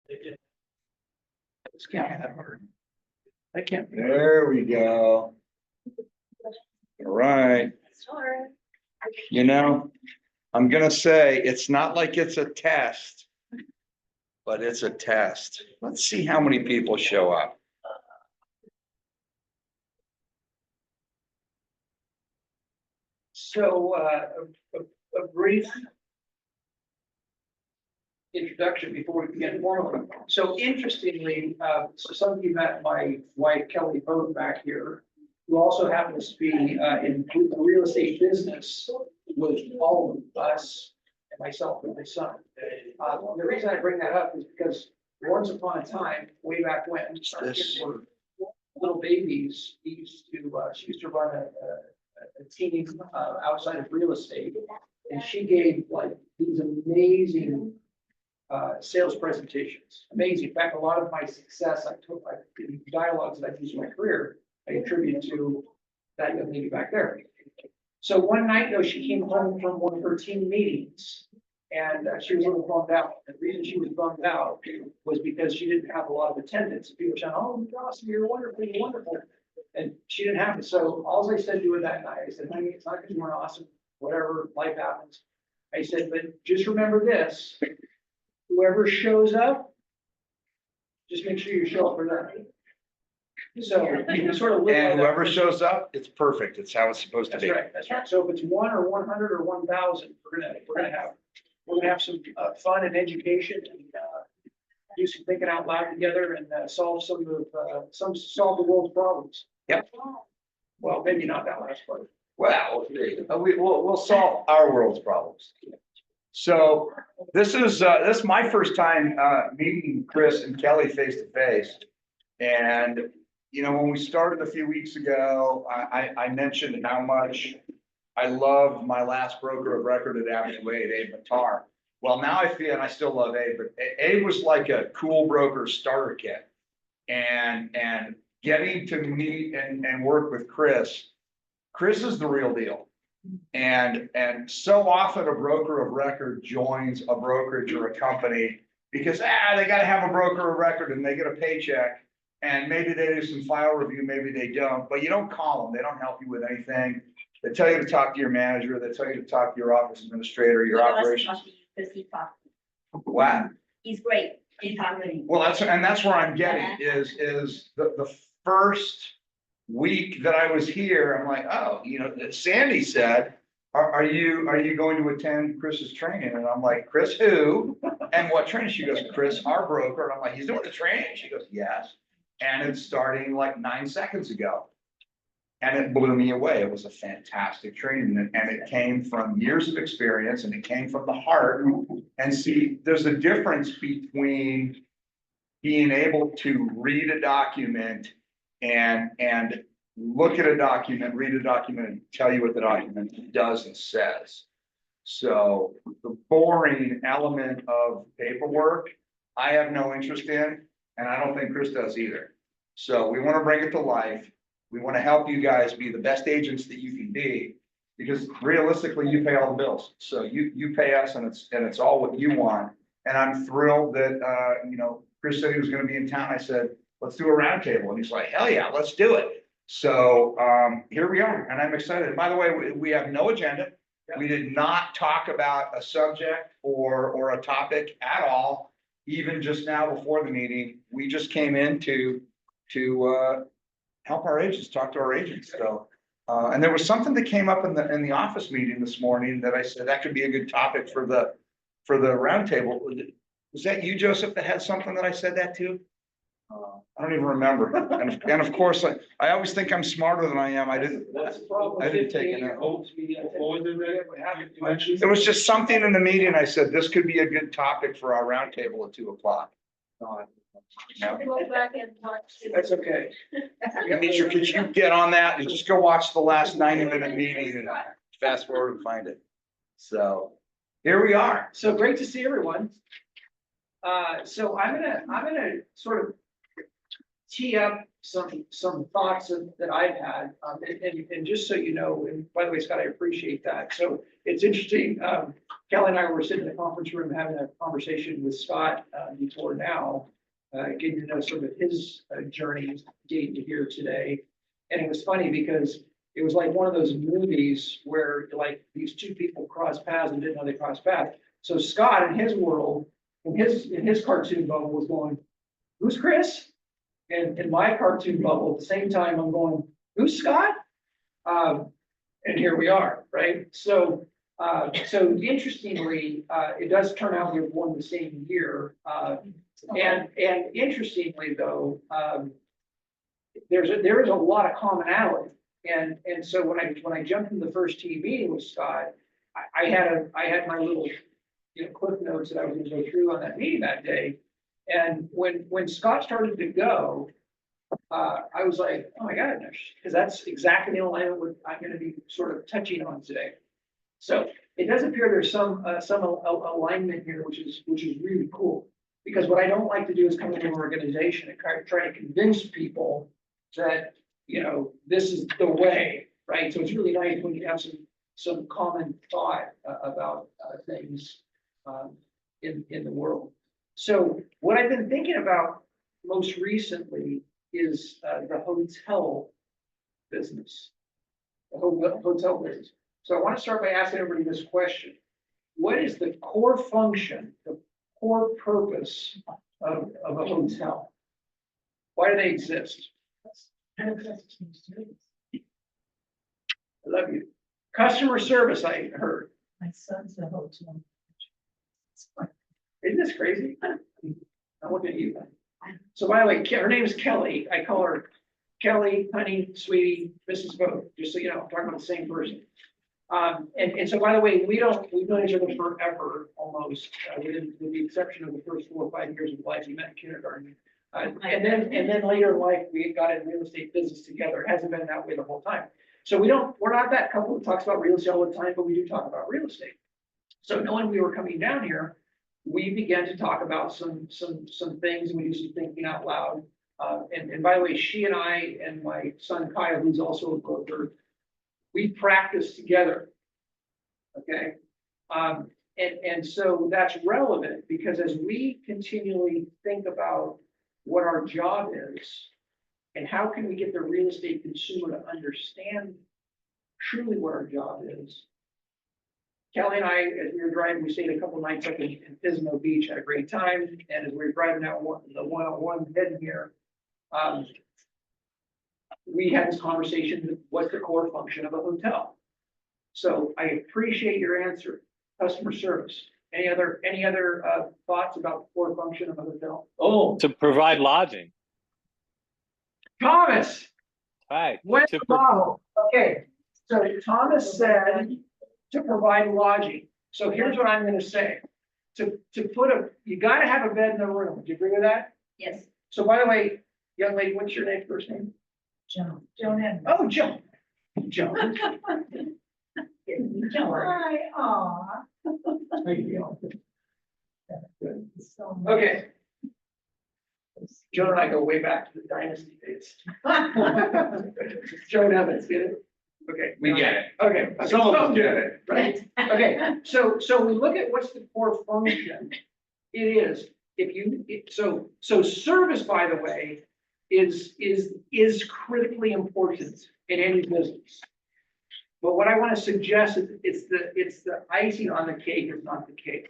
This can't be that hard. I can't. There we go. All right. You know, I'm gonna say, it's not like it's a test, but it's a test. Let's see how many people show up. So, a brief introduction before we begin formally. So interestingly, so some of you met my wife Kelly Vogt back here, who also happens to be in the real estate business with all of us and myself and my son. The reason I bring that up is because once upon a time, way back when our kids were little babies, she used to run a team outside of real estate, and she gave like these amazing sales presentations. Amazing. In fact, a lot of my success in dialogues that I've used in my career, I attribute to that young lady back there. So one night though, she came home from one of her team meetings and she was a little bummed out. And the reason she was bummed out was because she didn't have a lot of attendance. People were saying, "Oh, you're awesome, you're wonderful, you're wonderful." And she didn't have it. So all I said to her that night, I said, "Honey, it's not because you weren't awesome, whatever, life happens." I said, "But just remember this, whoever shows up, just make sure you show up for them." So you can sort of live by And that whoever principle. shows up, it's perfect. It's how it's supposed to That's be. right, that's right. So if it's 1 or 100 or 1,000, we're gonna have some fun and education and do some thinking out loud together and solve solve the world's problems. Yep. Well, maybe not that last part. Well, we'll solve our world's problems. So this is my first time meeting Kris and Kelly face to face. And, you know, when we started a few weeks ago, I mentioned how much I loved my last broker of record at Avenue Wade, Abe Matar. Well, now I feel, and I still love Abe, but Abe was like a cool broker starter kit. And getting to meet and work with Kris is the real deal. And so often a broker of record joins a brokerage or a company because they got to have a broker of record and they get a paycheck and maybe they do some file review, maybe they don't, but you don't call them. They don't help you with anything. They tell you to talk to your manager. They tell you to talk to your office administrator, your operations. Wow. He's great in Carmody. Well, that's where I'm getting is the first week that I was here, I'm like, oh, you know, Sandy said, are you going to attend Kris's training? And I'm like, Kris who? And what training? She goes, Kris, our broker. And I'm like, he's doing the training? She goes, yes. And it's starting like 9 seconds ago. And it blew me away. It was a fantastic training. And it came from years of experience and it came from the heart. And see, there's a difference between being able to read a document and look at a document, read a document, and tell you what the document does and says. So the boring element of paperwork, I have no interest in, and I don't think Kris does either. So we want to bring it to life. We want to help you guys be the best agents that you can be, because realistically, you pay all the bills. So you pay us, and it's all what you want. And I'm thrilled that you know, Kris said he was going to be in town. I said, let's do a roundtable, and he's like, hell yeah, let's do it. So here we are, and I'm excited. By the way, we have no agenda. We did not talk about a subject or a topic at all, even just now before the meeting. We just came in to help our agents, talk to our agents. So and there was something that came up in the office meeting this morning that I said that could be a good topic for the roundtable. Was that you, Joseph, that had something that I said that to? I don't even remember. And of course, I always think I'm smarter than I am. I didn't take it out. It was just something in the meeting. I said, this could be a good topic for our roundtable at 2 o'clock. No. Go back and watch. That's okay. Demetra, could you get on that and just go watch the last 90-minute meeting and fast forward and find it? So here we are. So great to see everyone. So I'm gonna sort of tee up some thoughts that I've had, and just so you know, and by the way, Scott, I appreciate that. So it's interesting, Kelly and I were sitting in the conference room having a conversation with Scott, before now, getting to know sort of his journey, getting to here today. And it was funny because it was like one of those movies where like these two people cross paths and didn't know they crossed paths. So Scott in his world, in his cartoon bubble was going, who's Kris? And in my cartoon bubble, at the same time, I'm going, who's Scott? And here we are, right? So, so interestingly, it does turn out we've won the same year. And interestingly though, there is a lot of commonality. And so when I jumped in the first team meeting with Scott, I had my little, cliff notes that I was going to go through on that meeting that day. And when Scott started to go, I was like, oh my God, because that's exactly the alignment with I'm going to be sort of touching on today. So it does appear there's some alignment here, which is really cool. Because what I don't like to do is come into an organization and try to convince people that, this is the way, right? So it's really nice when you have some common thought about things in the world. So what I've been thinking about most recently is the hotel business, hotel business. So I want to start by asking everybody this question. What is the core function, the core purpose of a hotel? Why do they exist? I love you. Customer service, I heard. My son's a hotel. Isn't this crazy? I'm looking at you. So by the way, her name is Kelly. I call her Kelly, honey, sweetie, Mrs. Vogt, just so you know, I'm talking about the same person. And so by the way, we've known each other forever, almost, with the exception of the first 4 or 5 years of life we met in kindergarten. And then later in life, we got in real estate business together. It hasn't been that way the whole time. So we're not that couple that talks about real estate all the time, but we do talk about real estate. So knowing we were coming down here, we began to talk about some things, and we do some thinking out loud. And by the way, she and I and my son Kyle, who's also a broker, we practice together. Okay. And so that's relevant because as we continually think about what our job is and how can we get the real estate consumer to understand truly what our job is. Kelly and I, as we were driving, we stayed a couple nights up in Pismo Beach, had a great time. And as we were driving out the 101 heading here, we had this conversation, what's the core function of a hotel? So I appreciate your answer, customer service. Any other thoughts about the core function of a hotel? Oh, to provide lodging. Thomas, Right. what's the model? Okay, so Thomas said to provide lodging. So here's what I'm going to say. You got to have a bed in the room. Do you agree with that? Yes. So by the way, young lady, what's your name, first name? Joan Henry. Oh, Joan. Joan. Hi, aw. Thank you. Good. So much. Okay, Joan and I go way back to the dynasty days. Joan Evans, get it? Okay. We get it. Okay. Some of us get it. Right, okay, so we look at what's the core function. It is, so service, by the way, is critically important in any business. But what I want to suggest is it's the icing on the cake, is not the cake.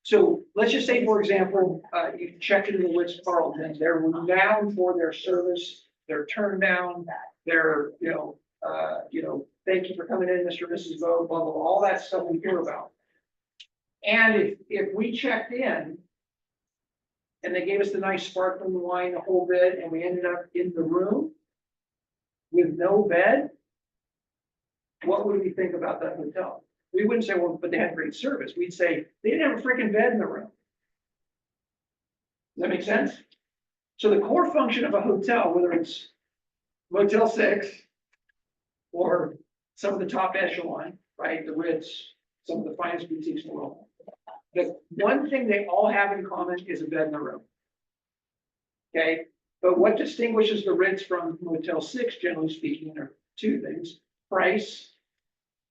So let's just say, for example, you check into the Ritz-Carlton, they're renowned for their service, their turn down, their, thank you for coming in, Mr. and Mrs. Vogt, blah, blah, blah, all that stuff we hear about. And if we checked in and they gave us the nice sparkling wine, the whole bit, and we ended up in the room with no bed, what would we think about that hotel? We wouldn't say, well, but they had great service. We'd say they didn't have a freaking bed in the room. Does that make sense? So the core function of a hotel, whether it's Motel 6 or some of the top echelon, right, the Ritz, some of the finest boutiques in the world, the one thing they all have in common is a bed in the room. Okay, But what distinguishes the Ritz from Motel 6, generally speaking, are two things: price,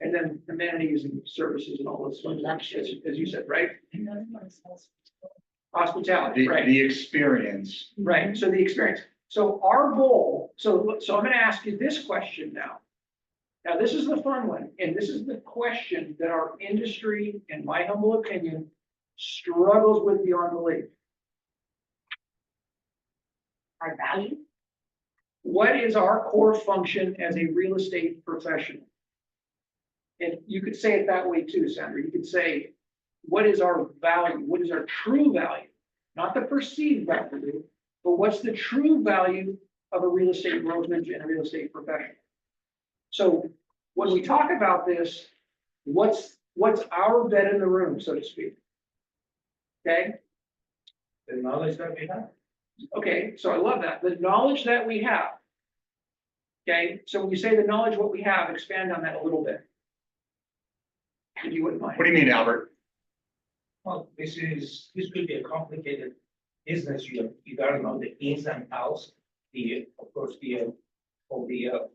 and then amenities and services and all those sort of things, as you said, right? Hospitality, right? The experience. Right, so the experience. So our goal, so I'm gonna ask you this question now. Now, this is the fun one, and this is the question that our industry, in my humble opinion, struggles with beyond belief. Our value. What is our core function as a real estate professional? And you could say it that way too, Sandra. You could say, what is our value? What is our true value? Not the perceived value, but what's the true value of a real estate brokerage and a real estate professional? So when we talk about this, what's our bed in the room, so to speak? Okay, The knowledge that we have. okay, so I love that. The knowledge that we have. Okay, so when you say the knowledge what we have, expand on that a little bit. If you wouldn't mind. What do you mean, Albert? Well, this could be a complicated business. You gotta know the ins and outs, of course, all the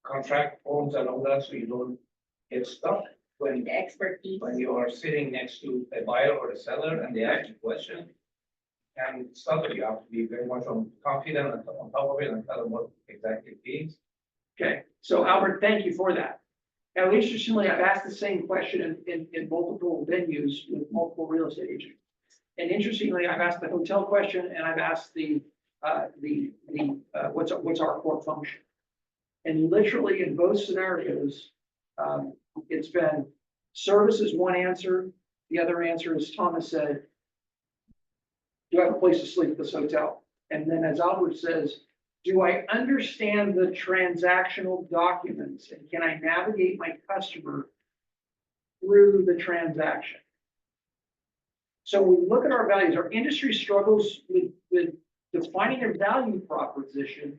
contract forms and all that, so you don't get stuck when The expertise. you are sitting next to a buyer or a seller and they ask you question. And stuff that you have to be very much confident and on top of it and tell them what exactly it is. Okay, so Albert, thank you for that. Now, interestingly, I've asked the same question in multiple venues with multiple real estate agents. And interestingly, I've asked the hotel question and I've asked what's our core function? And literally in both scenarios, it's been service is one answer. The other answer is Thomas said, do I have a place to sleep at this hotel? And then as Albert says, do I understand the transactional documents and can I navigate my customer through the transaction? So when we look at our values, our industry struggles with defining a value proposition.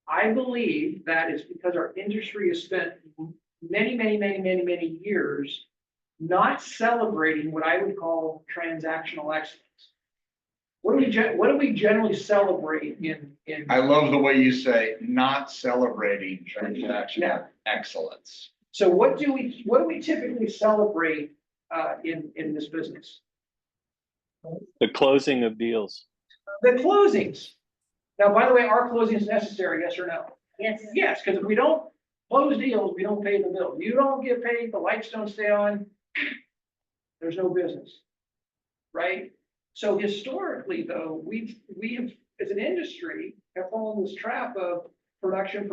I believe that is because our industry has spent many years not celebrating what I would call transactional excellence. What do we generally celebrate in? I love the way you say, not celebrating transaction Yeah. excellence. So what do we typically celebrate in this business? The closing of deals. The closings. Now, by the way, are closings necessary? Yes or no? Yes. Yes, because if we don't close deals, we don't pay the bill. You don't get paid, the lights don't stay on. There's no business, right? So historically, though, we have, as an industry, have fallen this trap of production.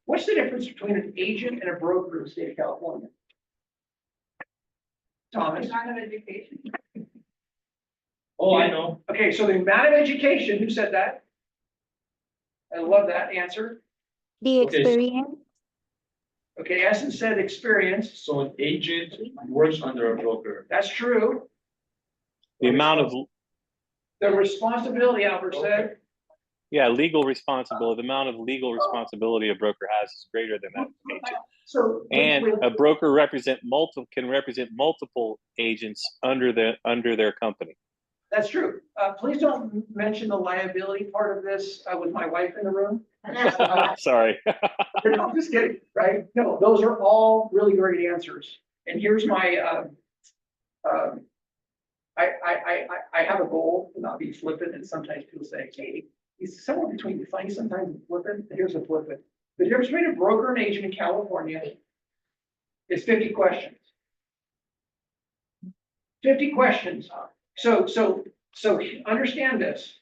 What's the difference between an agent and a broker in the state of California? Thomas? Amount of education. Oh, I know. Okay, so the amount of education, who said that? I love that answer. The Okay. experience, Okay, Essence said experience. So an agent works under a broker. That's true. The amount of, The responsibility, Albert said. yeah, legal responsibility, the amount of legal responsibility a broker has is greater than that of an agent. So. And a broker can represent multiple agents under their company. That's true. Please don't mention the liability part of this with my wife in the room. Sorry. No, I'm just kidding, right? No, those are all really great answers. And here's my, I have a goal to not be flippant, and sometimes people say, hey, it's somewhere between funny sometimes and flippant. Here's a flippant. The difference between a broker and agent in California is 50 questions. 50 questions. So understand this.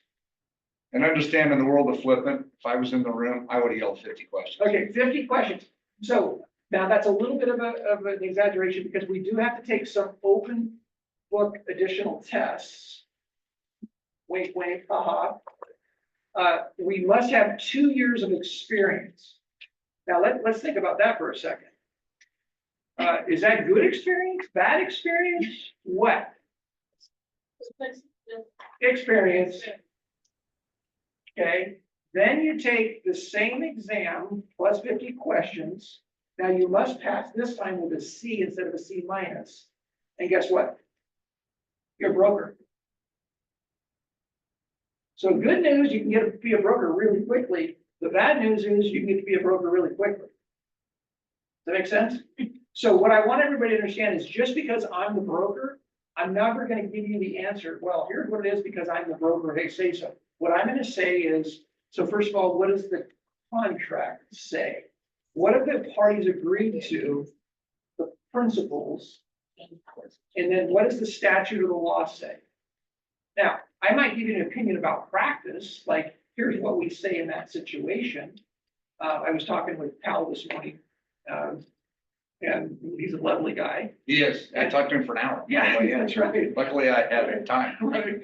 And understand in the world of flippant, if I was in the room, I would have yelled 50 questions. Okay, 50 questions. So now that's a little bit of an exaggeration because we do have to take some open book additional tests. Wait, haha. We must have 2 years of experience. Now let's think about that for a second. Is that good experience? Bad experience? What? Experience. Okay, then you take the same exam plus 50 questions. Now you must pass this time with a C instead of a C minus. And guess what? You're a broker. So good news, you can get to be a broker really quickly. The bad news is you can get to be a broker really quickly. Does that make sense? So what I want everybody to understand is just because I'm the broker, I'm never going to give you the answer. Well, here's what it is because I'm the broker. They say so. What I'm going to say is, so first of all, what does the contract say? What have the parties agreed to? The principles, and then what does the statute or the law say? Now, I might give you an opinion about practice, like here's what we say in that situation. I was talking with Cal this morning, and he's a lovely guy. He is. I talked to him for an hour. Yeah, that's right. Luckily, I had time. Right.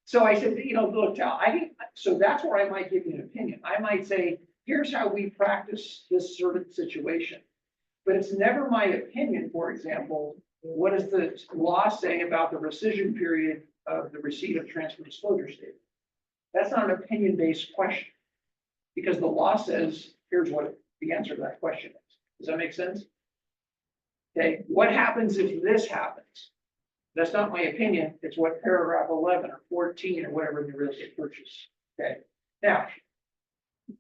So I said, look, Tal, so that's where I might give you an opinion. I might say, here's how we practice this certain situation. But it's never my opinion, for example, what does the law say about the rescission period of the receipt of transfer disclosure statement? That's not an opinion-based question. Because the law says, here's what the answer to that question is. Does that make sense? Okay, what happens if this happens? That's not my opinion. It's what paragraph 11 or 14 or whatever in the real estate purchase. Okay, now,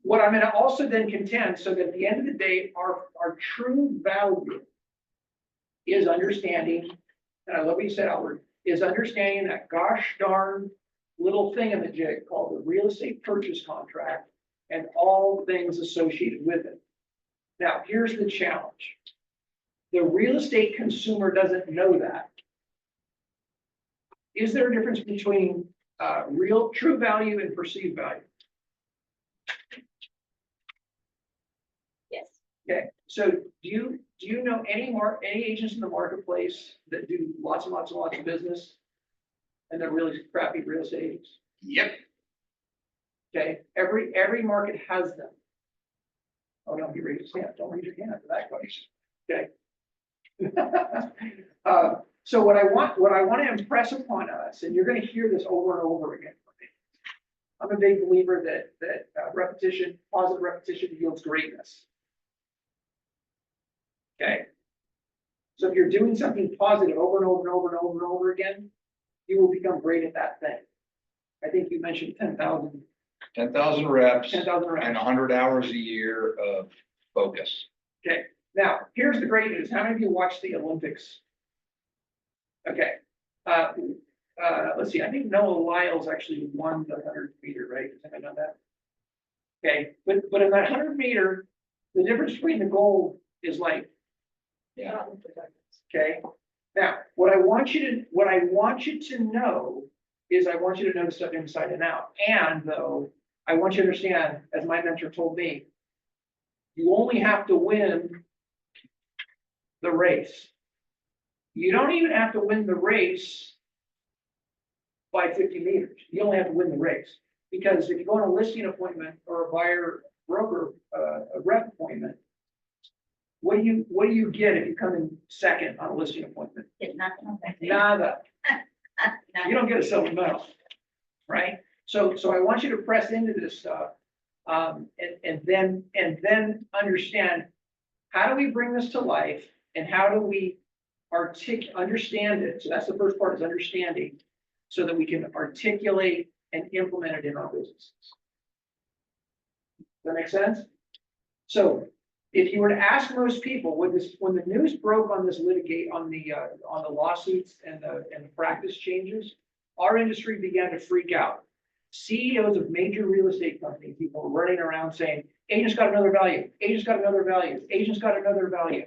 what I'm going to also then contend, so that at the end of the day, our true value is understanding, and I love what you said, Albert, is understanding that gosh darn little thing in the jig called the real estate purchase contract and all things associated with it. Now, here's the challenge. The real estate consumer doesn't know that. Is there a difference between real true value and perceived value? Yes. Okay, so do you know any agents in the marketplace that do lots and lots and lots of business and they're really crappy real estate agents? Yep. Okay, every market has them. Oh, no, you raise your hand. Don't raise your hand for that question. Okay. So what I want to impress upon us, and you're going to hear this over and over again from me. I'm a big believer that repetition, positive repetition yields greatness. Okay. So if you're doing something positive over and over and over and over and over again, you will become great at that thing. I think you mentioned 10,000. 10,000 reps. 10,000 reps. And 100 hours a year of focus. Okay, now, here's the great news. How many of you watched the Olympics? Okay. Let's see, I think Noah Lyles actually won the 100 meter, right? Does anyone know that? Okay, but in that 100 meter, the difference between the gold is like, Yeah. okay? Now, what I want you to know is I want you to know the stuff inside and out. And though, I want you to understand, as my mentor told me, you only have to win the race. You don't even have to win the race by 50 meters. You only have to win the race. Because if you go on a listing appointment or a buyer broker, a rep appointment, what do you get if you come in second on a listing appointment? Get nothing. Nada. No. You don't get a silver medal, right? So I want you to press into this stuff, and then understand, how do we bring this to life, and how do we understand it? So that's the first part, is understanding, so that we can articulate and implement it in our businesses. Does that make sense? So if you were to ask most people, when the news broke on this on the lawsuits and the practice changes, our industry began to freak out. CEOs of major real estate companies, people were running around saying, agents got another value, agents got another value, agents got another value.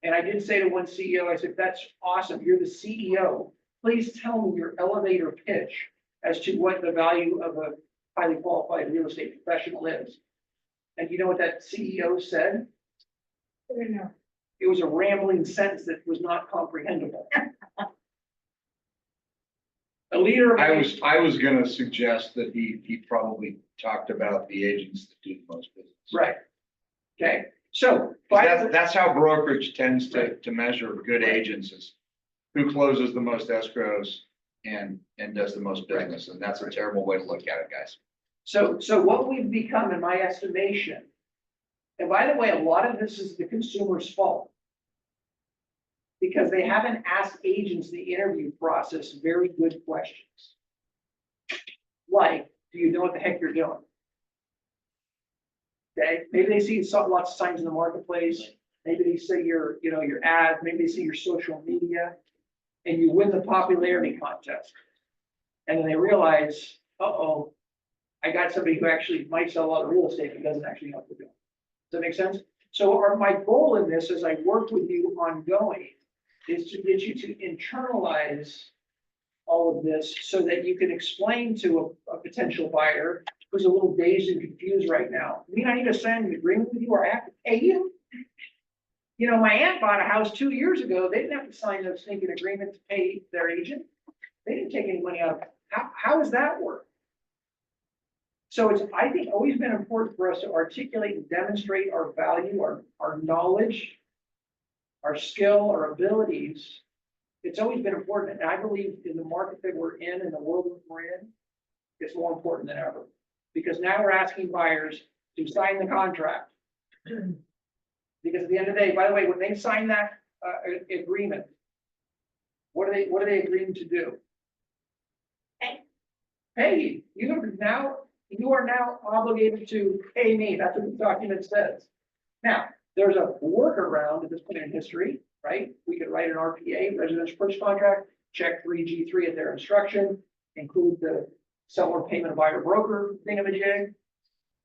And I did say to one CEO, I said, that's awesome, you're the CEO. Please tell me your elevator pitch as to what the value of a highly qualified real estate professional is. And you know what that CEO said? It was a rambling sentence that was not comprehensible. A leader. I was gonna suggest that he probably talked about the agents that do the most business. Right. Okay, so. That's how brokerage tends to measure good agents, is who closes the most escrows and does the most business. And that's a terrible way to look at it, guys. So what we've become, in my estimation, and by the way, a lot of this is the consumer's fault, because they haven't asked agents the interview process very good questions. like, do you know what the heck you're doing? Okay, maybe they see lots of signs in the marketplace, maybe they see your, you know, your ad, maybe they see your social media, and you win the popularity contest. And then they realize, uh-oh, I got somebody who actually might sell a lot of real estate but doesn't actually know what they're doing. Does that make sense? So my goal in this, as I work with you ongoing, is to get you to internalize all of this so that you can explain to a potential buyer who's a little dazed and confused right now. I mean, I need to sign an agreement with you or I have to pay you? You know, my aunt bought a house 2 years ago. They didn't have to sign a stinking agreement to pay their agent. They didn't take any money out of it. How does that work? So it's, I think, always been important for us to articulate and demonstrate our value, our knowledge, our skill, our abilities. It's always been important. And I believe in the market that we're in the world that we're in, it's more important than ever. Because now we're asking buyers to sign the contract. Because at the end of the day, by the way, when they sign that agreement, what are they agreeing to do? Pay you. You are now obligated to pay me. That's what the document says. Now, there's a workaround at this point in history, right? We could write an RPA, residential purchase contract, check 3G3 at their instruction, include the seller payment buyer broker thingamajig.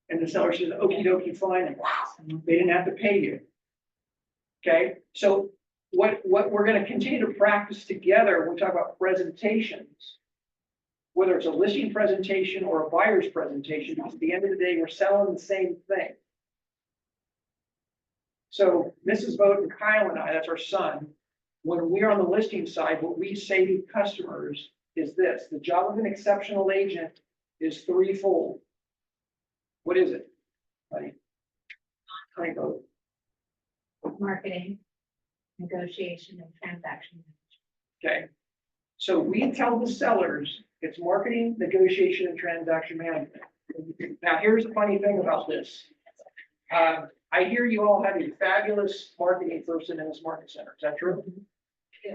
And the seller says, okie dokie, fine, and wow, they didn't have to pay you. Okay, so what we're going to continue to practice together when we talk about presentations, whether it's a listing presentation or a buyer's presentation, because at the end of the day, we're selling the same thing. So Mrs. Vogt and Kyle and I, that's our son, when we're on the listing side, what we say to customers is this: the job of an exceptional agent is threefold. What is it, buddy? Vogt. Marketing, negotiation, and transaction. Okay, so we tell the sellers it's marketing, negotiation, and transaction management. Now, here's the funny thing about this. I hear you all have a fabulous marketing person in this market center. Is that true?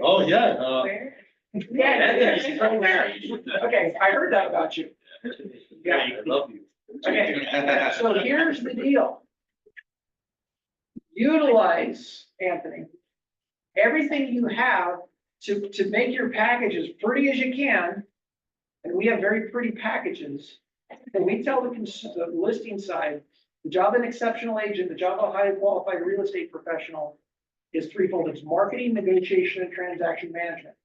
Oh, yeah, Where? Yeah, she's right there. Okay, I heard that about you. Yeah. I love you. Okay, so here's the deal. Utilize, Anthony, everything you have to make your package as pretty as you can. And we have very pretty packages. And we tell the listing side, the job of an exceptional agent, the job of a highly qualified real estate professional is threefold. It's marketing, negotiation, and transaction management.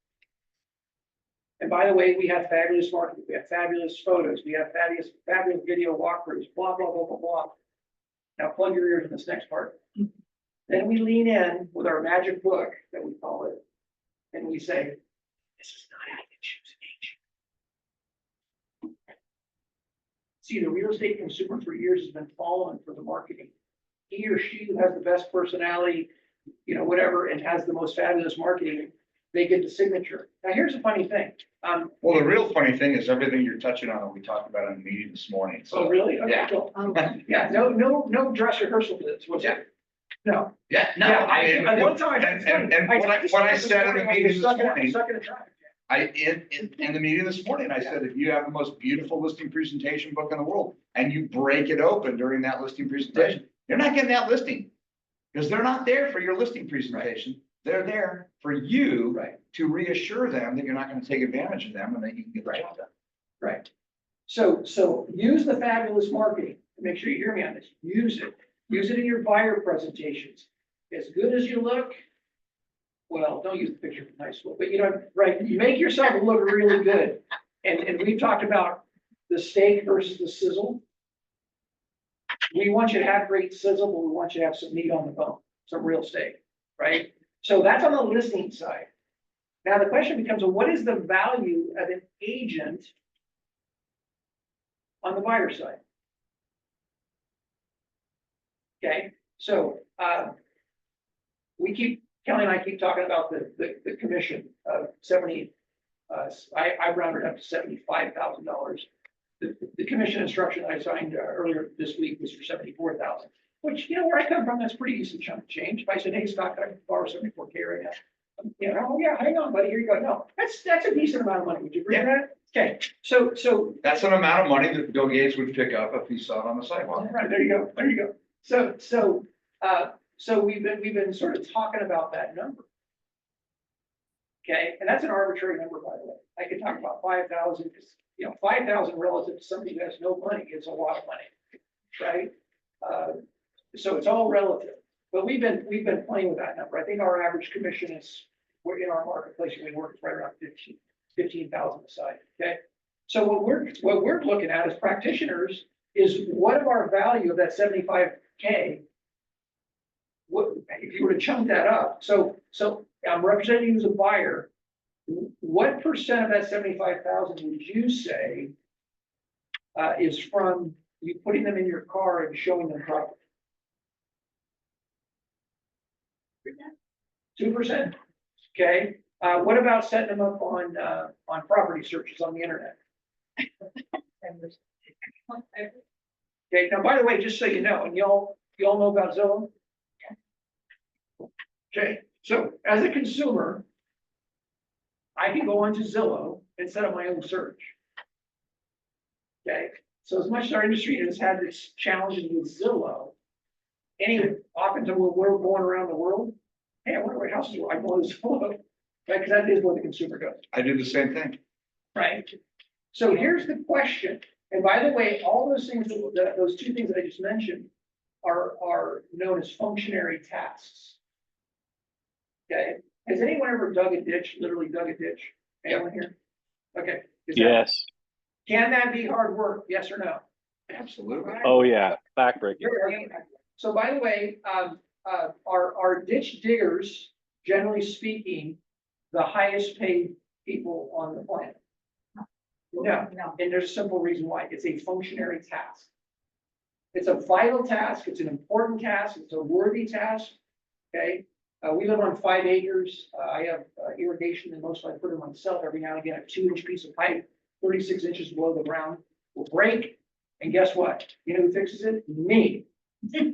And by the way, we have fabulous marketing, we have fabulous photos, we have fabulous video walkthroughs, blah, blah, blah, blah, blah. Now plug your ears in this next part. Then we lean in with our magic book, that we call it, and we say, this is not how you choose an agent. See, the real estate consumer for years has been following for the marketing. He or she who has the best personality, you know, whatever, and has the most fabulous marketing, they get the signature. Now, here's the funny thing. Well, the real funny thing is everything you're touching on, we talked about in the meeting this morning. Oh, So, really? Okay, yeah. cool. Oh, Yeah, no dress rehearsal for this. What's that? No. yeah, no, Yeah, I mean, one time, and what I said in the meeting this morning, Stuck in a traffic jam. in the meeting this morning, I said, if you have the most beautiful listing presentation book in the world and you break it open during that listing presentation, you're not getting that listing. Because they're not there for your listing presentation. They're there for you to reassure them that you're not going to take advantage of them and that you can get the job done. Right. So use the fabulous marketing. Make sure you hear me on this. Use it. Use it in your buyer presentations. As good as you look, well, don't use the picture from high school, but you know, right, you make yourself look really good. And we've talked about the steak versus the sizzle. We want you to have great sizzle, but we want you to have some meat on the bone, some real steak, right? So that's on the listing side. Now the question becomes, well, what is the value of an agent on the buyer side? Okay, so Kelly and I keep talking about the commission of 70. I rounded up to $75,000. The commission instruction I signed earlier this week was for 74,000, which, you know, where I come from, that's pretty decent chunk of change. If I said, hey, Scott, can I borrow 74K right now? You know, oh yeah, hang on, buddy, here you go. No, that's a decent amount of money. Would you agree with that? Okay, so That's an amount of money that Bill Gates would pick up if he saw it on the sidewalk. right, there you go. So we've been sort of talking about that number. Okay, and that's an arbitrary number, by the way. I could talk about 5,000, because, 5,000 relative to somebody who has no money is a lot of money, right? So it's all relative, but we've been playing with that number. I think our average commission is, we're in our marketplace, we work right around 15,000 a side, okay? So what we're looking at as practitioners is what of our value of that 75K, what, if you were to chunk that up, so I'm representing you as a buyer, what percent of that 75,000 would you say is from you putting them in your car and showing them property? 2%, okay? What about setting them up on property searches on the internet? Okay, now, by the way, just so you know, and y'all know about Zillow? Okay, so as a consumer, I can go onto Zillow and set up my own search. Okay, so as much as our industry has had this challenges with Zillow, often when we're going around the world, hey, I wonder where houses are, I go to Zillow, right, because that is what the consumer does. I do the same thing. Right. So here's the question. And by the way, all those things, those two things that I just mentioned are known as functionary tasks. Okay. Has anyone ever dug a ditch, literally dug a ditch? Anyone here? Okay. Yes. Can that be hard work? Yes or no? Absolutely. Oh, yeah. Backbreaking. So by the way, our ditch diggers, generally speaking, the highest paid people on the planet. No, and there's a simple reason why. It's a functionary task. It's a vital task. It's an important task. It's a worthy task. Okay. We live on 5 acres. I have irrigation, and most of I put it myself. Every now and again, a 2-inch piece of pipe, 36 inches below the ground, will break. And guess what? You know who fixes it? Me.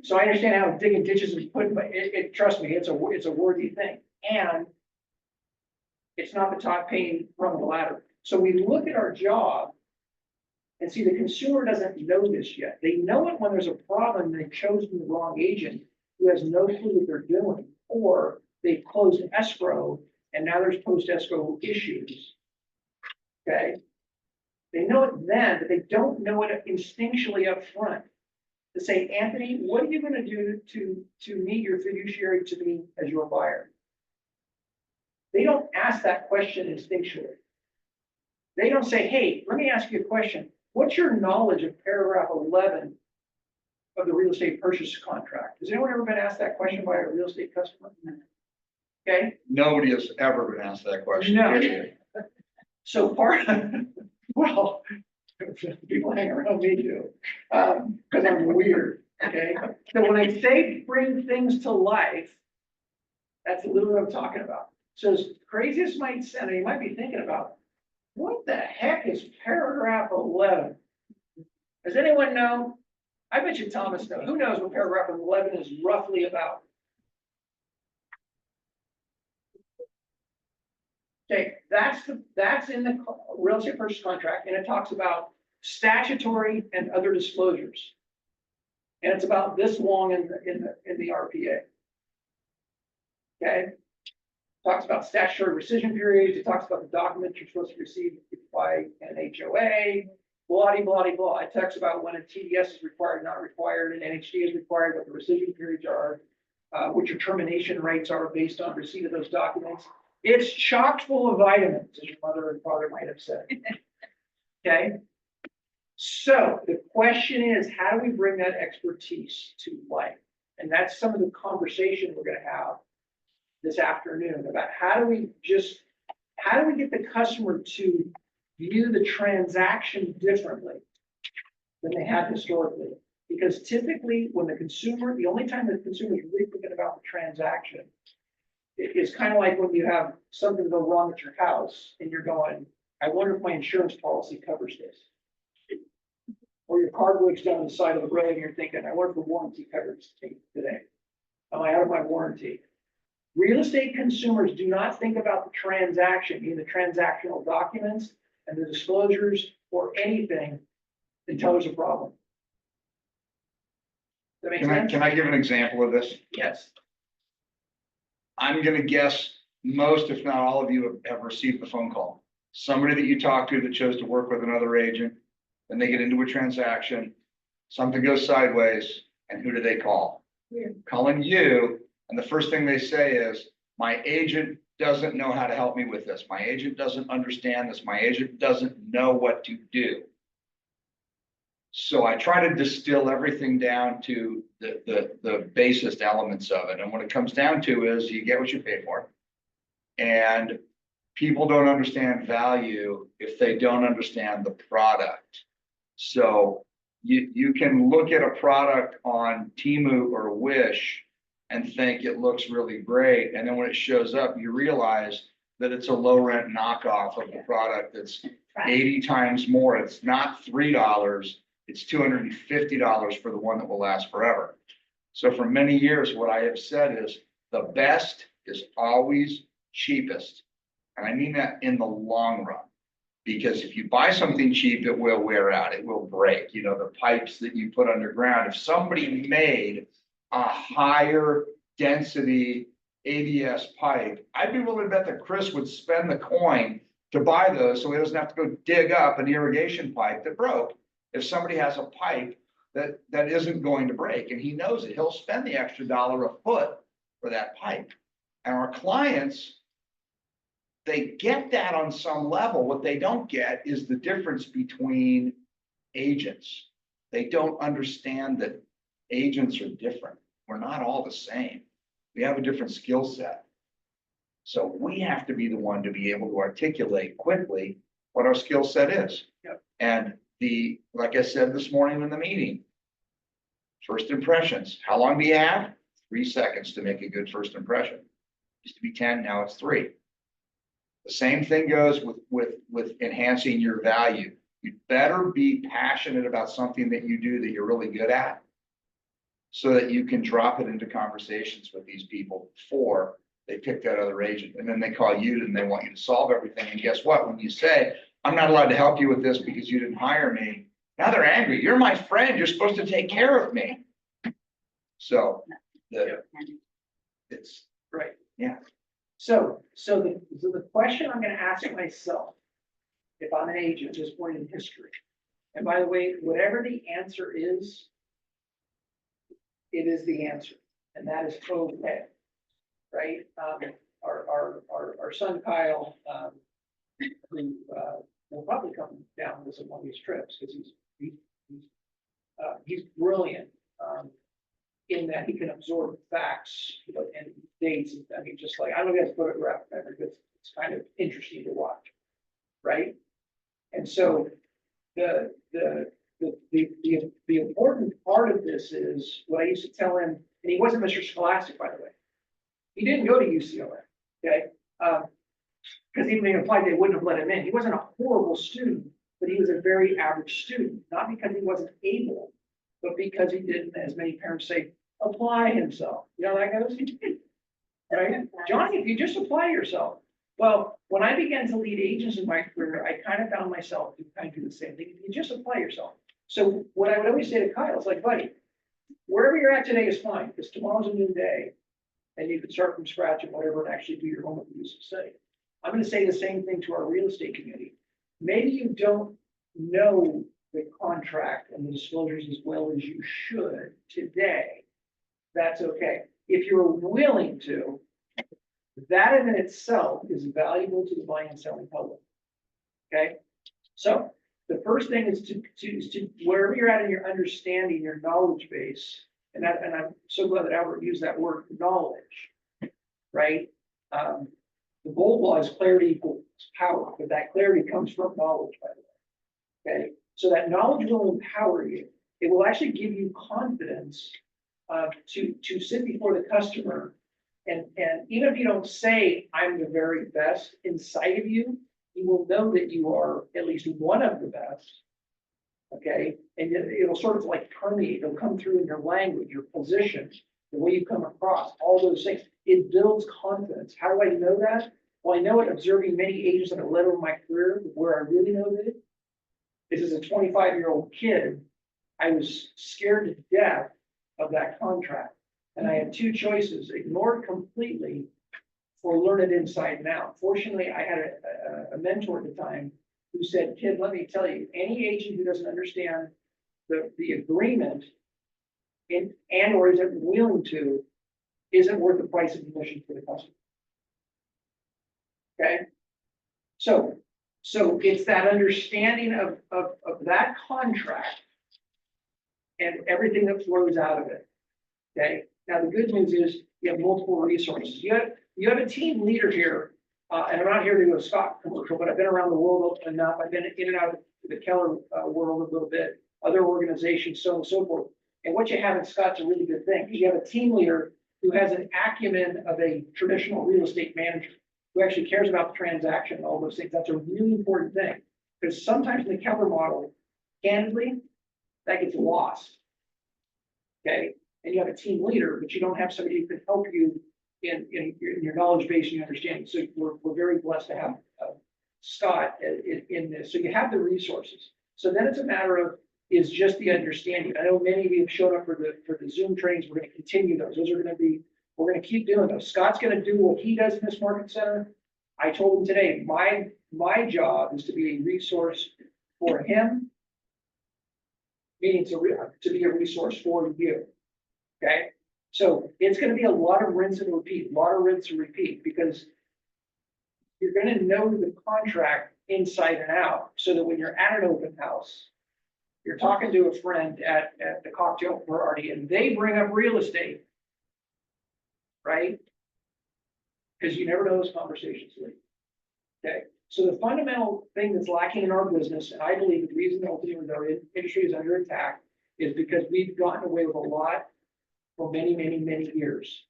So I understand how digging ditches is put, but trust me, it's a worthy thing. And it's not the top paying rung of the ladder. So we look at our job and see the consumer doesn't know this yet. They know it when there's a problem and they've chosen the wrong agent who has no clue what they're doing, or they've closed escrow and now there's post-escrow issues. Okay. They know it then, but they don't know it instinctually up front. To say, Anthony, what are you going to do to meet your fiduciary to me as your buyer? They don't ask that question instinctually. They don't say, hey, let me ask you a question. What's your knowledge of paragraph 11 of the real estate purchase contract? Has anyone ever been asked that question by a real estate customer? Okay. Nobody has ever been asked that question. No. So well, people hang around me too, because I'm weird, okay? So when I say bring things to life, that's a little what I'm talking about. So as crazy as it might sound, you might be thinking about, what the heck is paragraph 11? Does anyone know? I bet you Thomas knows. Who knows what paragraph 11 is roughly about? Okay, that's in the real estate purchase contract, and it talks about statutory and other disclosures. And it's about this long in the RPA. Okay, talks about statutory rescission periods. It talks about the documents you're supposed to receive by an HOA. Blah blah blah. It talks about when a TDS is required, not required, and NHD is required, what the rescission periods are, what your termination rates are based on receipt of those documents. It's chock full of vitamins, as your mother and father might have said. Okay. So the question is, how do we bring that expertise to life? And that's some of the conversation we're going to have this afternoon about how do we get the customer to view the transaction differently than they have historically. Because typically when the only time the consumer is really thinking about the transaction, it's kind of like when you have something go wrong at your house and you're going, I wonder if my insurance policy covers this. Or your car breaks down the side of the road and you're thinking, I wonder if the warranty covers today. Am I out of my warranty? Real estate consumers do not think about the transaction, meaning the transactional documents. and the disclosures or anything until there's a problem. Does that make sense? Can I give an example of this? Yes. I'm gonna guess most, if not all of you have received the phone call. Somebody that you talk to that chose to work with another agent, then they get into a transaction, something goes sideways, and who do they call? Yeah. Calling you, and the first thing they say is, my agent doesn't know how to help me with this. My agent doesn't understand this. My agent doesn't know what to do. So I try to distill everything down to the basest elements of it. And what it comes down to is you get what you pay for. And people don't understand value if they don't understand the product. So you can look at a product on Temu or Wish and think it looks really great. And then when it shows up, you realize that it's a low rent knockoff of the product that's 80 times more. It's not $3. It's $250 for the one that will last forever. So for many years, what I have said is the best is always cheapest. And I mean that in the long run, because if you buy something cheap, it will wear out, it will break. You know, the pipes that you put underground, if somebody made a higher density ABS pipe, I'd be willing to bet that Kris would spend the coin to buy those so he doesn't have to go dig up an irrigation pipe that broke. If somebody has a pipe that isn't going to break and he knows it, he'll spend the extra $1 a foot for that pipe. And our clients, they get that on some level. What they don't get is the difference between agents. They don't understand that agents are different. We're not all the same. We have a different skill set. So we have to be the one to be able to articulate quickly what our skill set is. Yep. And like I said this morning in the meeting, first impressions, how long do you have? 3 seconds to make a good first impression. Used to be 10, now it's 3. The same thing goes with enhancing your value. You better be passionate about something that you do that you're really good at, so that you can drop it into conversations with these people before they pick that other agent. And then they call you and they want you to solve everything. And guess what? When you say, I'm not allowed to help you with this because you didn't hire me, now they're angry. You're my friend. You're supposed to take care of me. So it's Right. Yeah. So the question I'm gonna ask myself, if I'm an agent at this point in history, and by the way, whatever the answer is, it is the answer, and that is okay, right? Our son Kyle, who will probably come down with some of these trips, because he's brilliant, in that he can absorb facts, and dates. I mean, just like, I don't know if he has photographic memory, but it's kind of interesting to watch, right? And so the important part of this is what I used to tell him, and he wasn't Mr. Scholastic, by the way. He didn't go to UCLA, okay? Because even if he applied, they wouldn't have let him in. He wasn't a horrible student, but he was a very average student, not because he wasn't able, but because he didn't, as many parents say, apply himself. You know how that goes? Right? Johnny, if you just apply yourself. Well, when I began to lead agents in my career, I kind of found myself to kind of do the same thing. You just apply yourself. So what I would always say to Kyle is like, buddy, wherever you're at today is fine, because tomorrow's a new day. And you can start from scratch and whatever and actually do your homework and do some study. I'm going to say the same thing to our real estate community. Maybe you don't know the contract and the disclosures as well as you should today. That's okay. If you're willing to, that in itself is valuable to the buying and selling public. Okay. So the first thing is to wherever you're at in your understanding, your knowledge base, and I'm so glad that Albert used that word, knowledge, right? The Vogt law is clarity equals power, but that clarity comes from knowledge, by the way. Okay, so that knowledge will empower you. It will actually give you confidence to sit before the customer, and even if you don't say I'm the very best, inside of you, you will know that you are at least one of the best. Okay, and it'll sort of like permeate, it'll come through in your language, your position, the way you come across, all those things. It builds confidence. How do I know that? Well, I know it, observing many agents at a level of my career, where I really know that is as a 25-year-old kid, I was scared to death of that contract. And I had two choices: ignore it completely or learn it inside and out. Fortunately, I had a mentor at the time who said, "Kid, let me tell you, any agent who doesn't understand the agreement and or isn't willing to, isn't worth the price of admission for the customer." Okay? So it's that understanding of that contract and everything that flows out of it. Okay? Now, the good news is you have multiple resources. You have a team leader here, and I'm not here to do a stock commercial, but I've been around the world enough. I've been in and out of the Keller world a little bit, other organizations, so on and so forth. And what you have in Scott's a really good thing. You have a team leader who has an acumen of a traditional real estate manager, who actually cares about the transaction and all those things. That's a really important thing, because sometimes in the Keller model, candidly, that gets lost. Okay, and you have a team leader, but you don't have somebody who can help you in your knowledge base and your understanding. So we're very blessed to have Scott in this. So you have the resources. So then it's a matter of, is just the understanding. I know many of you have showed up for the Zoom trainings. We're going to continue those. Those are going to be, we're going to keep doing those. Scott's going to do what he does in this market center. I told him today, my job is to be a resource for him, meaning to be a resource for you. Okay? So it's going to be a lot of rinse and repeat, because you're going to know the contract inside and out, so that when you're at an open house, you're talking to a friend at the cocktail party and they bring up real estate, right? Because you never know those conversations lead. Okay, so the fundamental thing that's lacking in our business, and I believe the reason that ultimately our industry is under attack, is because we've gotten away with a lot for many, many, many years.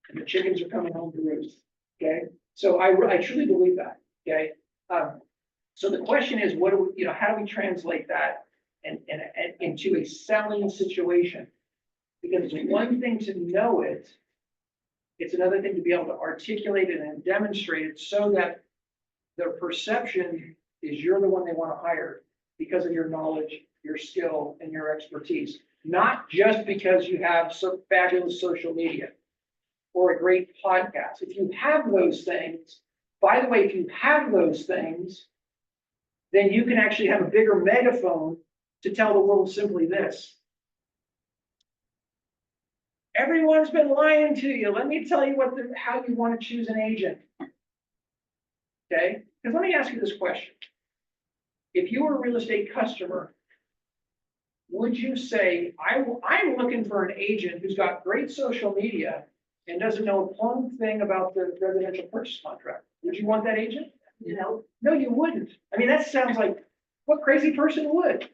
And the chickens are coming home to roost. Okay, so I truly believe that. Okay. So the question is, what do we, how do we translate that and into a selling situation? Because it's one thing to know it, it's another thing to be able to articulate it and demonstrate it, so that their perception is you're the one they want to hire because of your knowledge, your skill, and your expertise. Not just because you have some fabulous social media or a great podcast. If you have those things, by the way, if you have those things, then you can actually have a bigger megaphone to tell the world simply this: everyone's been lying to you. Let me tell you how you want to choose an agent. Okay? Because let me ask you this question. If you were a real estate customer, would you say, I'm looking for an agent who's got great social media and doesn't know a plumb thing about the residential purchase contract? Would you want that agent? No, you wouldn't. I mean, that sounds like, what crazy person would?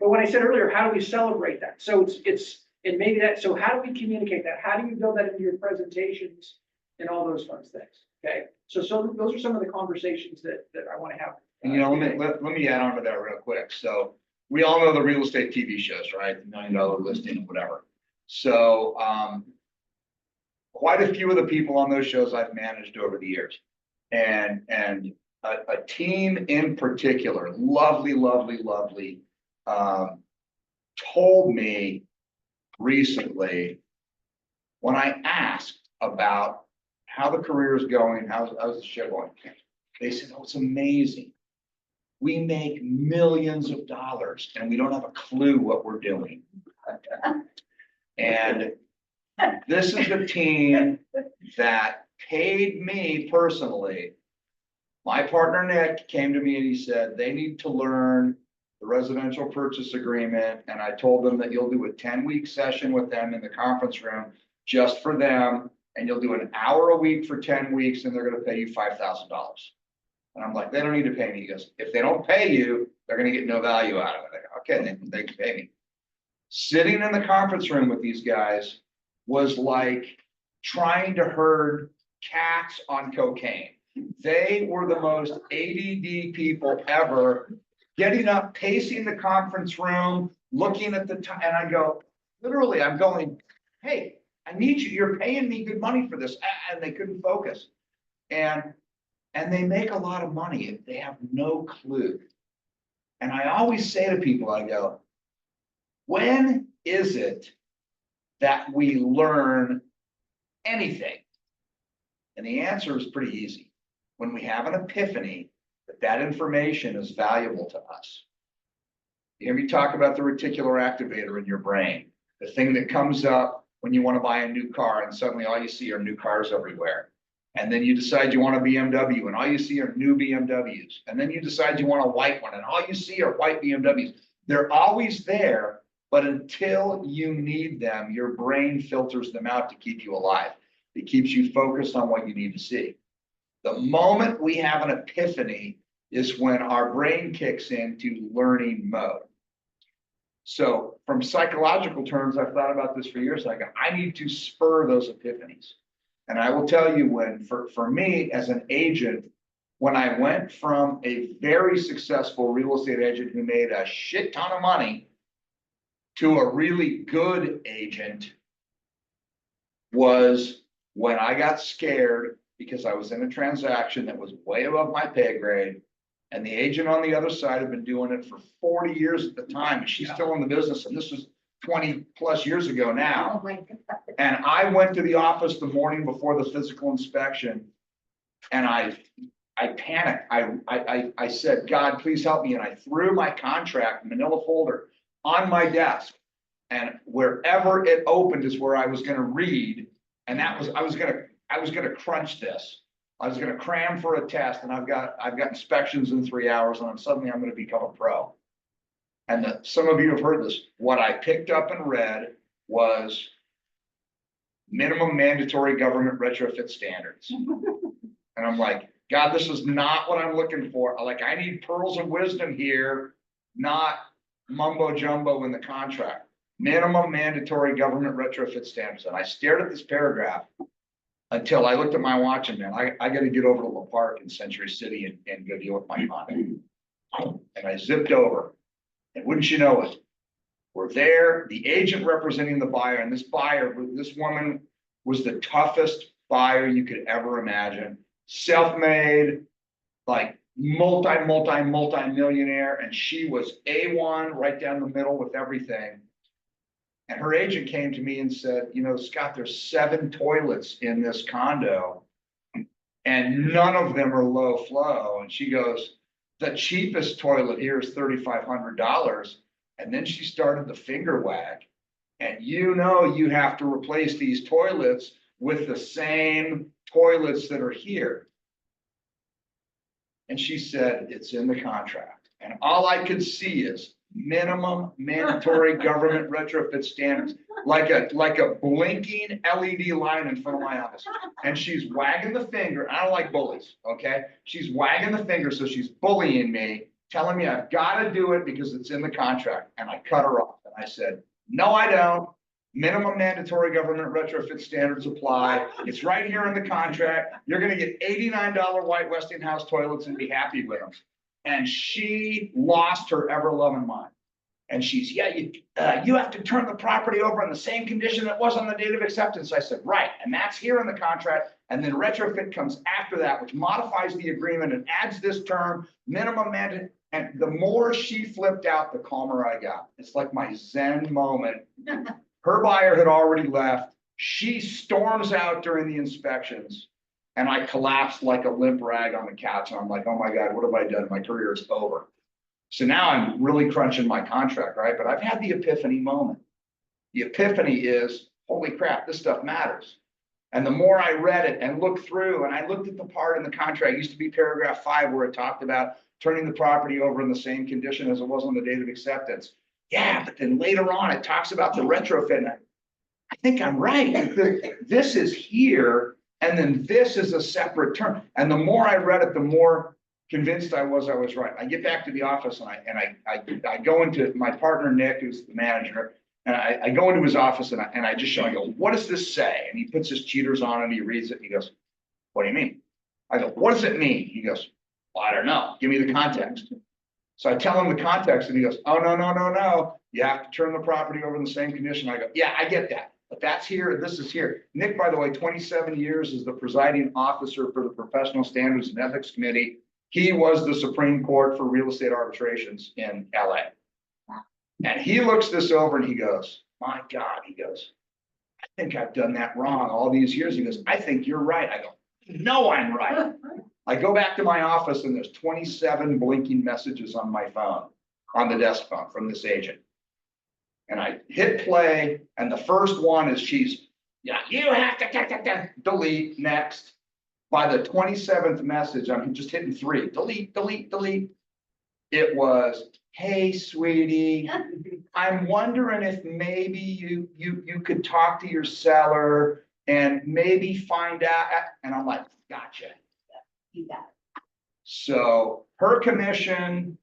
But when I said earlier, how do we celebrate that? So and maybe that, so how do we communicate that? How do you build that into your presentations and all those fun things? Okay, so those are some of the conversations that I want to have. And let me add on to that real quick. So we all know the real estate TV shows, right? The $1 Million Listing, whatever. So quite a few of the people on those shows I've managed over the years. And a team in particular, lovely, told me recently, when I asked about how the career is going, how's the show going, they said, "Oh, it's amazing. We make millions of dollars and we don't have a clue what we're doing." And this is the team that paid me personally. My partner, Nick, came to me and he said, they need to learn the residential purchase agreement. And I told them that you'll do a 10-week session with them in the conference room just for them. And you'll do an hour a week for 10 weeks and they're going to pay you $5,000. And I'm like, they don't need to pay me. He goes, if they don't pay you, they're going to get no value out of it. I go, okay, they can pay me. Sitting in the conference room with these guys was like trying to herd cats on cocaine. They were the most ADD people ever, getting up, pacing the conference room, looking at the time. And I go, literally, I'm going, hey, I need you, you're paying me good money for this, and they couldn't focus. And they make a lot of money, they have no clue. And I always say to people, I go, when is it that we learn anything? And the answer is pretty easy. When we have an epiphany that that information is valuable to us. You hear me talk about the reticular activator in your brain, the thing that comes up when you want to buy a new car and suddenly all you see are new cars everywhere. And then you decide you want a BMW and all you see are new BMWs. And then you decide you want a white one and all you see are white BMWs. They're always there, but until you need them, your brain filters them out to keep you alive. It keeps you focused on what you need to see. The moment we have an epiphany is when our brain kicks into learning mode. So from psychological terms, I've thought about this for years. I go, I need to spur those epiphanies. And I will tell you when, for me as an agent, when I went from a very successful real estate agent who made a shit ton of money to a really good agent was when I got scared because I was in a transaction that was way above my pay grade. And the agent on the other side had been doing it for 40 years at the time. And she's still in the business. And this was 20 plus years ago now. Oh my God. And I went to the office the morning before the physical inspection. And I panicked. I said, God, please help me. And I threw my contract, manila folder, on my desk. And wherever it opened is where I was going to read. And that was, I was going to crunch this. I was going to cram for a test, and I've got inspections in 3 hours, and I'm going to become a pro. And some of you have heard this. What I picked up and read was minimum mandatory government retrofit standards. And I'm like, God, this is not what I'm looking for. Like, I need pearls of wisdom here, not mumbo jumbo in the contract. Minimum mandatory government retrofit standards. And I stared at this paragraph until I looked at my watch and, man, I got to get over to the park in Century City and go deal with my condo. And I zipped over. And wouldn't you know it, we're there, the agent representing the buyer, and this woman was the toughest buyer you could ever imagine. Self-made, like multi-millionaire, and she was A1 right down the middle with everything. And her agent came to me and said, you know, Scott, there's 7 toilets in this condo and none of them are low flow. And she goes, the cheapest toilet here is $3,500. And then she started the finger wag. And you know, you have to replace these toilets with the same toilets that are here. And she said, it's in the contract. And all I could see is minimum mandatory government retrofit standards, like a blinking LED line in front of my eyes. And she's wagging the finger. I don't like bullies, okay? She's wagging the finger, so she's bullying me, telling me I've got to do it because it's in the contract. And I cut her off. And I said, no, I don't. Minimum mandatory government retrofit standards apply. It's right here in the contract. You're going to get $89 white Westinghouse toilets and be happy with them. And she lost her ever-loving mind. And she's, yeah, you have to turn the property over in the same condition it was on the date of acceptance. I said, right, and that's here in the contract. And then retrofit comes after that, which modifies the agreement and adds this term, minimum mandate. And the more she flipped out, the calmer I got. It's like my Zen moment. Her buyer had already left. She storms out during the inspections. And I collapsed like a limp rag on the couch. And I'm like, oh my God, what have I done? My career is over. So now I'm really crunching my contract, right? But I've had the epiphany moment. The epiphany is, holy crap, this stuff matters. And the more I read it and looked through, and I looked at the part in the contract, it used to be paragraph 5 where it talked about turning the property over in the same condition as it was on the date of acceptance. Yeah, but then later on, it talks about the retrofit. And I think I'm right. This is here. And then this is a separate term. And the more I read it, the more convinced I was right. I get back to the office and I go into my partner, Nick, who's the manager, and I go into his office and I just show him, I go, what does this say? And he puts his cheaters on and he reads it and he goes, what do you mean? I go, what does it mean? He goes, well, I don't know. Give me the context. So I tell him the context and he goes, oh, no. You have to turn the property over in the same condition. I go, yeah, I get that. But that's here, this is here. Nick, by the way, 27 years as the presiding officer for the Professional Standards and Ethics Committee. He was the Supreme Court for real estate arbitrations in LA. And he looks this over and he goes, my God, he goes, I think I've done that wrong all these years. He goes, I think you're right. I go, no, I'm right. I go back to my office and there's 27 blinking messages on my phone, on the desk phone from this agent. And I hit play and the first one is yeah, you have to delete next. By the 27th message, I'm just hitting 3, delete. It was, hey, sweetie, I'm wondering if maybe you could talk to your seller and maybe find out. And I'm like, gotcha. You got it. So her commission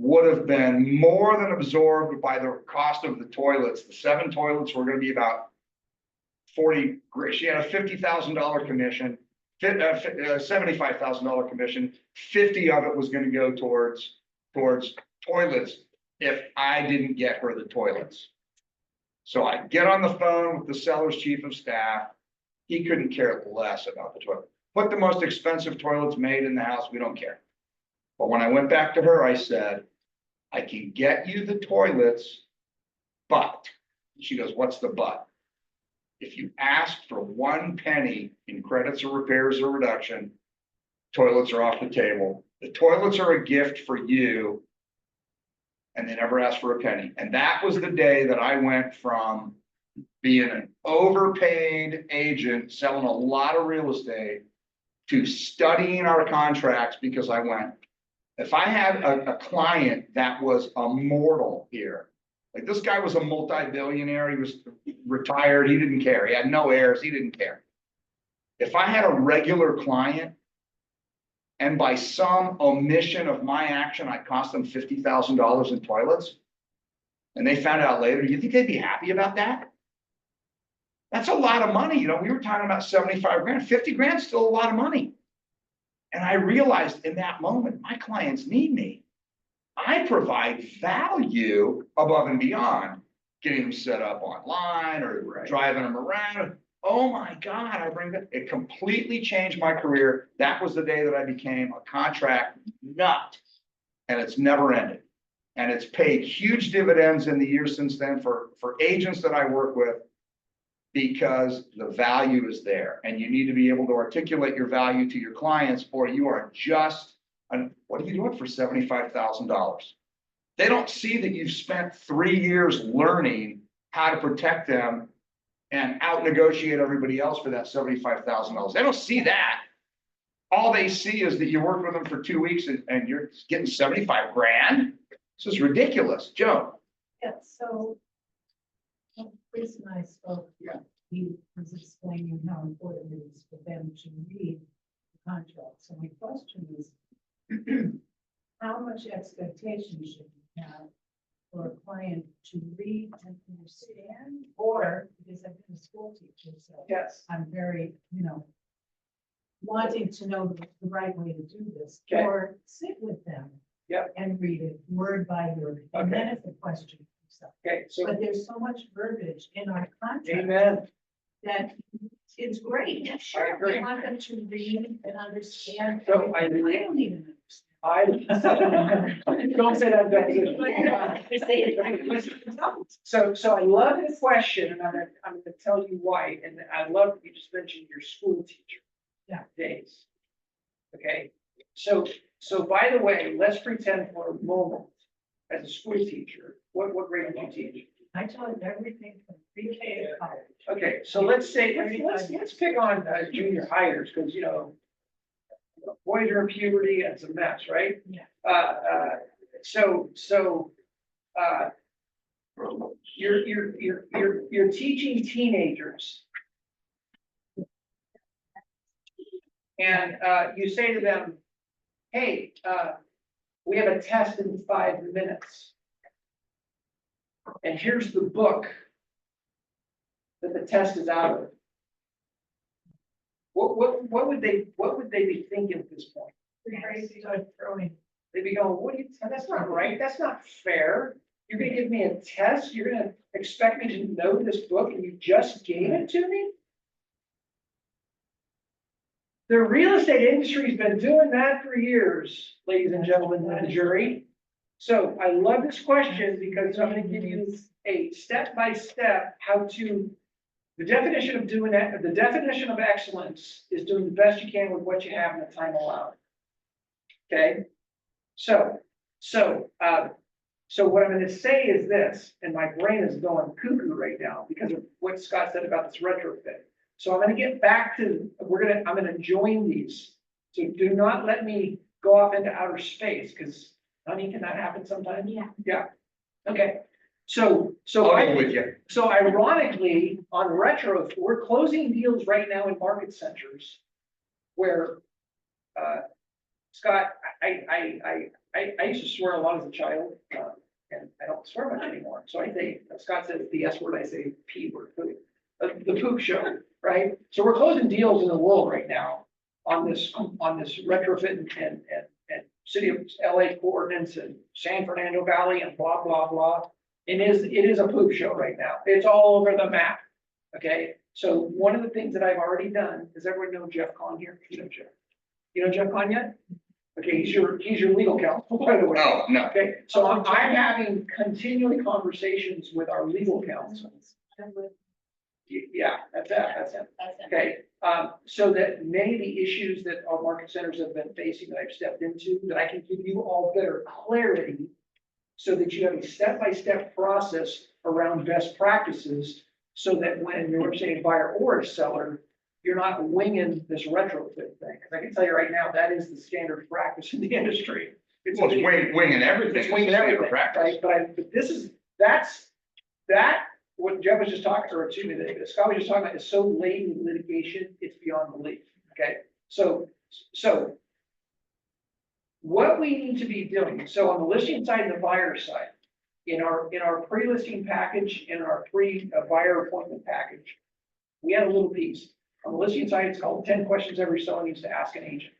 would have been more than absorbed by the cost of the toilets. The 7 toilets were going to be about 40 grand. She had a $50,000 commission, $75,000 commission. 50 of it was going to go towards toilets if I didn't get her the toilets. So I get on the phone with the seller's chief of staff. He couldn't care less about the toilet. Put the most expensive toilets made in the house, we don't care. But when I went back to her, I said, I can get you the toilets, but, she goes, what's the but? If you ask for 1 penny in credits or repairs or reduction, toilets are off the table. The toilets are a gift for you. And they never asked for a penny. And that was the day that I went from being an overpaid agent, selling a lot of real estate, to studying our contracts, because I went, if I had a client that was a mortal here, like this guy was a multi-billionaire, he was retired, he didn't care, he had no heirs, he didn't care. If I had a regular client, and by some omission of my action, I cost them $50,000 in toilets, and they found out later, do you think they'd be happy about that? That's a lot of money. You know, we were talking about 75 grand, 50 grand is still a lot of money. And I realized in that moment, my clients need me. I provide value above and beyond getting them set up online or driving them around. Oh my God, I bring that. It completely changed my career. That was the day that I became a contract nut, and it's never ended. And it's paid huge dividends in the years since then for agents that I work with, because the value is there, and you need to be able to articulate your value to your clients, or you are just, what are you doing for $75,000? They don't see that you've spent 3 years learning how to protect them and out negotiate everybody else for that $75,000. They don't see that. All they see is that you worked with them for 2 weeks and you're getting 75 grand. This is ridiculous. Joe. Yeah, so. Kris and I spoke. Yeah. He was explaining how important it is for them to read the contract. So my question is, how much expectation should we have for a client to read and understand? Or, because I've been a school teacher, so Yes. I'm very, wanting to know the right way to do this, Okay. or sit with them. Yep. And read it word by word, and then if the question comes up. Okay, so, But there's so much verbiage in our contract amen. that it's great. I Sure, agree. we want them to read and understand. So I everything. agree. I don't even I, don't say that, understand. So I love the question, and I'm gonna tell you why, and I love that you just mentioned your school teacher. Yeah. Days. Okay, so by the way, let's pretend for a moment, as a school teacher, what grade do you teach? I taught everything from pre-K to college. Okay, so let's say, let's pick on junior hires, because, boys are in puberty and it's a mess, right? Yeah. You're teaching teenagers. And you say to them, hey, we have a test in 5 minutes. And here's the book that the test is out of. What would they be thinking at this point? Crazy, start throwing. They'd be going, that's not right, that's not fair. You're gonna give me a test? You're gonna expect me to know this book and you just gave it to me? The real estate industry's been doing that for years, ladies and gentlemen of the jury. So I love this question because I'm gonna give you a step-by-step how to, the definition of doing that, the definition of excellence is doing the best you can with what you have and the time allowed. Okay? So what I'm gonna say is this, and my brain is going cuckoo right now because of what Scott said about this retrofit. So I'm gonna get back to, I'm gonna join these. So do not let me go off into outer space, because honey, can that happen sometime? Yeah. Yeah, okay. So I'll go with you. so ironically, on retro, we're closing deals right now in market centers where, Scott, I used to swear a lot as a child, and I don't swear much anymore. So I say, Scott says the S word, I say P word, poop. The poop show, right? So we're closing deals in the world right now on this retrofit and city of LA ordinance and San Fernando Valley and blah, blah, blah. It is a poop show right now. It's all over the map. Okay, so one of the things that I've already done, does everyone know Jeff Kahn here? You know Jeff? You know Jeff Kahn yet? Okay, he's your legal counsel, by the way. Oh, no. Okay, so I'm having continually conversations with our legal counsel. Yeah, that's it. Okay, so that many of the issues that our market centers have been facing that I've stepped into, that I can give you all better clarity so that you have a step-by-step process around best practices, so that when you're saying a buyer or a seller, you're not winging this retrofit thing. Because I can tell you right now, that is the standard practice in the industry. Well, it's winging everything. It's winging everything, right? But that's what Jeff was just talking, or excuse me, that Scott was just talking about is so laden with litigation, it's beyond belief, okay? So what we need to be doing, so on the listing side and the buyer side, in our pre-listing package, in our pre-buyer appointment package, we had a little piece. On the listing side, it's called 10 questions every seller needs to ask an agent.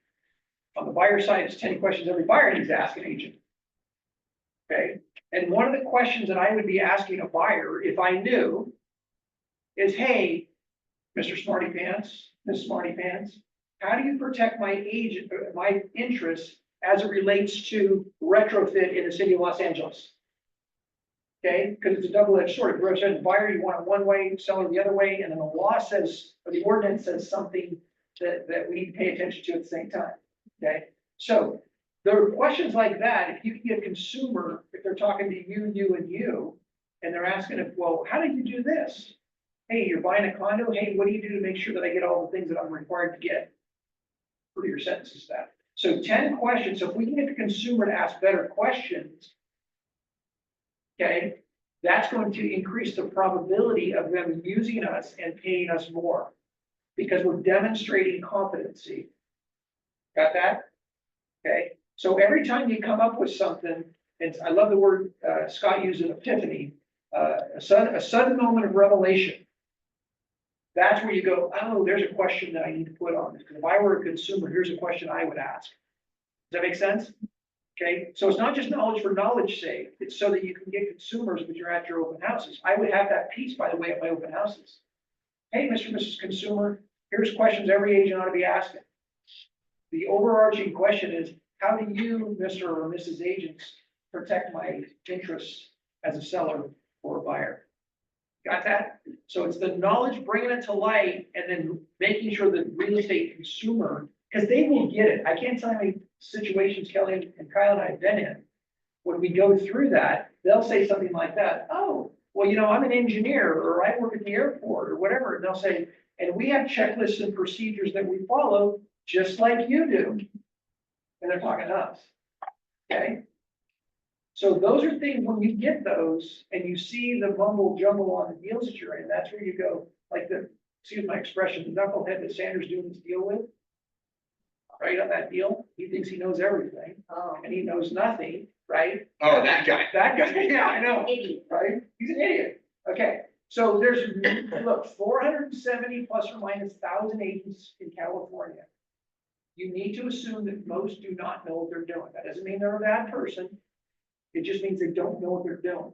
On the buyer side, it's 10 questions every buyer needs to ask an agent. Okay, and one of the questions that I would be asking a buyer if I knew is, hey, Mr. Smarty Pants, Miss Smarty Pants, how do you protect my agent, my interests as it relates to retrofit in the city of Los Angeles? Okay, because it's a double-edged sword. If you're a buyer, you want it one way, seller the other way, and then the law says, or the ordinance says something that we need to pay attention to at the same time. Okay, so there are questions like that. If you can get a consumer, if they're talking to you, and they're asking, well, how did you do this? Hey, you're buying a condo. Hey, what do you do to make sure that I get all the things that I'm required to get? What are your sentences that? So 10 questions. So if we can get the consumer to ask better questions, okay, that's going to increase the probability of them using us and paying us more because we're demonstrating competency. Got that? Okay. So every time you come up with something, and I love the word Scott used, an epiphany, a sudden moment of revelation. That's where you go, oh, there's a question that I need to put on this. Because if I were a consumer, here's a question I would ask. Does that make sense? Okay, so it's not just knowledge for knowledge's sake. It's so that you can get consumers when you're at your open houses. I would have that piece, by the way, at my open houses. Hey, Mr. and Mrs. Consumer, here's questions every agent ought to be asking. The overarching question is, how do you, Mr. or Mrs. Agents, protect my interests as a seller or a buyer? Got that? So it's the knowledge, bringing it to light, and then making sure the real estate consumer, because they will get it. I can't tell you how many situations Kelly and Kyle and I have been in. When we go through that, they'll say something like that. Oh, well, I'm an engineer, or I work at the airport, or whatever. And they'll say, and we have checklists and procedures that we follow, just like you do. And they're talking to us. Okay? So those are things, when you get those and you see the mumble jumble on the deals that you're in, that's where you go, like excuse my expression, the knucklehead that Sanders doing this deal with. Right on that deal, he thinks he knows everything, and he knows nothing, right? Oh, that guy. That guy, yeah, I know, Idiot. right? He's an idiot. Okay, so look, 470 plus or minus 1,000 agents in California. You need to assume that most do not know what they're doing. That doesn't mean they're a bad person. It just means they don't know what they're doing.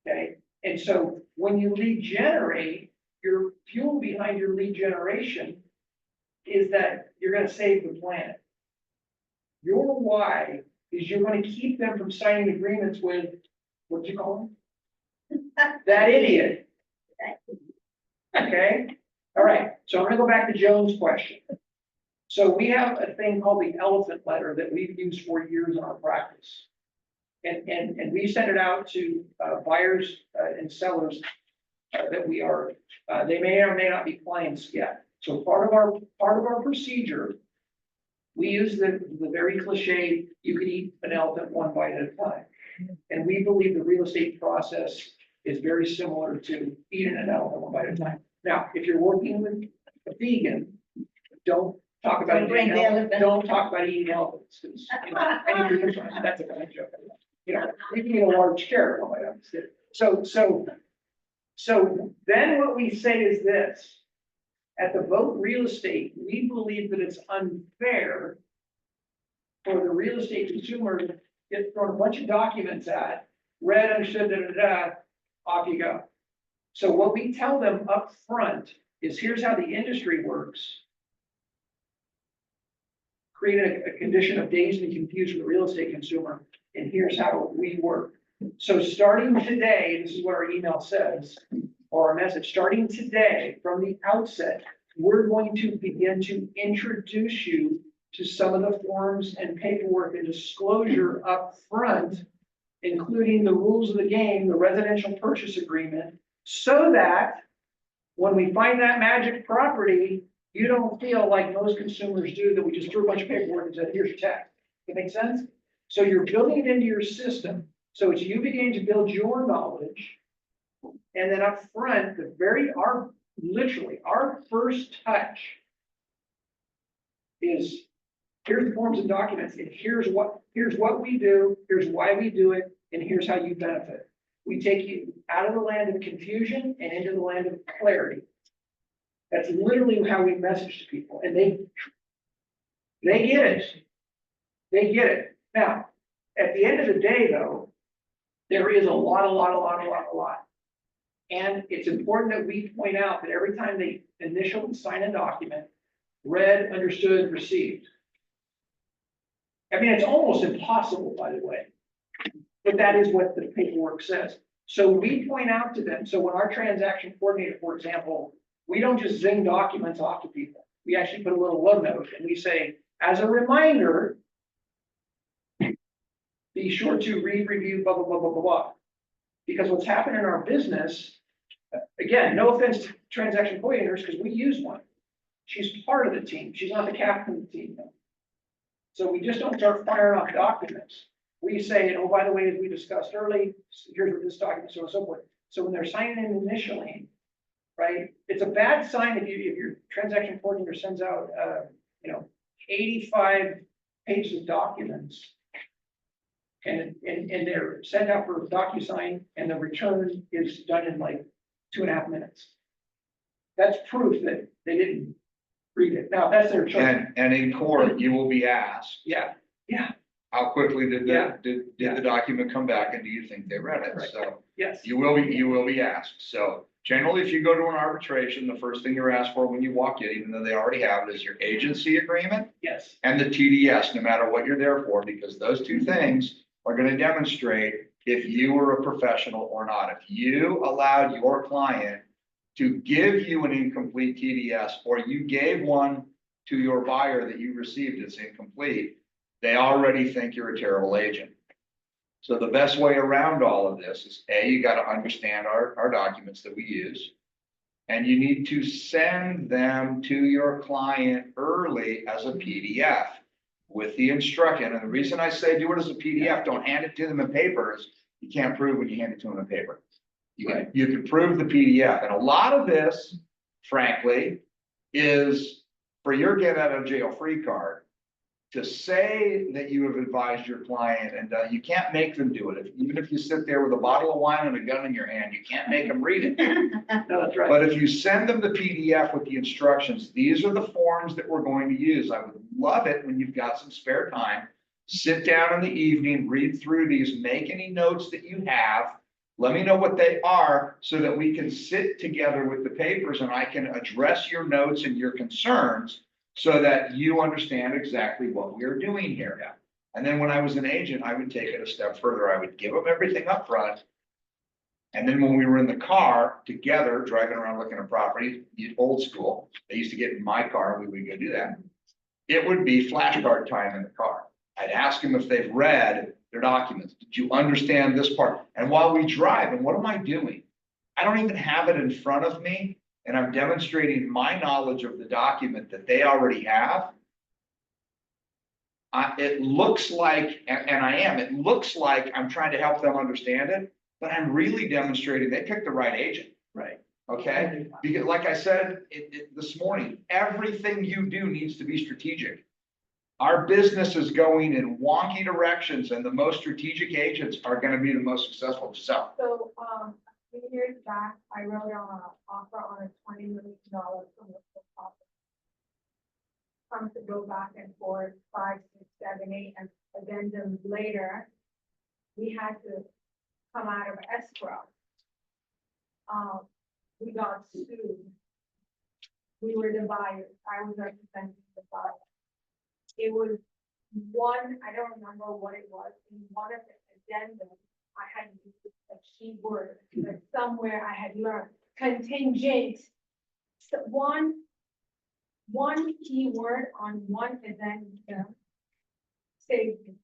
Okay, and so when you lead generate, your fuel behind your lead generation is that you're gonna save the planet. Your why is you're gonna keep them from signing agreements with, what'd you call him? That idiot. Okay, all right, so I'm gonna go back to Joan's question. So we have a thing called the elephant letter that we've used for years in our practice. And we send it out to buyers and sellers that we are, they may or may not be clients yet. So part of our procedure, we use the very cliche, you can eat an elephant one bite at a time. And we believe the real estate process is very similar to eating an elephant one bite at a time. Now, if you're working with a vegan, don't talk about Don't bring eating the elephants. elephant. Don't talk about eating elephants, 'cause, you know, that's a funny joke. You know, you can eat a large carrot one bite at a time. So then what we say is this. At the Vogt Real Estate, we believe that it's unfair for the real estate consumer to get thrown a bunch of documents at, read, understood, off you go. So what we tell them up front is, here's how the industry works. Create a condition of dazed and confused for the real estate consumer, and here's how we work. So starting today, this is what our email says, or our message, starting today, from the outset, we're going to begin to introduce you to some of the forms and paperwork and disclosure up front, including the rules of the game, the residential purchase agreement, so that when we find that magic property, you don't feel like most consumers do, that we just threw a bunch of paperwork and said, here's your check. That make sense? So you're building it into your system. So it's you beginning to build your knowledge. And then up front, literally our first touch is, here's the forms and documents, and here's what we do, here's why we do it, and here's how you benefit. We take you out of the land of confusion and into the land of clarity. That's literally how we message to people, and they get it. They get it. Now, at the end of the day, though, there is a lot. And it's important that we point out that every time they initially sign a document, read, understood, received. I mean, it's almost impossible, by the way, but that is what the paperwork says. So we point out to them, so when our transaction coordinator, for example, we don't just zing documents off to people. We actually put a little love note and we say, as a reminder, be sure to read, review, blah, blah, blah, blah, blah, blah. Because what's happened in our business, again, no offense to transaction coordinators, because we use one. She's part of the team. She's not the captain of the team. So we just don't start firing off documents. We say, oh, by the way, as we discussed early, here's what this document, so on and so forth. So when they're signing in initially, right, it's a bad sign if your transaction coordinator sends out, 85 pages of documents. And they're sent out for DocuSign, and the return is done in like 2.5 minutes. That's proof that they didn't read it. Now, that's their choice. And in court, you will be asked, Yeah, how quickly did Yeah. the document come back, and do you think they read it? Right. So yes. you will be asked. So generally, if you go to an arbitration, the first thing you're asked for when you walk in, even though they already have it, is your agency agreement Yes. and the TDS, no matter what you're there for, because those two things are going to demonstrate if you were a professional or not. If you allowed your client to give you an incomplete TDS, or you gave one to your buyer that you received as incomplete, they already think you're a terrible agent. So the best way around all of this is, A, you got to understand our documents that we use. And you need to send them to your client early as a PDF with the instruction. And the reason I say do it as a PDF, don't hand it to them in paper, is you can't prove when you hand it to them in paper. You can prove the PDF. And a lot of this, frankly, is for your get out of jail free card. To say that you have advised your client, and you can't make them do it. Even if you sit there with a bottle of wine and a gun in your hand, you can't make them read it. No, that's right. But if you send them the PDF with the instructions, these are the forms that we're going to use. I would love it when you've got some spare time. Sit down in the evening, read through these, make any notes that you have, Let me know what they are so that we can sit together with the papers and I can address your notes and your concerns so that you understand exactly what we are doing here. And then when I was an agent, I would take it a step further. I would give them everything up front. And then when we were in the car together, driving around looking at property, old school, they used to get in my car and we would go do that. It would be flashcard time in the car. I'd ask them if they've read their documents. Did you understand this part? And while we drive, and what am I doing? I don't even have it in front of me, and I'm demonstrating my knowledge of the document that they already have. It looks like, and I am, it looks like I'm trying to help them understand it, but I'm really demonstrating they picked the right agent. Right. Okay, because like I said this morning, everything you do needs to be strategic. Our business is going in wonky directions and the most strategic agents are gonna be the most successful to sell. So, a few years back, I wrote on an offer on a $20 million commercial property. Come to go back and forth, 5, 6, 7, 8, and addendums later, we had to come out of escrow. We got sued. We were the buyers. I was representing the buyer. It was one, I don't remember what it was, in one of the addendums, I had used a key word, but somewhere I had learned contingent. So one key word on one addendum saved me.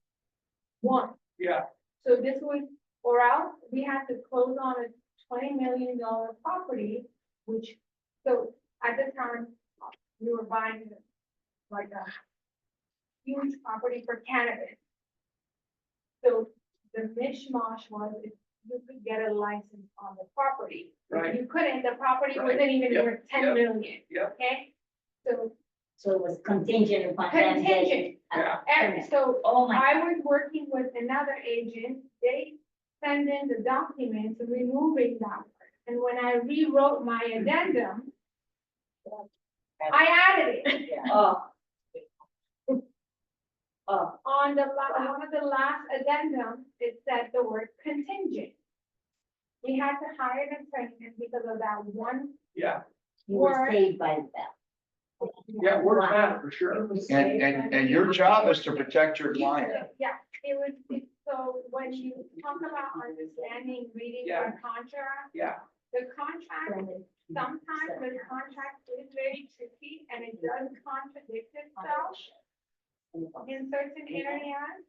One. Yeah, So this was, or else we had to close on a $20 million property, which, so at the time, we were buying like a huge property for cannabis. So the mishmash was if you could get a license on the property. Right. You couldn't, the property Right. wasn't even Yep. worth 10 Yep. million. Yep. Okay, so So it was contingent upon them contingent. getting a Yeah. And permit. so Oh my, I was working with another agent, they send in the documents removing that word. And when I rewrote my addendum, I added it. oh. Oh, On the, one of the last addendums, it said the word contingent. We had to hire an attorney and because of that one yeah, you were word. saved by that. yeah, words matter for sure. And your job is to protect your client. Yeah, so when you talk about understanding, reading Yeah. the contract, Yeah, the contract, sometimes the contract is very tricky and it does contradict itself in certain areas.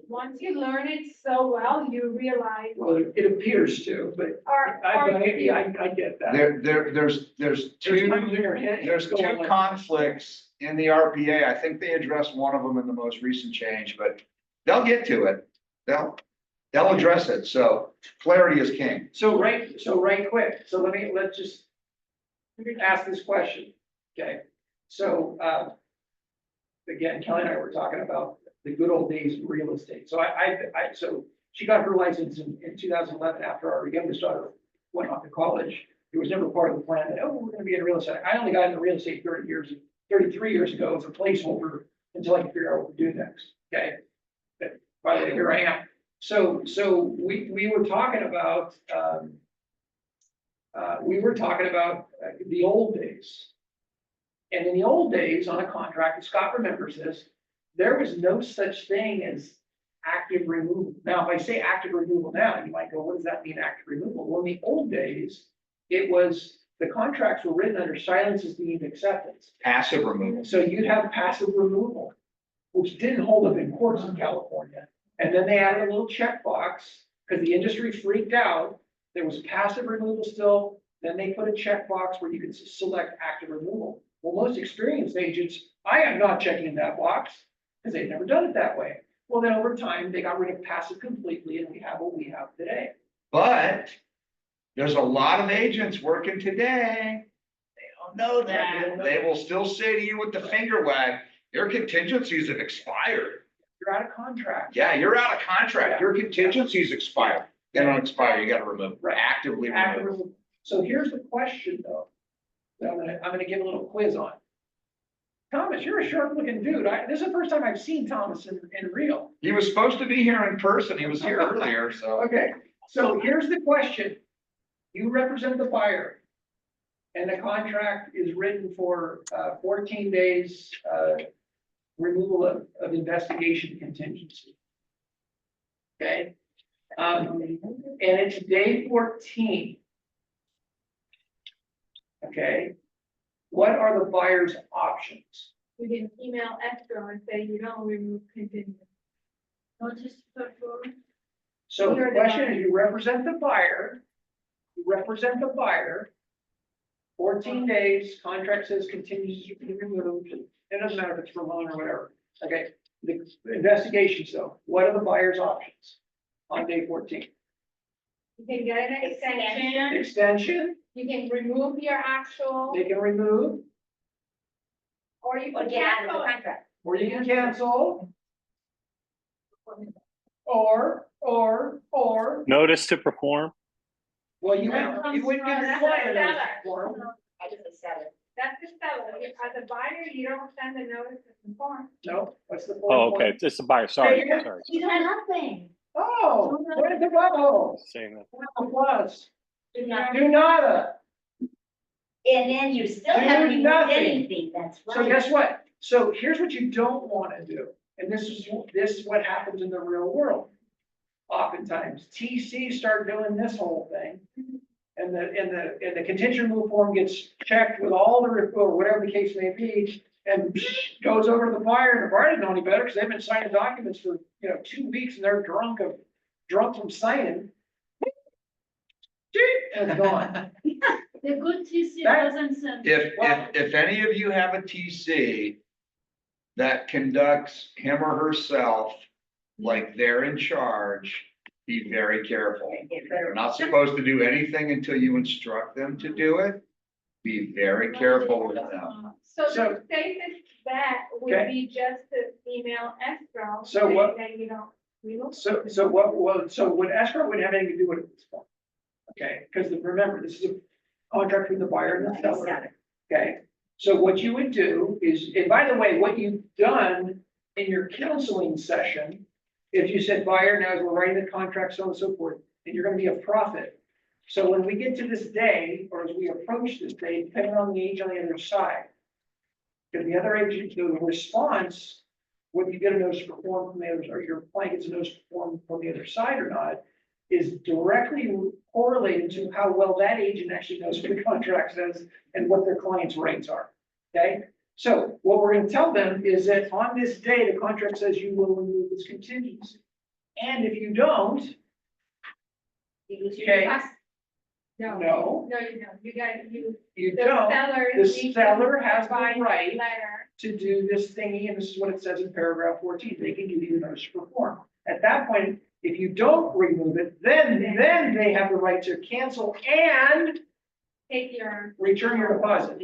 Once you learn it so well, you realize, well, it appears to, but I get that. There's There's two, times in your head, there's go two on like- conflicts in the RPA. I think they addressed one of them in the most recent change, but they'll get to it. They'll address it. So clarity is king. So right quick, so let's just ask this question, okay? So, again, Kelly and I were talking about the good old days of real estate. So so she got her license in 2011 after our youngest daughter went off to college. It was never part of the plan that, oh, we're gonna be in real estate. I only got into real estate 33 years ago as a placeholder until I could figure out what to do next, okay? But by the way, here I am. So we were talking about, the old days. And in the old days, on a contract, and Scott remembers this, there was no such thing as active removal. Now, if I say active removal now, you might go, what does that mean, active removal? Well, in the old days, it was, the contracts were written under silence as deemed acceptance. Passive removal. So you'd have passive removal, which didn't hold up in courts in California. And then they added a little checkbox, because the industry freaked out. There was passive removal still, then they put a checkbox where you could select active removal. Well, most experienced agents, I am not checking that box, because they've never done it that way. Well, then over time, they got rid of passive completely, and we have what we have today. But there's a lot of agents working today. They don't know that. They will still say to you with the finger wag, your contingencies have expired. You're out of contract. Yeah, you're out of contract. Your contingencies expired. They don't expire. You gotta remove, Right. actively Active remove. removal. So here's the question, though, that I'm gonna give a little quiz on. Thomas, you're a sharp looking dude. This is the first time I've seen Thomas in real. He was supposed to be here in person. He was here earlier, so. Okay, So here's the question. You represent the buyer. And the contract is written for 14 days removal of investigation contingency. Okay? And it's day 14. Okay? What are the buyer's options? We can email escrow and say you don't remove contingent. Notice to perform. So the You're the question buyer. is, you represent the buyer. You represent the buyer. 14 days, contract says contingency to be removed. It doesn't matter if it's for loan or whatever. Okay, the investigation, so what are the buyer's options on day 14? You can get an extension, Extension, you can remove your actual, they can remove, or you Or can get out of cancel the it. contract. or you can cancel, or, Notice to perform. well, you That wouldn't, you comes wouldn't from- give that's the client the a notice seller. to perform. I just said it. That's the seller. As a buyer, you don't send a notice to conform. No, what's the point? Oh, okay, it's the buyer, sorry, Yeah. sorry. You got nothing. Oh, where's the bubble? Saying that. Plus, Do not, do nada. and then you still Do haven't removed nothing. anything, that's So right. guess what? So here's what you don't want to do, and this is what happens in the real world. Oftentimes, TCs start doing this whole thing. And the contingent removal form gets checked with all the, or whatever the case may be, and goes over to the buyer, and the buyer doesn't know any better, because they've been signing documents for, 2 weeks, and they're drunk from signing. And it's gone. The good TC That- doesn't send. If any of you have a TC that conducts him or herself like they're in charge, be very careful. They're not supposed to do anything until you instruct them to do it. Be very careful with them. So So- the safest bet would Okay. be just to email escrow. So saying what- that you don't remove. So what escrow wouldn't have anything to do with it at this point. Okay, because remember, this is a contract with the buyer and the seller. Okay, so what you would do is, and by the way, what you've done in your counseling session, if you said buyer, now as we're writing the contract, so on and so forth, and you're gonna be a profit. So when we get to this day, or as we approach this day, depending on the age on the other side. Because the other agent, the response, whether you get a notice of perform from the others, or your client gets a notice of perform from the other side or not, is directly correlated to how well that agent actually knows what the contract says and what their client's rights are. Okay, so what we're gonna tell them is that on this day, the contract says you will remove this contingency. And if you don't, You lose your Okay. deposit. No, no, no, you don't. You got, you, you the don't, seller. the needs to seller has the provide right Letter. to do this thingy, and this is what it says in paragraph 14, they can give you a notice to perform. At that point, if you don't remove it, then they have the right to cancel and Take your return your deposit.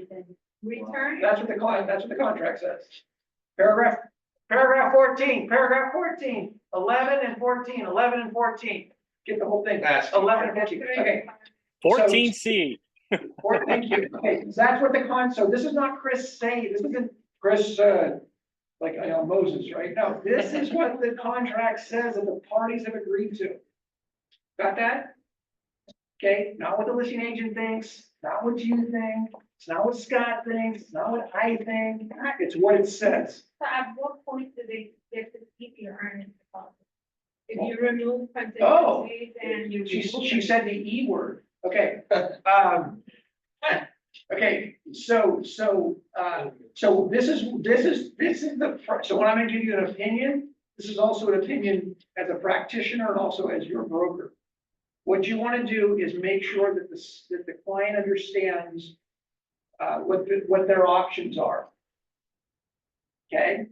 return. That's what the contract says. Paragraph 14, 11 and 14. Get the whole thing. That's- 11 and 14, okay. 14C. Thank you. Okay, so that's what so this is not Kris saying, this isn't Kris, like, Moses, right? No, this is what the contract says and the parties have agreed to. Got that? Okay, not what the listing agent thinks, not what you think, it's not what Scott thinks, it's not what I think, it's what it says. So at what point do they get to keep your earnings deposit? If you remove Oh. contingencies and you. She said the E word, okay, okay, so this is so when I'm gonna give you an opinion, this is also an opinion as a practitioner and also as your broker. What you wanna do is make sure that the client understands what their options are. Okay?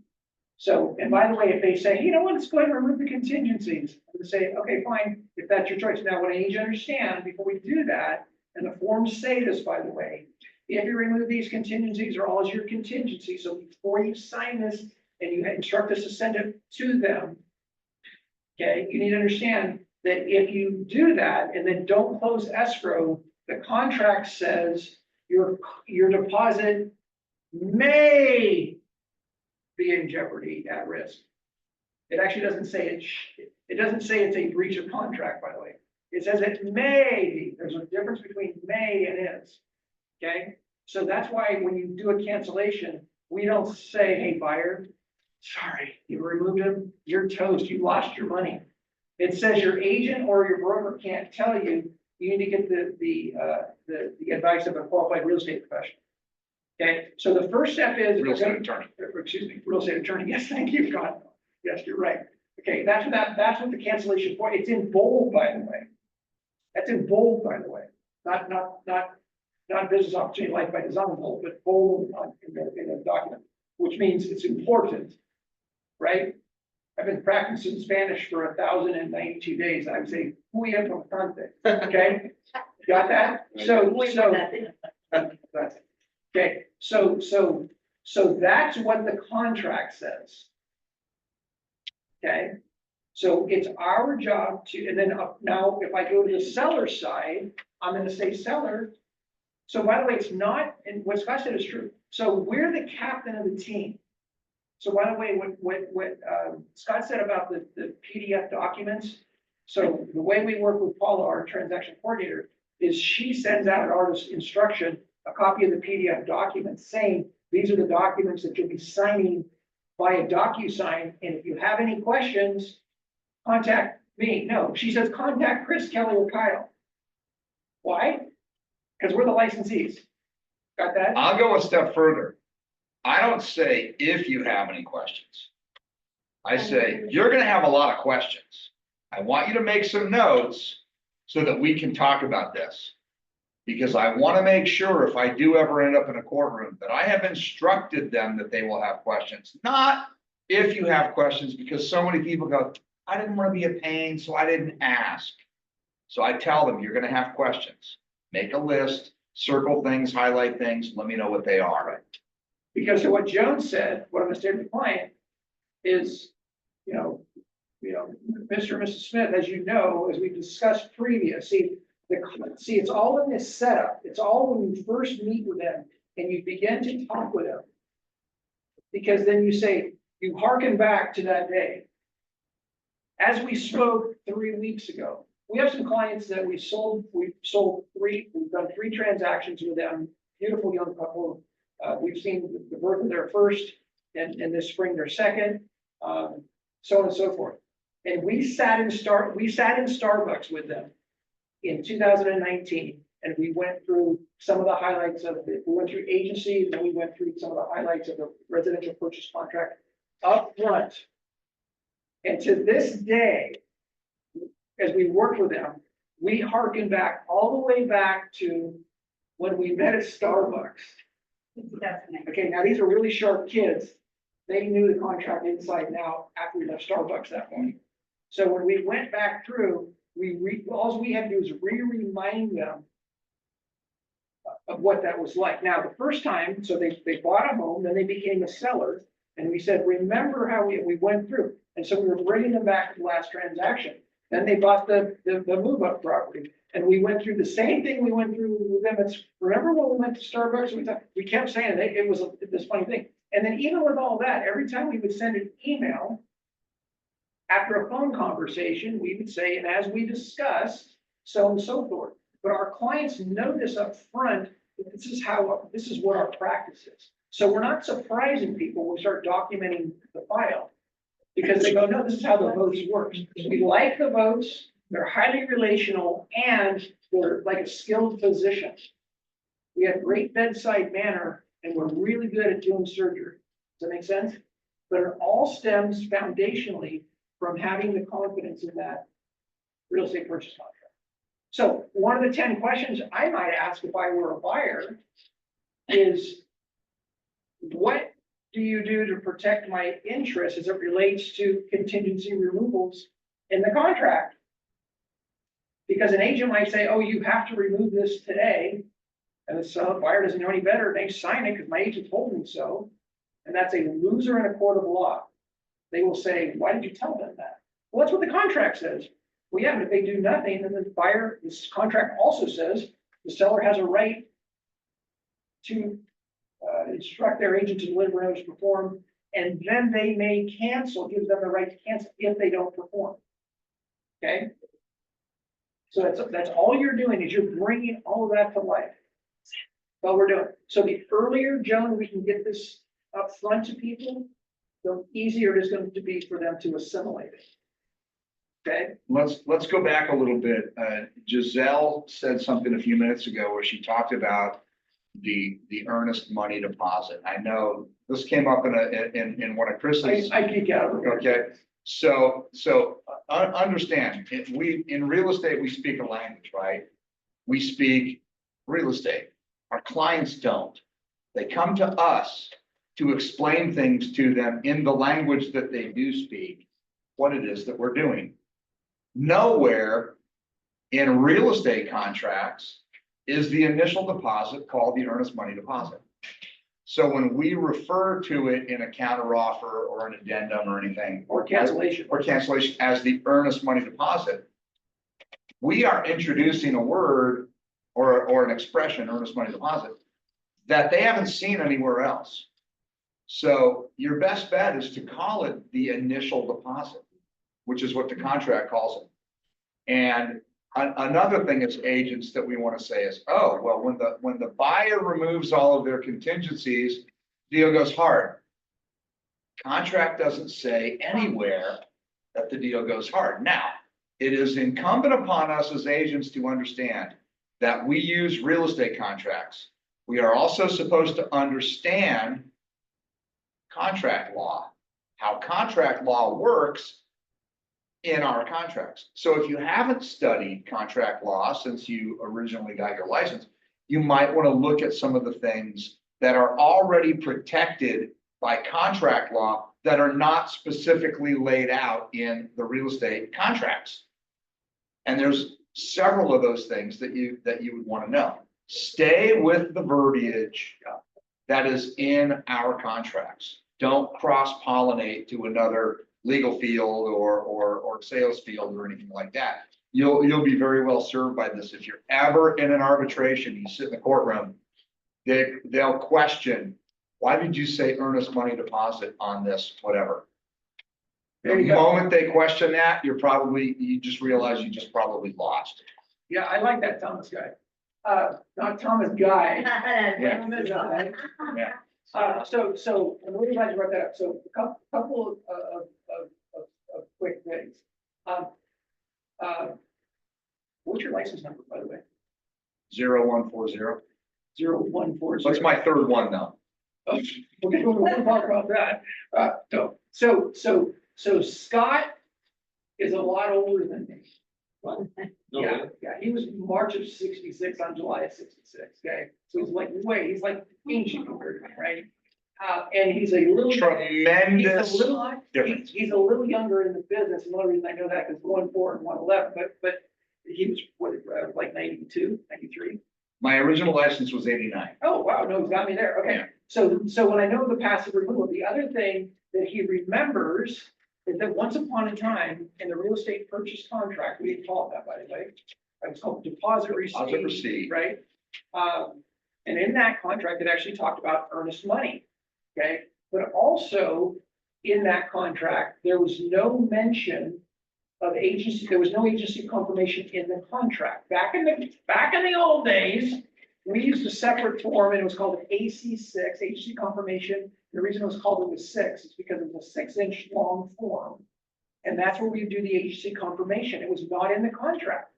So, and by the way, if they say, you know what, let's go ahead and remove the contingencies, I'm gonna say, okay, fine, if that's your choice. Now, what I need you to understand before we do that, and the forms say this, by the way, if you remove these contingencies are all your contingencies, so before you sign this and you instruct us to send it to them, okay, you need to understand that if you do that and then don't close escrow, the contract says your deposit may be in jeopardy, at risk. It actually doesn't say it doesn't say it's a breach of contract, by the way. It says it may be, there's a difference between may and is. Okay, so that's why when you do a cancellation, we don't say, hey, buyer, sorry, you removed him, you're toast, you lost your money. It says your agent or your broker can't tell you, you need to get the advice of a qualified real estate professional. Okay, so the first step is. Real estate attorney. Excuse me, real estate attorney, yes, thank you, God, yes, you're right. Okay, that's what the cancellation for, it's in bold, by the way. That's in bold, by the way, not business opportunity life by design bold, but bold in the document, which means it's important, right? I've been practicing Spanish for 1,092 days. I would say, muy importante, okay? Got that? Okay, so that's what the contract says. Okay, so it's our job to, and then now if I go to the seller side, I'm gonna say seller. So by the way, it's not, and what Scott said is true. So we're the captain of the team. So by the way, what Scott said about the PDF documents. So the way we work with Paula, our transaction coordinator, is she sends out our instruction, a copy of the PDF document saying, these are the documents that you'll be signing via DocuSign. And if you have any questions, contact me. No, she says, contact Kris, Kelly, or Kyle. Why? Because we're the licensees. Got that? I'll go a step further. I don't say if you have any questions. I say, you're gonna have a lot of questions. I want you to make some notes so that we can talk about this. Because I want to make sure if I do ever end up in a courtroom, that I have instructed them that they will have questions. Not if you have questions, because so many people go, I didn't want to be a pain, so I didn't ask. So I tell them, you're gonna have questions. Make a list, circle things, highlight things, let me know what they are. Because to what Joan said, what I'm gonna say to the client is, Mr. and Mrs. Smith, as you know, as we discussed previous, see, it's all in this setup. It's all when you first meet with them and you begin to talk with them. Because then you say, you hearken back to that day. As we spoke 3 weeks ago, we have some clients that we've done 3 transactions with them, beautiful young couple. We've seen the birth of their first and this spring their second, so on and so forth. And we sat in Starbucks with them in 2019, and we went through some of the highlights of it. We went through agency, and then we went through some of the highlights of the residential purchase contract up front. And to this day, as we work with them, we hearken back all the way back to when we met at Starbucks. Okay, now these are really sharp kids. They knew the contract inside and out after we left Starbucks that morning. So when we went back through, all we had to do is remind them of what that was like. Now, the first time, so they bought a home, then they became a seller, and we said, remember how we went through. And so we were bringing them back to the last transaction. Then they bought the move-up property, and we went through the same thing we went through with them. Remember when we went to Starbucks? We kept saying it was this funny thing. And then even with all that, every time we would send an email, after a phone conversation, we would say, and as we discussed, so and so forth. But our clients know this up front, that this is what our practice is. So we're not surprising people when we start documenting the file, because they go, no, this is how the votes work. We like the votes, they're highly relational, and they're like a skilled physician. We have great bedside manner, and we're really good at doing surgery. Does that make sense? But it all stems foundationally from having the confidence in that real estate purchase contract. So one of the 10 questions I might ask if I were a buyer is, what do you do to protect my interest as it relates to contingency removals in the contract? Because an agent might say, oh, you have to remove this today. And the buyer doesn't know any better. They sign it because my agent told me so. And that's a loser in a court of law. They will say, why did you tell them that? Well, that's what the contract says. Well, yeah, but if they do nothing, then the buyer, this contract also says the seller has a right to instruct their agent to deliver and perform, and then they may cancel, gives them the right to cancel if they don't perform. Okay? So that's all you're doing is you're bringing all of that to life. That's all we're doing. So the earlier, Joan, we can get this up front to people, the easier it is going to be for them to assimilate it. Okay? Let's go back a little bit. Giselle said something a few minutes ago where she talked about the earnest money deposit. I know this came up in one of Chris's. I geek out. Okay, so understand, in real estate, we speak a language, right? We speak real estate. Our clients don't. They come to us to explain things to them in the language that they do speak, what it is that we're doing. Nowhere in real estate contracts is the initial deposit called the earnest money deposit. So when we refer to it in a counteroffer or an addendum or anything. Or cancellation. Or cancellation as the earnest money deposit, we are introducing a word or an expression, earnest money deposit, that they haven't seen anywhere else. So your best bet is to call it the initial deposit, which is what the contract calls it. And another thing as agents that we want to say is, oh, well, when the buyer removes all of their contingencies, deal goes hard. Contract doesn't say anywhere that the deal goes hard. Now, it is incumbent upon us as agents to understand that we use real estate contracts. We are also supposed to understand contract law, how contract law works in our contracts. So if you haven't studied contract law since you originally got your license, you might want to look at some of the things that are already protected by contract law that are not specifically laid out in the real estate contracts. And there's several of those things that you would want to know. Stay with the verbiage that is in our contracts. Don't cross-pollinate to another legal field or sales field or anything like that. You'll be very well served by this. If you're ever in an arbitration, you sit in the courtroom, they'll question, why did you say earnest money deposit on this, whatever? There The you go. moment they question that, you just realize you just probably lost. Yeah, I like that Thomas guy. Not Thomas Guy. Yeah. Thomas guy. Yeah. So I'm really glad you brought that up. So a couple of quick things. What's your license number, by the way? 0140. 0140. That's my third one though. Okay, we'll talk about that. So Scott is a lot older than me. Yeah, he was March of 66, I'm July of 66, okay? So he's like ancient, right? And he's a little. Tremendous He's a little, difference. he's a little younger in the business. Another reason I know that is 1.4 and 1.11, but he was like 92, 93. My original license was 89. Oh, wow, no, he's got me there, okay. So when I know the passive removal, the other thing that he remembers is that once upon a time in the real estate purchase contract, we didn't call it that, by the way. It was called deposit receipt, right? And in that contract, it actually talked about earnest money, okay? But also in that contract, there was no mention of agency, there was no agency confirmation in the contract. Back in the old days, we used a separate form and it was called an AC6, agency confirmation. The reason it was called it was 6 is because it was a 6-inch long form. And that's where we do the agency confirmation. It was not in the contract.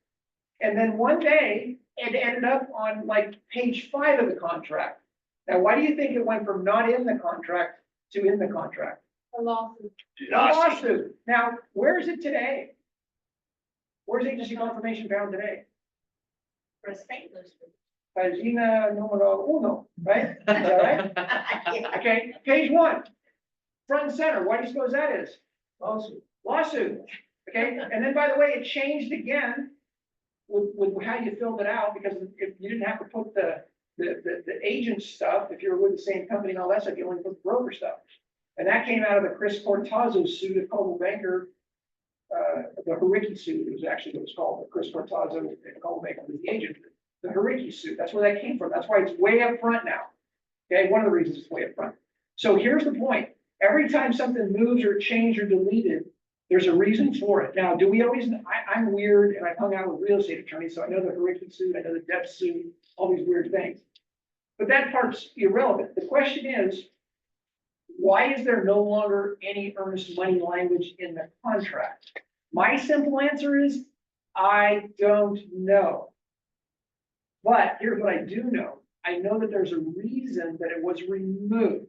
And then one day it ended up on like page 5 of the contract. Now, why do you think it went from not in the contract to in the contract? A lawsuit. A lawsuit. Now, where is it today? Where's agency confirmation found today? For a state lawsuit. Pagina numero uno, right? Is that right? Yeah. Okay, page 1, front and center. Why do you suppose that is? Lawsuit. Okay, and then by the way, it changed again with how you filled it out because if you didn't have to put the agent stuff, if you're with the same company and all that stuff, you only put the broker stuff. And that came out of the Kris Cortazzo suit of Coldwell Banker, the Hariki suit. It was actually what it was called. The Kris Cortazzo and Coldwell Banker was the agent. The Hariki suit. That's where that came from. That's why it's way up front now. Okay, one of the reasons it's way up front. So here's the point. Every time something moves or changed or deleted There's a reason for it. Now, do we always, I'm weird and I've hung out with real estate attorneys, so I know the horrific suit, I know the debt suit, all these weird things. But that part's irrelevant. The question is, why is there no longer any earnest money language in the contract? My simple answer is, I don't know. But here's what I do know. I know that there's a reason that it was removed.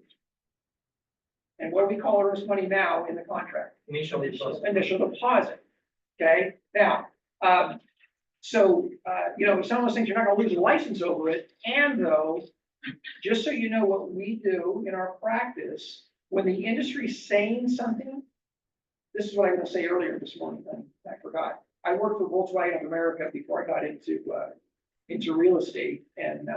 And what do we call earnest money now in the contract? Initial deposit. Initial deposit. Okay, now, you know, some of those things, you're not gonna lose a license over it. And though, just so you know what we do in our practice, when the industry's saying something, this is what I was gonna say earlier this morning, I forgot. I worked for Volkswagen of America before I got into real estate, and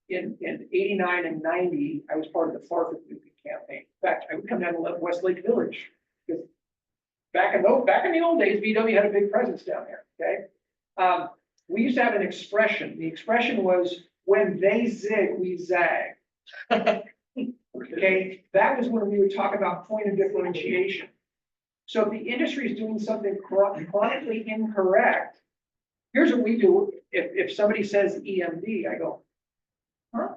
in 89 and 90, I was part of the Farfetch movie campaign. In fact, I would come down to Westlake Village, because back in the old days, VW had a big presence down there, okay? We used to have an expression. The expression was, when they zig, we zag. Okay, that was when we would talk about point of differentiation. So if the industry is doing something chronically incorrect, here's what we do. If somebody says EMD, I go, huh?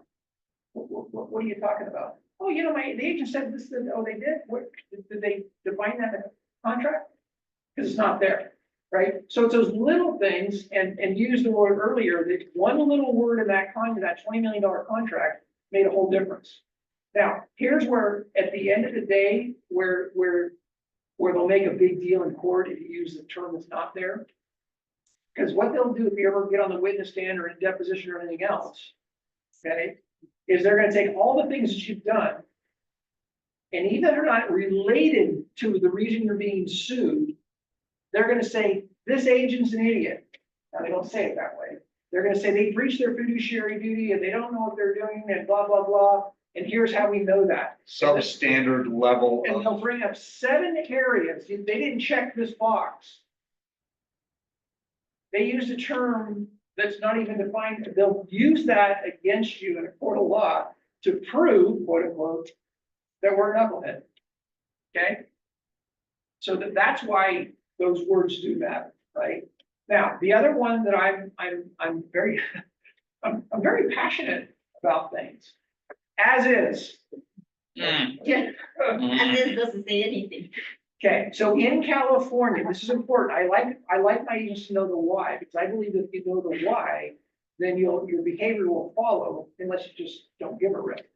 What are you talking about? Oh, you know, the agent said this, oh, they did? What, did they define that in the contract? Because it's not there, right? So it's those little things, and you used the word earlier, that one little word in that contract, that $20 million contract, made a whole difference. Now, here's where, at the end of the day, where they'll make a big deal in court if you use the term that's not there. Because what they'll do if you ever get on the witness stand or in deposition or anything else, okay, is they're gonna take all the things that you've done, and even if they're not related to the reason you're being sued, they're gonna say, this agent's an idiot. Now, they don't say it that way. They're gonna say they breached their fiduciary duty and they don't know what they're doing and blah, blah, blah. And here's how we know that. Substandard level And of, they'll bring up 7 areas. They didn't check this box. They used a term that's not even defined. They'll use that against you in a court of law to prove, quote unquote, that we're a knucklehead. Okay? So that's why those words do matter, right? Now, the other one that I'm very I'm very passionate about things. As is. Yeah, and this doesn't say anything. Okay, so in California, this is important. I like my agents to know the why, because I believe that if you know the why, then your behavior will follow unless you just don't give a rip.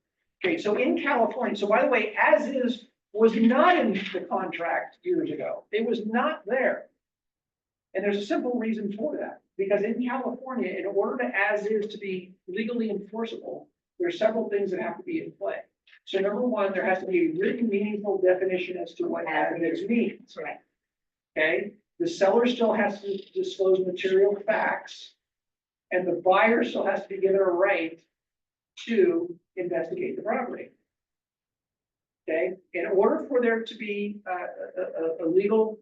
Okay, so in California, so by the way, as is was not in the contract years ago. It was not there. And there's a simple reason for that, because in California, in order to as is to be legally enforceable, there's several things that have to be in play. So number one, there has to be a written meaningful definition as to what as is means. Right. Okay, the seller still has to disclose material facts, and the buyer still has to be given a right to investigate the property. Okay, in order for there to be a legal,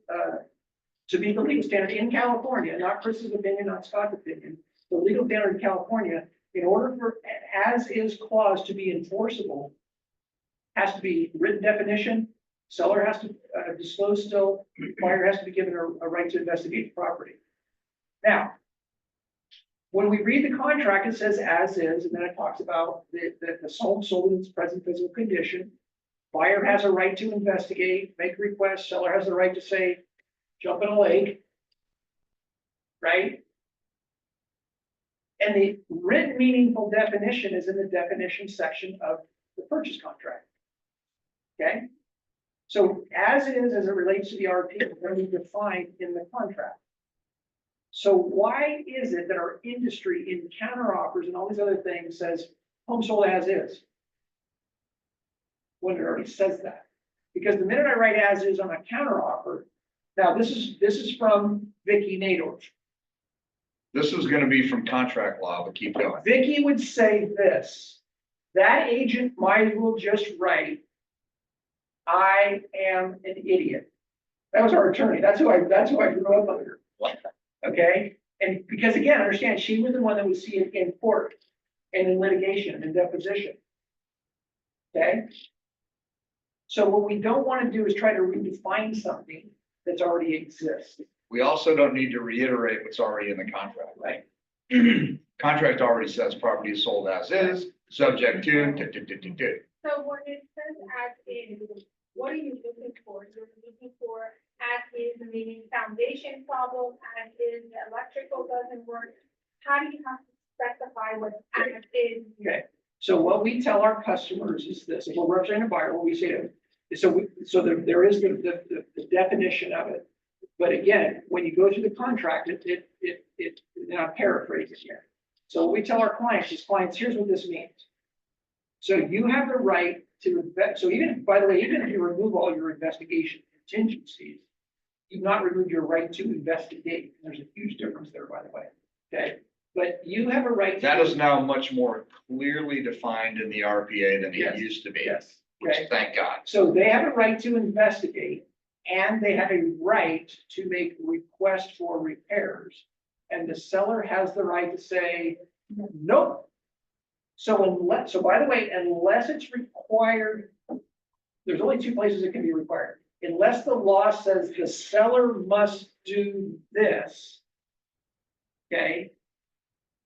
to meet the legal standard in California, not Chris's opinion, not Scott's opinion, the legal standard in California, in order for as is clause to be enforceable, has to be written definition, seller has to disclose still, buyer has to be given a right to investigate the property. Now, when we read the contract, it says as is, and then it talks about the home sold in its present physical condition. Buyer has a right to investigate, make requests, seller has the right to say, jump in a lake. Right? And the written meaningful definition is in the definition section of the purchase contract. Okay? So as is, as it relates to the RP, is going to be defined in the contract. So why is it that our industry in counter offers and all these other things says home sold as is? When it already says that. Because the minute I write as is on a counter offer, now this is from Vicky Nador. this is gonna be from contract law, but keep going. Vicky would say this, that agent might as well just write, I am an idiot. That was our attorney. That's who I grew up under. Okay, and because again, understand, she was the one that would see it in court and in litigation and deposition. Okay. So what we don't want to do is try to redefine something that's already exists, We also don't need to reiterate what's already in the contract. right? Contract already says property is sold as is, subject to. So when it says as is, what are you looking for? You're looking for as is, meaning foundation problem, as is, the electrical doesn't work. How do you have to specify what as is? Okay, so what we tell our customers is this, if we're representing a buyer, what we say to them, so there is the definition of it. But again, when you go through the contract, and I'm paraphrasing here. So what we tell our clients is, clients, here's what this means. So you have the right to invest, so even, by the way, even if you remove all your investigation contingencies, you've not removed your right to investigate. There's a huge difference there, by the way, okay? But you have a right. That is now much more clearly defined in the RPA than it Yes. used to be, Yes, which okay. thank God. So they have a right to investigate, and they have a right to make requests for repairs. And the seller has the right to say, nope. So so by the way, unless it's required, there's only two places it can be required. Unless the law says the seller must do this, okay?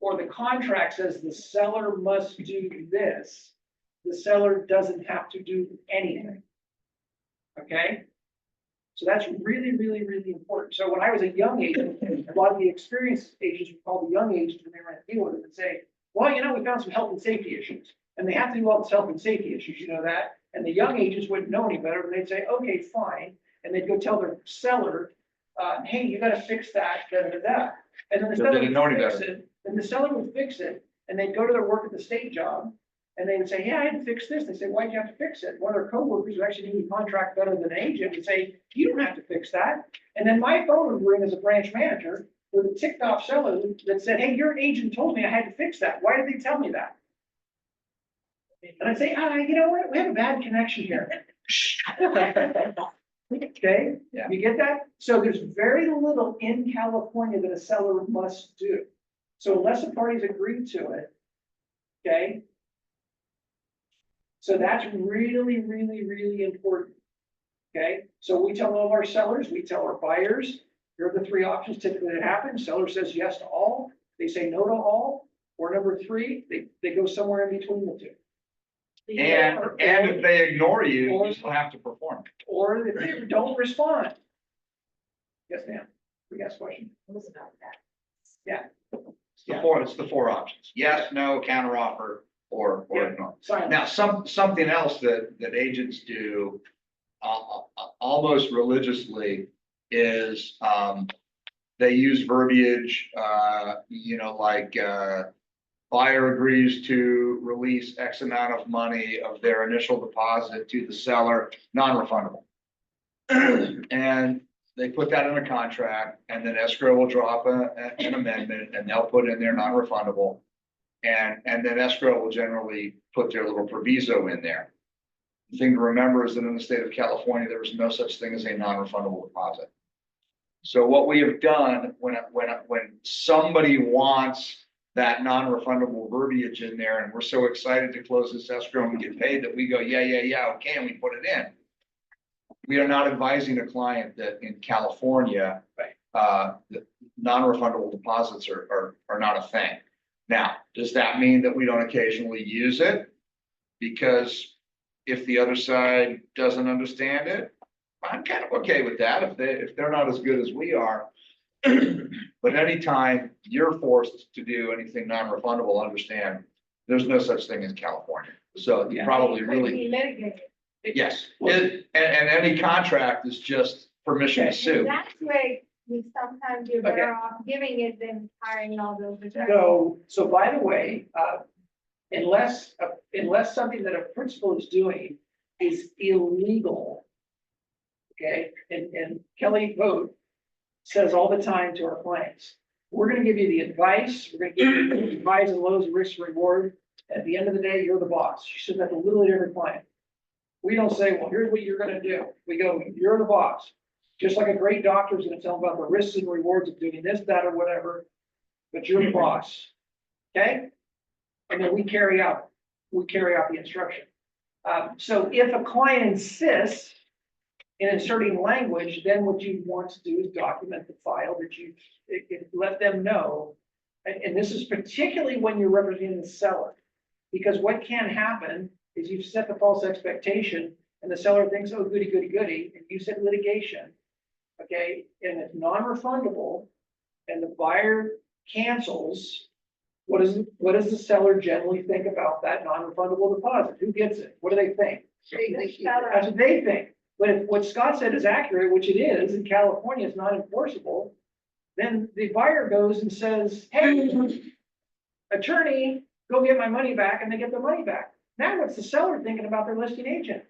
Or the contract says the seller must do this, the seller doesn't have to do anything. Okay? So that's really, really, really important. So when I was a young agent, a lot of the experienced agents would call the young agents when they were to deal with it and say, well, you know, we found some health and safety issues. And they have to do all this health and safety issues, you know that? And the young agents wouldn't know any better, but they'd say, okay, fine. And they'd go tell their seller, hey, you gotta fix that, da, da, da, da. And then the They seller didn't know any would fix better. it, and the seller would fix it, and they'd go to their work at the state job, and they would say, yeah, I had to fix this. They say, why'd you have to fix it? One of their coworkers who actually knew the contract better than an agent would say, you don't have to fix that. And then my phone would ring as a branch manager with a ticked off seller that said, hey, your agent told me I had to fix that. Why did they tell me that? And I'd say, you know what? We have a bad connection here. Okay, Yeah. you get that? So there's very little in California that a seller must do. So unless the parties agree to it, okay? So that's really, really, really important. Okay, so we tell all of our sellers, we tell our buyers, here are the three options typically that happen. Seller says yes to all, they say no to all, or number three, they go somewhere in between the two. And if they ignore you, you still have to perform. Or if they don't respond. Yes, ma'am. We got a question. What was about that? Yeah. It's the four options. Yes, no, counteroffer, or ignore. Silence. Now, something else that agents do almost religiously is they use verbiage, like buyer agrees to release X amount of money of their initial deposit to the seller, non-refundable. And they put that in a contract, and then escrow will drop an amendment, and they'll put in their non-refundable. And then escrow will generally put their little proviso in there. The thing to remember is that in the state of California, there is no such thing as a non-refundable deposit. So what we have done when somebody wants that non-refundable verbiage in there, and we're so excited to close this escrow and get paid that we go, yeah, okay, and we put it in. We are not advising a client that in California, the non-refundable deposits are not a thing. Now, does that mean that we don't occasionally use it? Because if the other side doesn't understand it, I'm kind of okay with that if they're not as good as we are. But anytime you're forced to do anything non-refundable, understand there's no such thing in California. So you probably really, yes. And any contract is just permission to sue. That's where we sometimes you're better off giving it than hiring all those attorneys. So by the way, unless something that a principal is doing is illegal, okay, and Kelly Vogt says all the time to our clients, we're gonna give you the advice, we're gonna give you the highs and lows, risk and reward. At the end of the day, you're the boss. She said that to literally every client. We don't say, well, here's what you're gonna do. We go, you're the boss. Just like a great doctor is gonna tell them about the risks and rewards of doing this, that, or whatever, but you're the boss, okay? And then we carry out the instruction. So if a client insists, in inserting language, then what you want to do is document the file that let them know. And this is particularly when you're representing the seller. Because what can happen is you've set the false expectation and the seller thinks, oh, goody, goody, goody, and you said litigation. Okay, and it's non-refundable and the buyer cancels. What does the seller generally think about that non-refundable deposit? Who gets it? What do they think? That's what they think. But if what Scott said is accurate, which it is, in California it's not enforceable, then the buyer goes and says, hey, attorney, go get my money back, and they get their money back. Now what's the seller thinking about their listing agent?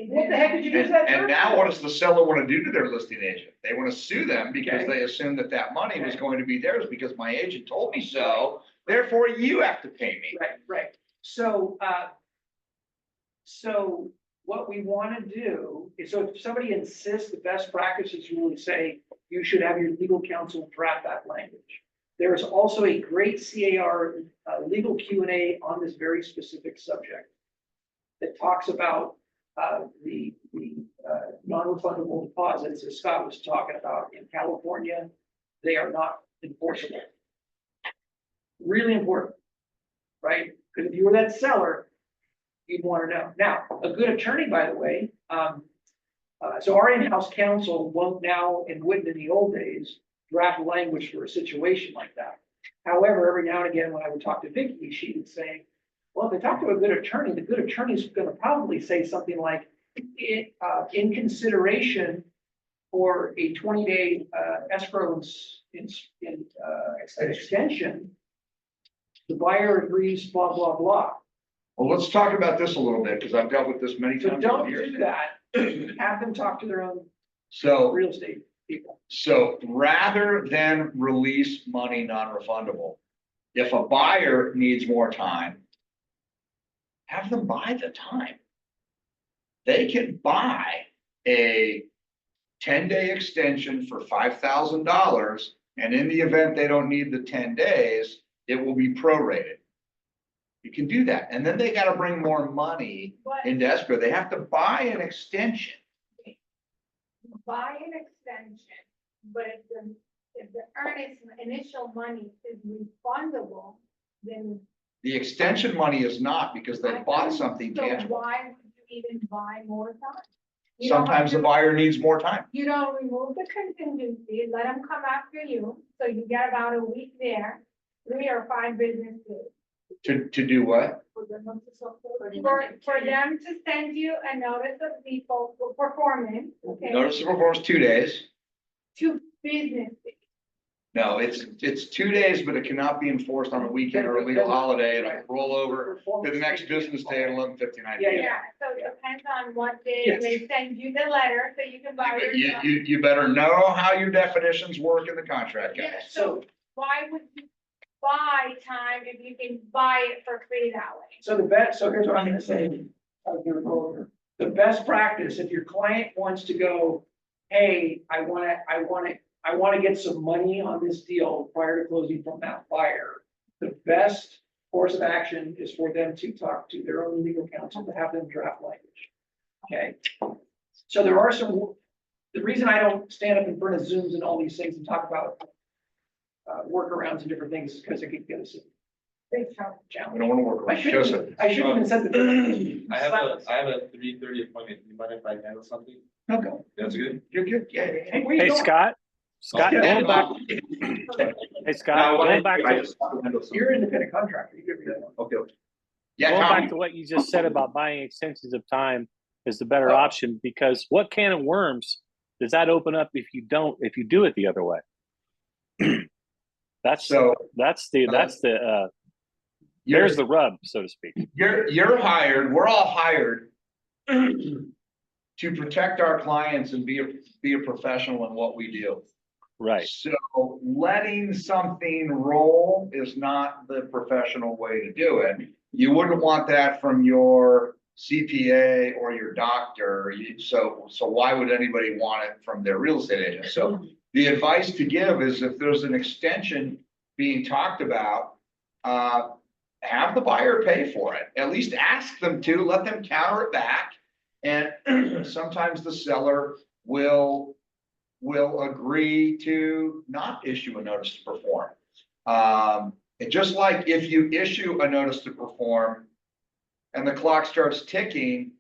What the heck did you use that? And term now for? what does the seller want to do to their listing agent? They want to sue them because Okay. they assume that that money was Okay. going to be theirs because my agent told me so. Therefore, you have to pay me. Right. So, so what we want to do is, so if somebody insists the best practices really say, you should have your legal counsel draft that language. There is also a great CAR legal Q&A on this very specific subject that talks about the non-refundable deposits, as Scott was talking about in California. They are not enforceable. Really important, right? Because if you were that seller, you'd want to know. Now, a good attorney, by the way, so our in-house counsel won't now, and wouldn't in the old days, draft language for a situation like that. However, every now and again, when I would talk to Vicky, she would say, well, if they talk to a good attorney, the good attorney is going to probably say something like, in consideration for a 20-day escrow extension, the buyer agrees, blah, blah, blah. Well, let's talk about this a little bit because I've dealt with this many So times. don't over the years. do that. Have them talk to their own So, real estate people. so rather than release money non-refundable, if a buyer needs more time, have them buy the time. They can buy a 10-day extension for $5,000, and in the event they don't need the 10 days, it will be prorated. You can do that, and then they got to bring more money But into escrow. They have to buy an extension. buy an extension, but if the earnest initial money is refundable, then. The extension money is not because they bought something So tangible. why would you even buy more time? You don't Sometimes the have to- buyer needs more time. You don't remove the contingency, let them come after you, so you get about a week there, 3 or 5 business days. To do what? For them to send you a notice of default for performance, okay? Notice of performance 2 days. 2 business days. No, it's 2 days, but it cannot be enforced on a weekend or a legal holiday. It'll roll over to the next business day at 11:59. Yeah. Yeah, so it depends on what day Yes. they send you the letter, so you can buy your. You better know how your definitions work in the contract, Yeah, guys. so why would you buy time if you can buy it for free that way? So so here's what I'm gonna say. I'll give it over. The best practice, if your client wants to go, hey, I wanna get some money on this deal prior to closing from that buyer. The best course of action is for them to talk to their own legal counsel to have them draft language. Okay? So there are the reason I don't stand up in front of Zooms and all these things and talk about workarounds and different things is because it can get us in big We challenge. don't want to work I around. should Joseph. have even said the. I have a 3:30 appointment. You mind if I handle something? No, go. That's good. You're good. Yeah. Hey, where you Hey, going? Scott, going back, hey, Scott, going back I to, just want to handle something. You're an independent contractor. You could be that one. Okay. Yeah, going back Tom. to what you just said about buying extensions of time is the better option, because what can of worms does that open up if you do it the other way? That's So there's the rub, so to speak. you're hired, we're all hired to protect our clients and be a professional in what we do. Right. So letting something roll is not the professional way to do it. You wouldn't want that from your CPA or your doctor. So why would anybody want it from their real estate agent? So the advice to give is if there's an extension being talked about, have the buyer pay for it. At least ask them to, let them counter it back. And sometimes the seller will agree to not issue a notice to perform. And just like if you issue a notice to perform and the clock starts ticking,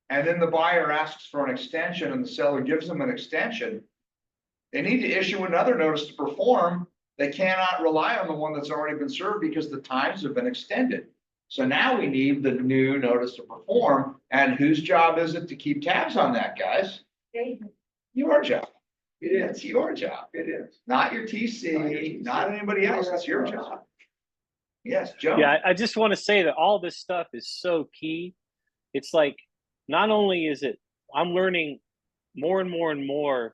and then the buyer asks for an extension and the seller gives them an extension, they need to issue another notice to perform. They cannot rely on the one that's already been served because the times have been extended. So now we need the new notice to perform, and whose job is it to keep tabs on that, guys? Your job. It's your job. It is. Not your TC, not anybody else. It's your job. Yes, Joe. Yeah, I just want to say that all this stuff is so key. It's like, not only is it, I'm learning more and more and more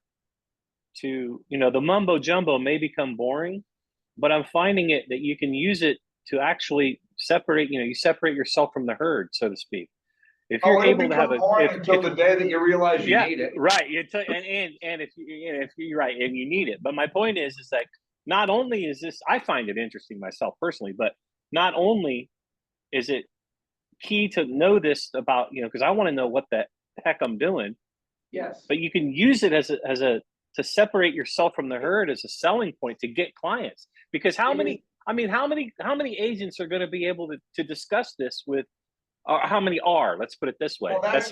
to, the mumbo jumbo may become boring, but I'm finding it that you can use it to actually separate, you separate yourself from the herd, so to speak. If you're it'll able to have become boring until the day that you realize you need it. Right. And if you're right, and you need it. But my point is that not only is this, I find it interesting myself personally, but not only is it key to know this about, because I want to know what the heck I'm doing. Yes. But you can use it as a to separate yourself from the herd as a selling point to get clients. Because how many agents are going to be able to discuss this with, or how many are? Let's put it this way. Well, that's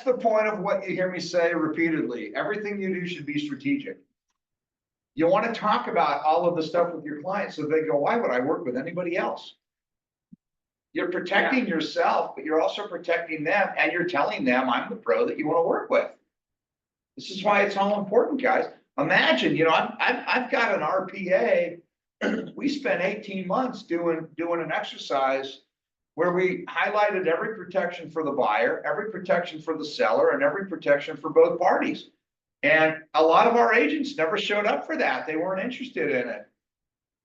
the point of what you hear me say repeatedly. Everything you do should be strategic. You want to talk about all of the stuff with your clients so they go, why would I work with anybody else? You're protecting yourself, but you're also protecting them, and you're telling them, I'm the pro that you want to work with. This is why it's all important, guys. Imagine, I've got an RPA. We spent 18 months doing an exercise where we highlighted every protection for the buyer, every protection for the seller, and every protection for both parties. And a lot of our agents never showed up for that. They weren't interested in it.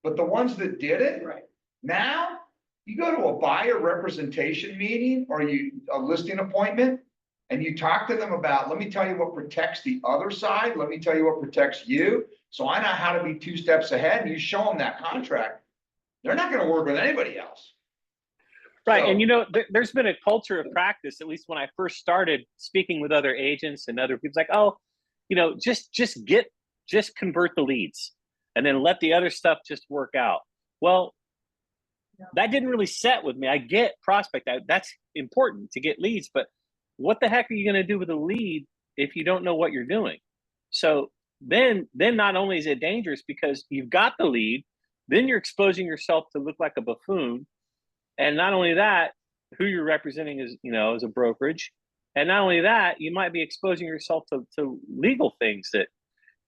But the ones that did it, Right. Now you go to a buyer representation meeting or a listing appointment, and you talk to them about, let me tell you what protects the other side. Let me tell you what protects you. So I know how to be 2 steps ahead, and you show them that contract. They're not going to work with anybody else. Right. So, and there's been a culture of practice, at least when I first started speaking with other agents and other people, like, oh, just convert the leads and then let the other stuff just work out. Well, that didn't really set with me. I get prospect. That's important to get leads, but what the heck are you going to do with a lead if you don't know what you're doing? So then not only is it dangerous because you've got the lead, then you're exposing yourself to look like a buffoon. And not only that, who you're representing is, as a brokerage. And not only that, you might be exposing yourself to legal things that,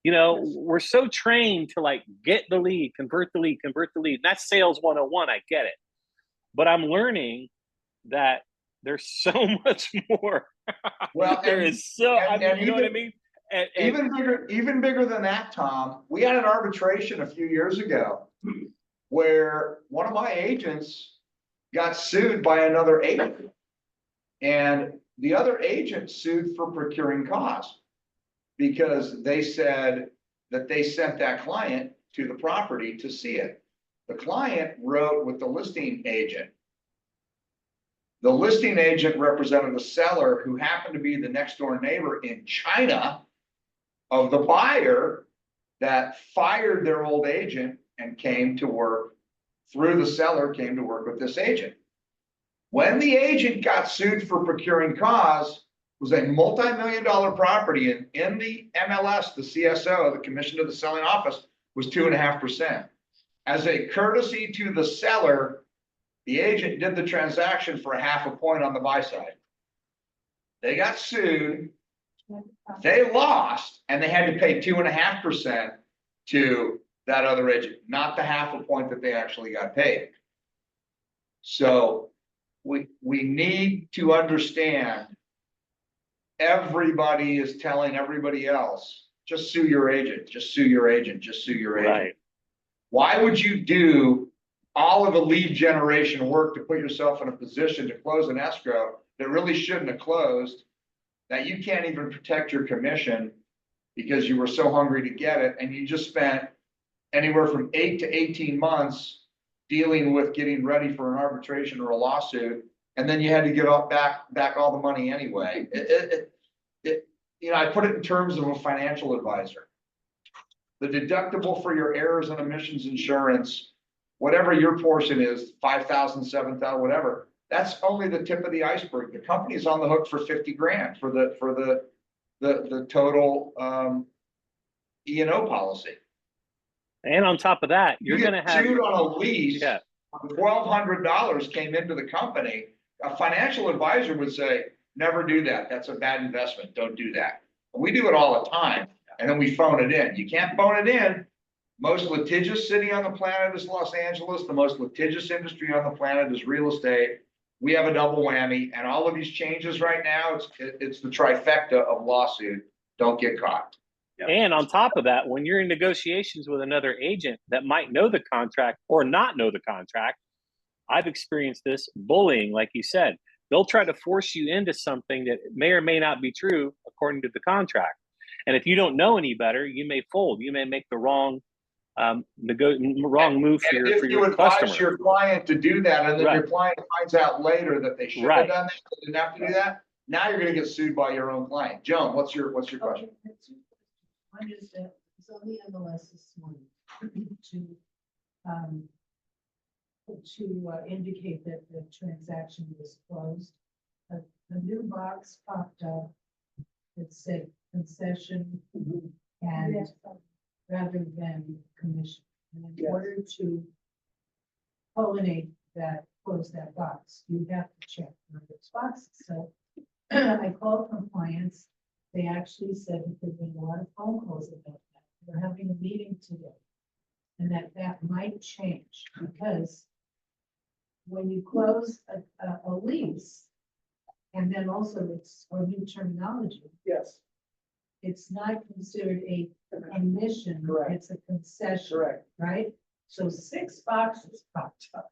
we're so trained to like get the lead, convert the lead. And that's sales 101. I get it. But I'm learning that there's so much more. well, There is so, you know what I mean? And even bigger than that, Tom, we had an arbitration a few years ago where one of my agents got sued by another agent, and the other agent sued for procuring cause because they said that they sent that client to the property to see it. The client wrote with the listing agent. The listing agent represented a seller who happened to be the next door neighbor in China of the buyer that fired their old agent and came to work through the seller, came to work with this agent. When the agent got sued for procuring cause, it was a multi-million-dollar property, and in the MLS, the CSO, the Commission to the Selling Office, was 2.5%. As a courtesy to the seller, the agent did the transaction for 0.5 point on the buy side. They got sued, they lost, and they had to pay 2.5% to that other agent, not the 0.5 point that they actually got paid. So we need to understand everybody is telling everybody else, just sue your agent, just sue your agent, just sue your agent. Right. Why would you do all of the lead generation work to put yourself in a position to close an escrow that really shouldn't have closed, that you can't even protect your commission because you were so hungry to get it, and you just spent anywhere from 8 to 18 months dealing with getting ready for an arbitration or a lawsuit, and then you had to give up back all the money anyway. You know, I put it in terms of a financial advisor. The deductible for your errors and omissions insurance, whatever your portion is, 5,000, 7,000, whatever, that's only the tip of the iceberg. The company's on the hook for 50 grand for the total E&O policy. And on top of that, you're You going to get have, sued on a lease. yeah, $1,200 came into the company. A financial advisor would say, never do that. That's a bad investment. Don't do that. We do it all the time, and then we phone it in. You can't phone it in. Most litigious city on the planet is Los Angeles. The most litigious industry on the planet is real estate. We have a double whammy, and all of these changes right now, it's the trifecta of lawsuit. Don't get caught. and on top of that, when you're in negotiations with another agent that might know the contract or not know the contract, I've experienced this bullying, like you said. They'll try to force you into something that may or may not be true according to the contract. And if you don't know any better, you may fold. You may make the wrong wrong move for And your if you advise customer. your client to do that, and then your Right. client finds out later that they should have Right. done that, they didn't have to do that, now you're gonna get sued by your own client. Joan, what's your question? Okay, that's two questions. One is that it's on the MLS this morning to indicate that the transaction was closed. A new box popped up that said concession and Yes. rather than commission. And in Yes. order to pollinate that, close that box, you have to check one of those boxes. So I called compliance. They actually said that there'd been a lot of phone calls about that. They're having a meeting today. And that might change because when you close a lease, and then also it's a new terminology, Yes, it's not considered a commission, Correct. it's a concession, correct. right? So 6 boxes popped up.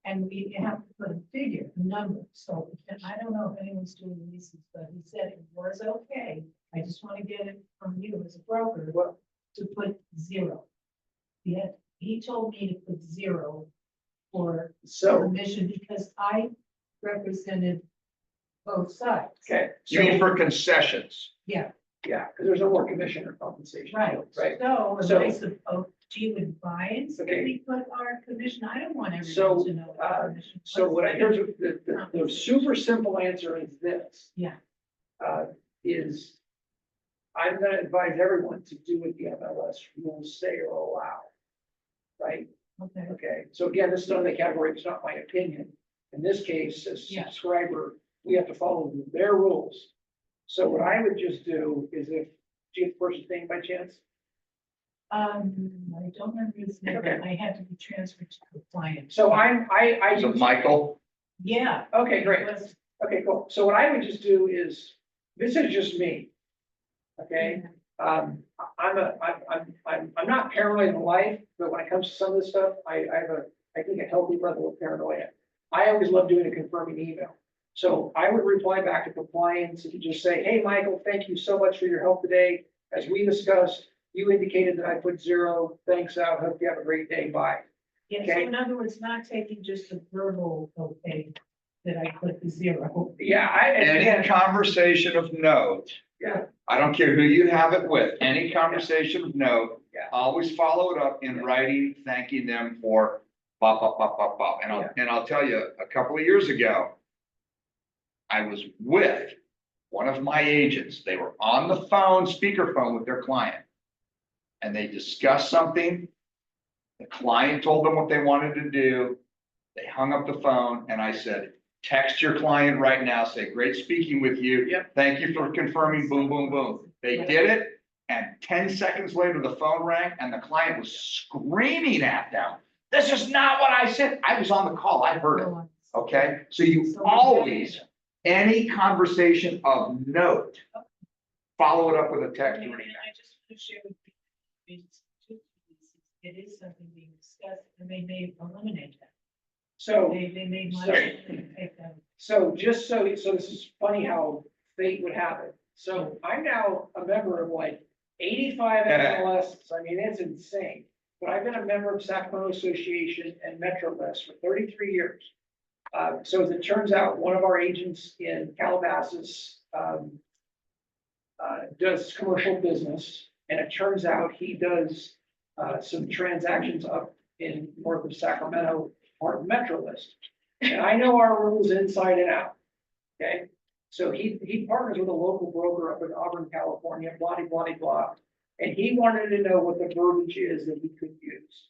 And we have to put a figure, a number. So and I don't know if anyone's doing leases, but he said it was okay. I just want to get it from you as a broker Well, to put 0. He told me to put 0 for so, commission because I represented both sides. okay, You mean so, for concessions? Yeah, yeah, because there's no more commission or compensation. right. Right. So, So- am I supposed, do you advise that Okay. we put our commission? I don't want So, everyone to know. what our commission So was. what here's the super simple answer is this. Yeah. Is I'm gonna advise everyone to do what the MLS rules say or allow. Right? Okay, Okay, so again, this is under the category, it's not my opinion. In this case, as Yeah. subscriber, we have to follow their rules. So what I would just do is if, do you have the person's name by chance? I don't remember his name, but Okay. I had to be transferred to compliance. So I Is it use, Michael? Yeah. okay, it great. was- Okay, cool. So what I would just do is, this is just me. Okay, I'm not paranoid in life, but when it comes to some of this stuff, I think a healthy level of paranoia. I always love doing a confirming email. So I would reply back to compliance and just say, hey, Michael, thank you so much for your help today. As we discussed, you indicated that I put 0. Thanks out. Hope you have a great day. Bye. Yeah, so Okay. in other words, not taking just a verbal, okay, that I put the 0. Yeah, Any conversation of note, yeah, I don't care who you have it with, any conversation of note, Yeah. always follow it up in writing, thanking them for bop, bop, bop, bop, bop. And I'll tell you, a couple of years ago, I was with one of my agents. They were on the phone, speakerphone with their client. And they discussed something. The client told them what they wanted to do. They hung up the phone and I said, text your client right now, say, great speaking with you. Yep. Thank you for confirming, boom, boom, boom. They did it. And 10 seconds later, the phone rang and the client was screaming at them. This is not what I said. I was on the call. I heard it. Okay, so you always, any conversation of note, follow it up with a text And or I email. just want to share with you, it is something being discussed, and they may eliminate that. so. They may So- take that. So just so this is funny how fate would have it. So I'm now a member of like 85 MLS. I mean, it's insane. But I've been a member of Sacramento Association and MetroList for 33 years. So as it turns out, one of our agents in Calabasas, does commercial business, and it turns out he does, some transactions up in north of Sacramento, part of Metro List. And I know our rules inside and out, okay? So he partners with a local broker up in Auburn, California, blah, blah, blah, blah. And he wanted to know what the verbiage is that he could use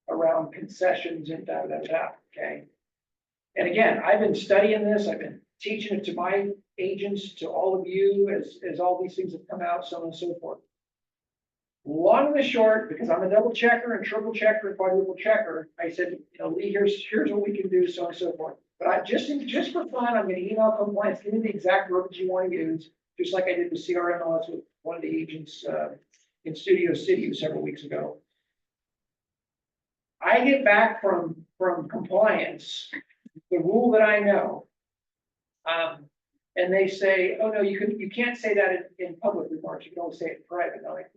around concessions and da, da, da, okay? And again, I've been studying this, I've been teaching it to my agents, to all of you, as all these things have come out, so on and so forth. Long and the short, because I'm a double checker and triple checker and quadruple checker, I said, Lee, here's what we can do, so on and so forth. But I just for fun, I'm gonna email compliance, give me the exact verbiage you want to use, just like I did with CRMLS with one of the agents in Studio City several weeks ago. I get back from compliance, the rule that I know. And they say, oh, no, you can't say that in public remarks, you can only say it in private. And I'm like,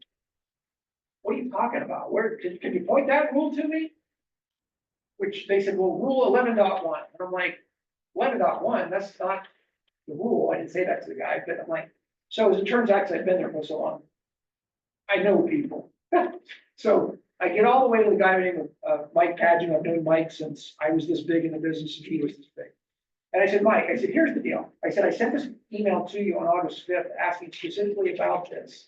what are you talking about? Where, can you point that rule to me? Which they said, well, rule 11.1. And I'm like, 11.1, that's not the rule. I didn't say that to the guy, but I'm like, so as it turns out, 'cause I've been there for so long, I know people. So I get all the way to the guy named Mike Padgett. I've known Mike since I was this big in the business and he was this big. And I said, Mike, I said, here's the deal. I said, I sent this email to you on August 5th, asking specifically about this.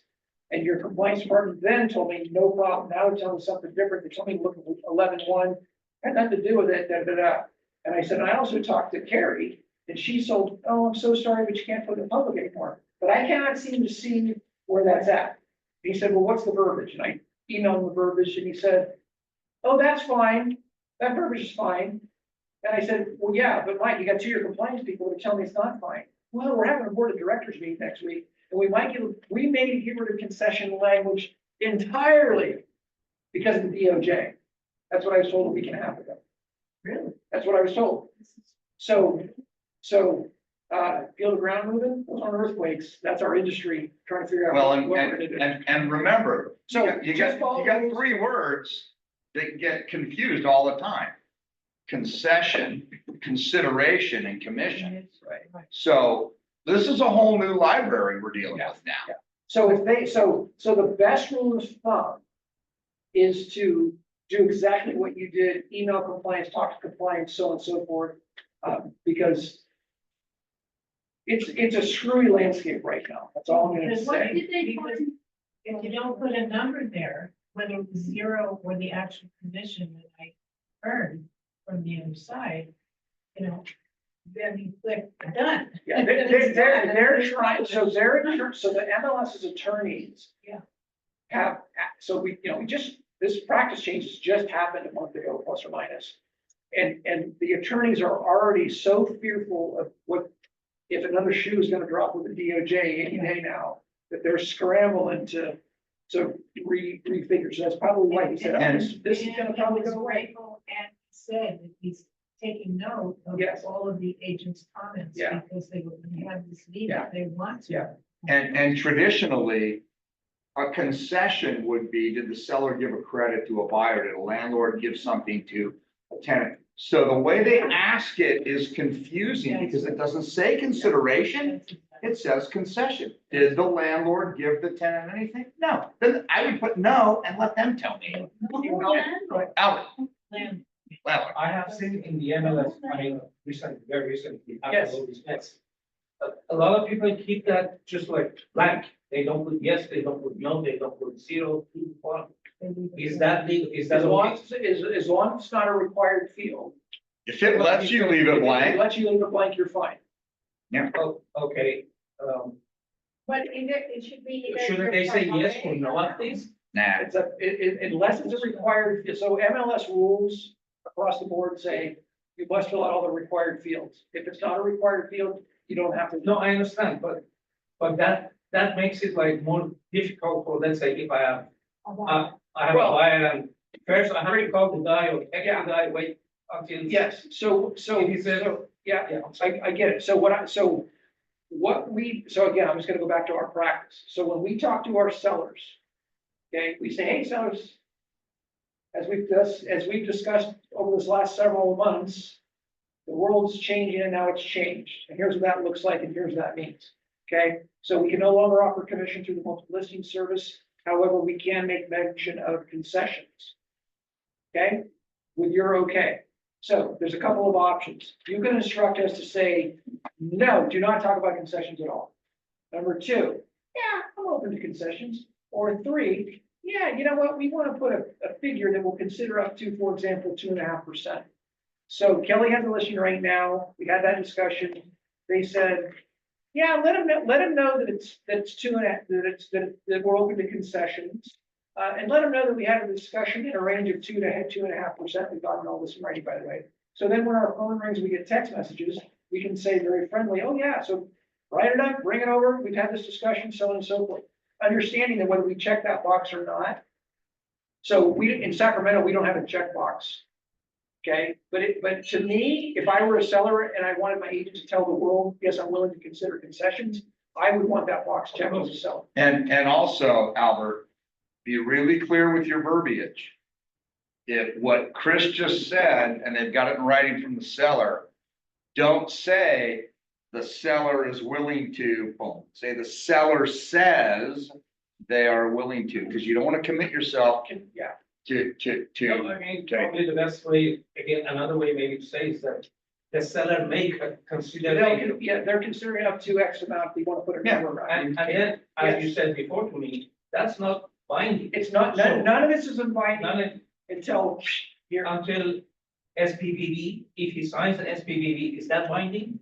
And your compliance department then told me, no problem. Now they're telling me something different. They told me to look at 11.1, had nothing to do with it, da, da, da. And I said, and I also talked to Carrie, and she told, oh, I'm so sorry, but you can't put it in public anymore. But I cannot seem to see where that's at. And he said, well, what's the verbiage? And I emailed him the verbiage, and he said, oh, that's fine. That verbiage is fine. And I said, well, yeah, but Mike, you got 2 of your compliance people that are telling me it's not fine. Well, we're having a board of directors meeting next week, and we may get rid of concession language entirely because of the DOJ. That's what I was told a week and a half ago. Really? That's what I was told. So, feel the ground moving, those aren't earthquakes, that's our industry trying to figure out. Well, what we're gonna do. and remember, So you just follow got the rules. 3 words that get confused all the time. Concession, consideration, and commission. Right. So this is a whole new library we're dealing with now. Yeah. So so the best rule of thumb is to do exactly what you did, email compliance, talk to compliance, so on and so forth, because it's a screwy landscape right now. That's all I'm gonna Because what say. did they find? If you don't put a number there, whether it was 0 or the actual commission that I earned from the other side, then you click done. Yeah, they're trying, so the MLS's attorneys. Yeah. Have, so we just, this practice change has just happened a month ago, plus or minus. And the attorneys are already so fearful of what, if another shoe is gonna drop with the DOJ any day now, that they're scrambling to refigure. So that's probably why he said, oh, this is gonna probably go away. Grateful and said that he's taking note of Yes. all of the agents' comments. Yeah. Because they were going to have this meeting, Yeah. if they want to. Yeah. And traditionally, a concession would be, did the seller give a credit to a buyer? Did a landlord give something to a tenant? So the way they ask it is confusing because it doesn't say consideration, it says concession. Did the landlord give the tenant anything? No. Then I would put no and let them tell me. Out. Land- Landlord. I have seen in the MLS, recently, very recently, after Yes. all these months, a lot of people keep that just like blank. They don't put yes, they don't put no, they don't put 0, 2, 1. Is that legal? Is that As long okay? as long as it's not a required field. If it lets you leave If it blank, lets you leave it blank, you're fine. Oh, okay, But it should be either. shouldn't they say yes or no at least? nah. It's unless it's a required, so MLS rules across the board say you must fill out all the required fields. If it's not a required field, you don't have to. No, I understand, but that makes it like more difficult for, let's say, if I have I have a Well- buyer and first I have to call the guy or text the guy, wait until. Yes, so, If he says- yeah, Yeah. I get it. So so again, I'm just gonna go back to our practice. So when we talk to our sellers, okay, we say, hey, sellers, as we've discussed over this last several months, The world's changing and now it's changed. And here's what that looks like and here's what that means. Okay, so we can no longer offer commission through the multiple listing service. However, we can make mention of concessions. Okay, with your okay. So there's a couple of options. You can instruct us to say, no, do not talk about concessions at all. Number two, yeah, I'm open to concessions. Or three, yeah, you know what, we want to put a figure that we'll consider up to, for example, 2.5%. So Kelly has a listing right now. We had that discussion. They said, yeah, let them know that it's 2.5, that we're open to concessions. And let them know that we had a discussion in a range of 2 to 2.5%. We've gotten all this in writing, by the way. So then when our phone rings, we get text messages, we can say very friendly, oh yeah, so write it up, bring it over. We've had this discussion, so on and so forth. Understanding that whether we check that box or not. So we, in Sacramento, we don't have a checkbox. Okay, but to me, if I were a seller and I wanted my agent to tell the world, yes, I'm willing to consider concessions, I would want that box checked as a seller. And also, Albert, be really clear with your verbiage. If what Kris just said, and they've got it in writing from the seller, don't say the seller is willing to, boom, say the seller says they are willing to, because you don't want to commit yourself Yeah, to. No, I mean, probably the best way, again, another way maybe to say is that the seller may consider. they're considering up to X amount, they want to put a number. And then, as you said before to me, that's not binding. It's not, none of this is binding None until here. until SPVB, if he signs an SPVB, is that binding?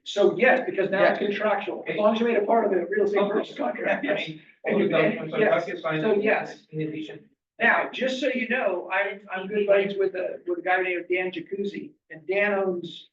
So yes, because now it's contractual, as long as you made a part of the real estate purchase contract, I yes. mean, all the documents are Yes. DocuSign. So yes. In addition. Now, just so you know, I'm good buddies with a guy named Dan Jacuzzi, and Dan owns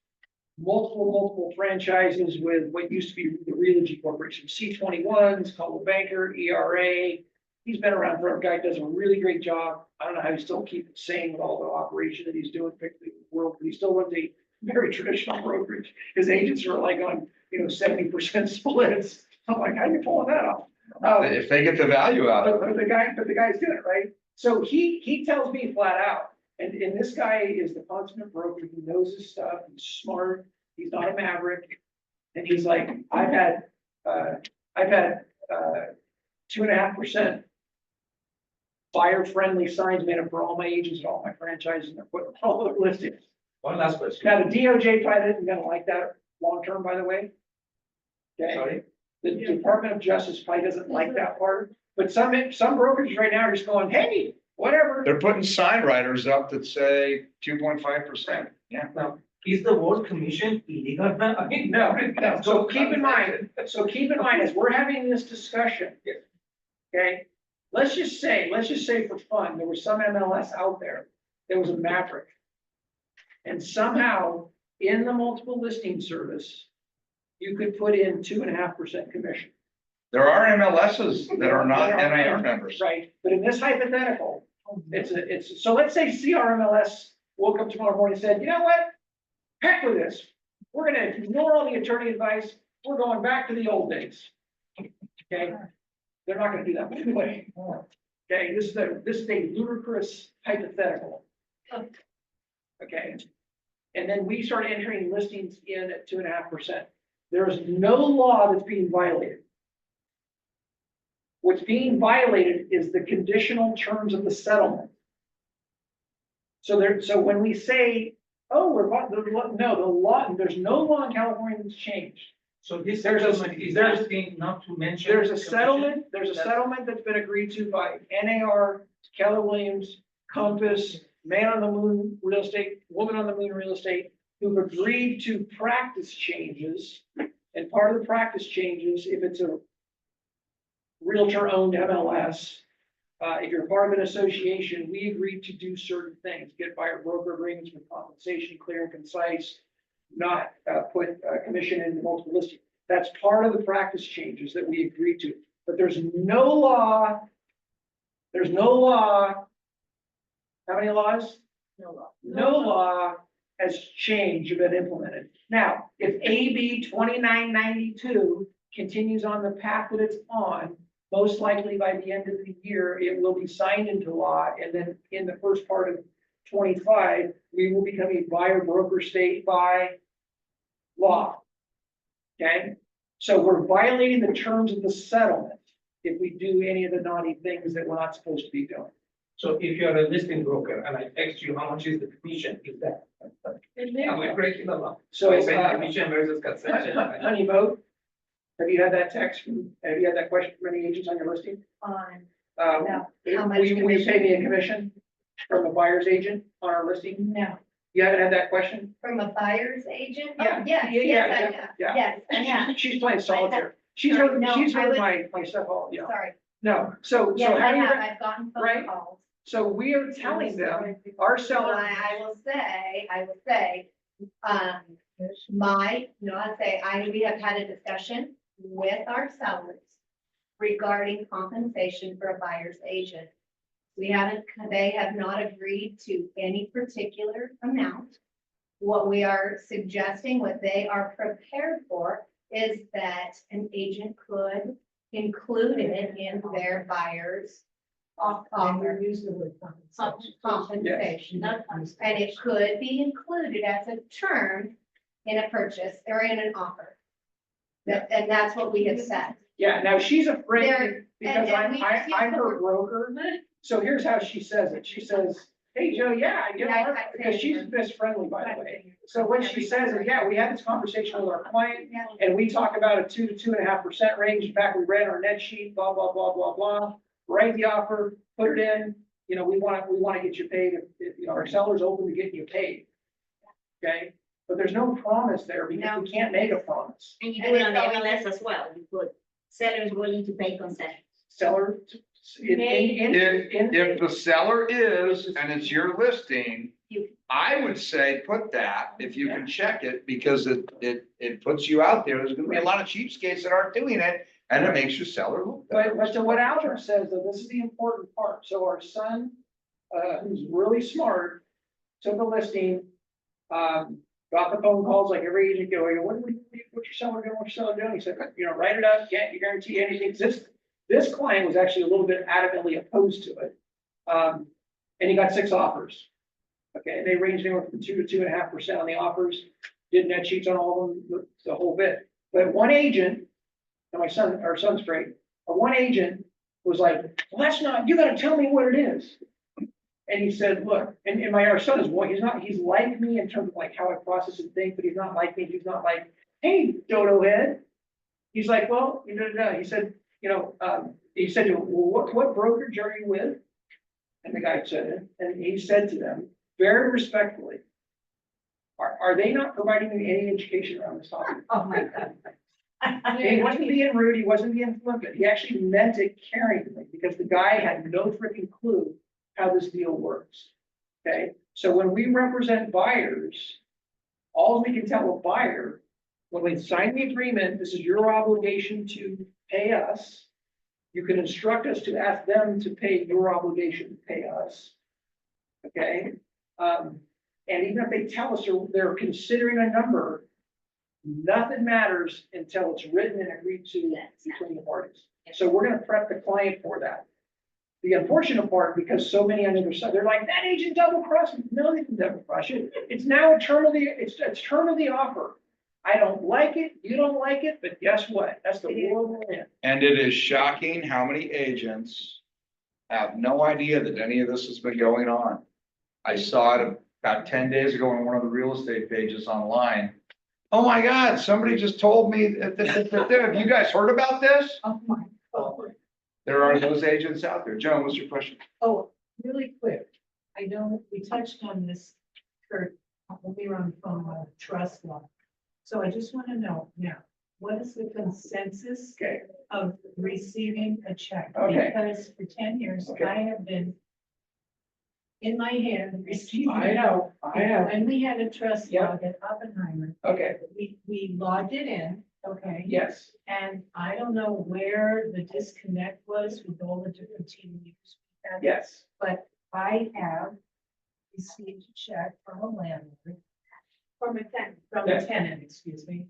multiple franchises with what used to be the Realogy Corporation, C21s, Coldwell Banker, ERA. He's been around forever. Guy does a really great job. I don't know how he still keeps it sane with all the operation that he's doing, particularly in the world, but he still runs a very traditional brokerage. His agents are like on, 70% splits. I'm like, how are you pulling that off? If they get the value out of it. But the guy's doing it, right? So he tells me flat out, and this guy is the consummate broker. He knows his stuff. He's smart. He's not a maverick. And he's like, I've had 2.5% buyer-friendly signs made up for all my agents and all my franchises, and they're putting all their listings. One last question. Now, the DOJ probably isn't gonna like that long-term, by the way. Okay, Sorry, the Department of Justice probably doesn't like that part, but some brokers right now are just going, hey, whatever. They're putting sign writers up that say 2.5%. Yeah. now, is the word commission illegal now? I mean, No, so keep in mind, as we're having this discussion. Okay, let's just say for fun, there was some MLS out there, there was a maverick. And somehow, in the multiple listing service, you could put in 2.5% commission. There are MLSs that are not NAR members. Right, but in this hypothetical, so let's say CRMLS woke up tomorrow morning and said, you know what? Heck with this. We're gonna ignore all the attorney advice. We're going back to the old days. Okay? They're not gonna do that, by the way. Okay, this is a ludicrous hypothetical. Okay? And then we start entering listings in at 2.5%. There is no law that's being violated. What's being violated is the conditional terms of the settlement. So when we say, oh, the law, there's no law in California that's changed. So this There's a- settlement is there's- asking not to mention. There's a commission? settlement that's been agreed to by NAR, Keller Williams, Compass, Man on the Moon Real Estate, Woman on the Moon Real Estate, who've agreed to practice changes. And part of the practice changes, if it's a realtor-owned MLS, if you're part of an association, we agreed to do certain things, get buyer broker agreements with compensation, clear and concise, not put commission into multiple listing. That's part of the practice changes that we agreed to, but there's no law. How many laws? No law has changed or been implemented. Now, if AB 2992 continues on the path that it's on, most likely by the end of the year, it will be signed into law, and then in the first part of 25, we will become a buyer broker state by law. Okay, so we're violating the terms of the settlement if we do any of the naughty things that we're not supposed to be doing. So if you're a listing broker and I text you, how much is the commission, is that? Am I breaking the law? So, I say commission versus concession. Honey Vogt, have you had that text have you had that question from any agents on your listing? On, Um, No. How much will you pay me a commission? commission from a buyer's agent on our listing? No. You haven't had that question? from a buyer's agent? Yeah. Oh, yes, Yeah, yes, yeah, I have, yeah. yes, I have, She's playing solitaire. She's Sorry, heard, no, she's I heard was- my stuff all, yeah. sorry. No, so Yes, how I do you, have, I've gotten right? phone calls. so we are telling them, our So seller, I will say, we have had a discussion with our sellers regarding compensation for a buyer's agent. They have not agreed to any particular amount. What we are suggesting, what they are prepared for, is that an agent could include it in their buyer's offer. Use the word compensation. Compensation. And it could be included as a term in a purchase or in an offer. And that's what we have said. yeah, now she's afraid There- because and we- I'm her broker. So here's how she says it. She says, hey, Joe, yeah, you Yeah, know, I- because she's best friendly, by the way. So what she says is, yeah, we had this conversation with our client Yeah. and we talk about a 2 to 2.5% range. In fact, we read our net sheet, blah, blah, blah, blah, blah. Write the offer, put it in, you know, we want to get you paid if, you know, our seller's open to getting you paid. Okay, but there's no promise there because we can't make a promise. And you do it on the MLS as well, you put sellers willing to pay concessions. Seller. If the seller is, and it's your listing, I would say put that, if you can check it, because it puts you out there. There's gonna be a lot of cheapskates that aren't doing it, and it makes your seller look better. But so what Albert says, though, this is the important part. So our son, who's really smart, took a listing, got the phone calls like every agent go, what's your seller doing? What's your seller doing? He said, you know, write it up, can't you guarantee anything? This client was actually a little bit adamantly opposed to it. And he got 6 offers. Okay, and they ranged anywhere from 2 to 2.5% on the offers, did net sheets on all of them, the whole bit. But one agent, and our son's great, one agent was like, well, that's not, you gotta tell me what it is. And he said, look, and our son is one, he's like me in terms of like how I process and think, but he's not like me, he's not like, hey, dodo head. He's like, well, he said, he said, well, what brokerage are you with? And the guy said it, and he said to them, very respectfully, are they not providing me any education around this topic? Oh, my God. He wasn't being rude, he wasn't being flippant, he actually meant it caringly, because the guy had no freaking clue how this deal works. Okay, so when we represent buyers, all we can tell a buyer, when we sign the agreement, this is your obligation to pay us. You can instruct us to ask them to pay your obligation to pay us. Okay, and even if they tell us they're considering a number, nothing matters until it's written and agreed to between the parties. So we're gonna prep the client for that. The unfortunate part, because so many on the other side, they're like, that agent double crossed me. No, they didn't double cross you. It's now a term of the offer. I don't like it, you don't like it, but guess what? That's the world we're in. And it is shocking how many agents have no idea that any of this has been going on. I saw it about 10 days ago on one of the real estate pages online. Oh my God, somebody just told me that, have you guys heard about this? Oh, my God. There are those agents out there. Joan, what's your question? Oh, really quick. I know we touched on this, Kurt, when we were on the phone about trust law. So I just want to know now, what is the consensus Okay, of receiving a check? Okay. Because for 10 years, Okay. I have been in my hand receiving. I know, I have. And we had a trust Yep. log at Oppenheimer. Okay, We logged it in, okay? yes, And I don't know where the disconnect was with all the different TDUs we had. yes, But I have received a check from a landlord, From a tenant. from Yeah. a tenant, excuse me.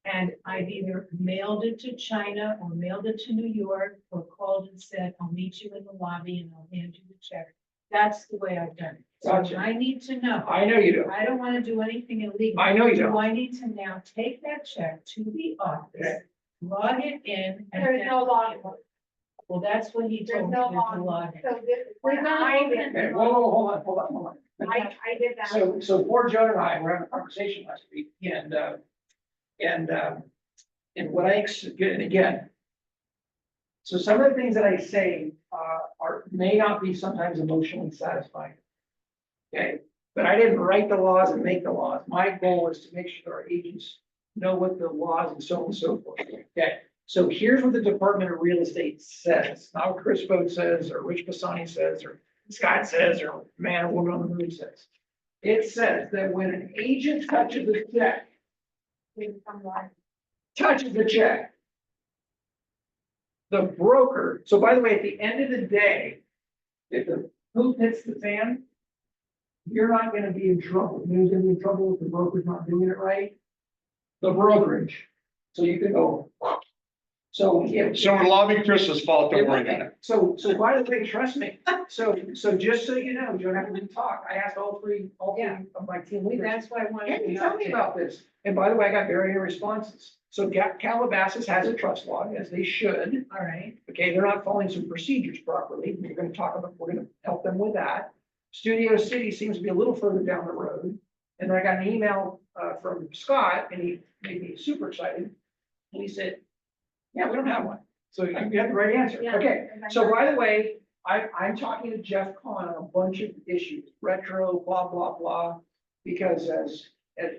And I've either mailed it to China or mailed it to New York or called and said, I'll meet you in the lobby and I'll hand you the check That's the way I've done it. So Gotcha. I need to know. I know you do. I don't wanna do anything illegal. I know you So don't. I need to now take that check to the office, Okay. log it in. and There's no then- login. Well, that's what he There's told me, no there's no login. login. So this, We're when not I open. did, Okay, whoa, hold on. I did that. So poor Joan and I were having a conversation last week and what and again. So some of the things that I say, may not be sometimes emotionally satisfying. Okay, but I didn't write the laws and make the laws. My goal is to make sure our agents know what the laws and so on and so forth. Okay, so here's what the Department of Real Estate says, not what Kris Vogt says, or Rich Bassani says, or Scott says, or man or woman on the moon says. It says that when an agent touches the check, touches the check, the broker, so by the way, at the end of the day, if the poop hits the fan, you're not gonna be in trouble. You're gonna be in trouble if the broker's not doing it right. The brokerage, so you can go. So if. So it will be Chris's fault, don't worry about it. So by the way, trust me, so just so you know, you don't have to talk, I asked all three of my team leaders. That's why I wanted. Hey, tell me about this. And by the way, I got varying responses. So Calabasas has a trust log, as they should. All right, Okay, they're not following some procedures properly. We're gonna help them with that. Studio City seems to be a little further down the road. And I got an email from Scott and he made me super excited. And he said, yeah, we don't have one. So you have the right answer. Yeah. Okay, so by the way, I'm talking to Jeff Kahn on a bunch of issues, retro, blah, blah, blah. Because as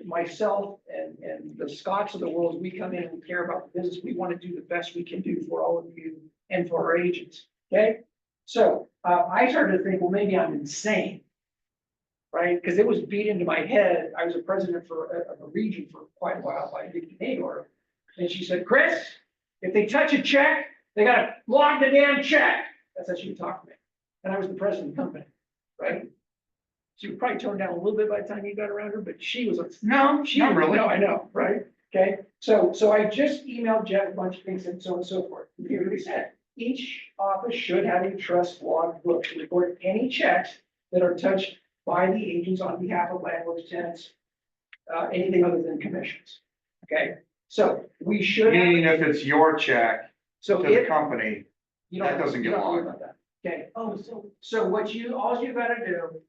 myself and the Scots of the world, we come in and we care about the business. We want to do the best we can do for all of you and for our agents, okay? So I started to think, well, maybe I'm insane, right? Because it was beat into my head. I was a president for a region for quite a while by Vicky Nador. And she said, Kris, if they touch a check, they gotta log the damn check. That's how she would talk to me. And I was the president of the company, right? She would probably tone down a little bit by the time you got around her, but she was like, No, not really. no, I know, right? Okay, so I just emailed Jeff a bunch of things and so on and so forth. Here's what he said. Each office should have a trust log book to record any checks that are touched by the agents on behalf of landlords, tenants, anything other than commissions. Okay, so we should. Meaning if it's your check to So the if, company, you don't, that doesn't you get don't worry logged. about that. Okay, oh, so what all you gotta do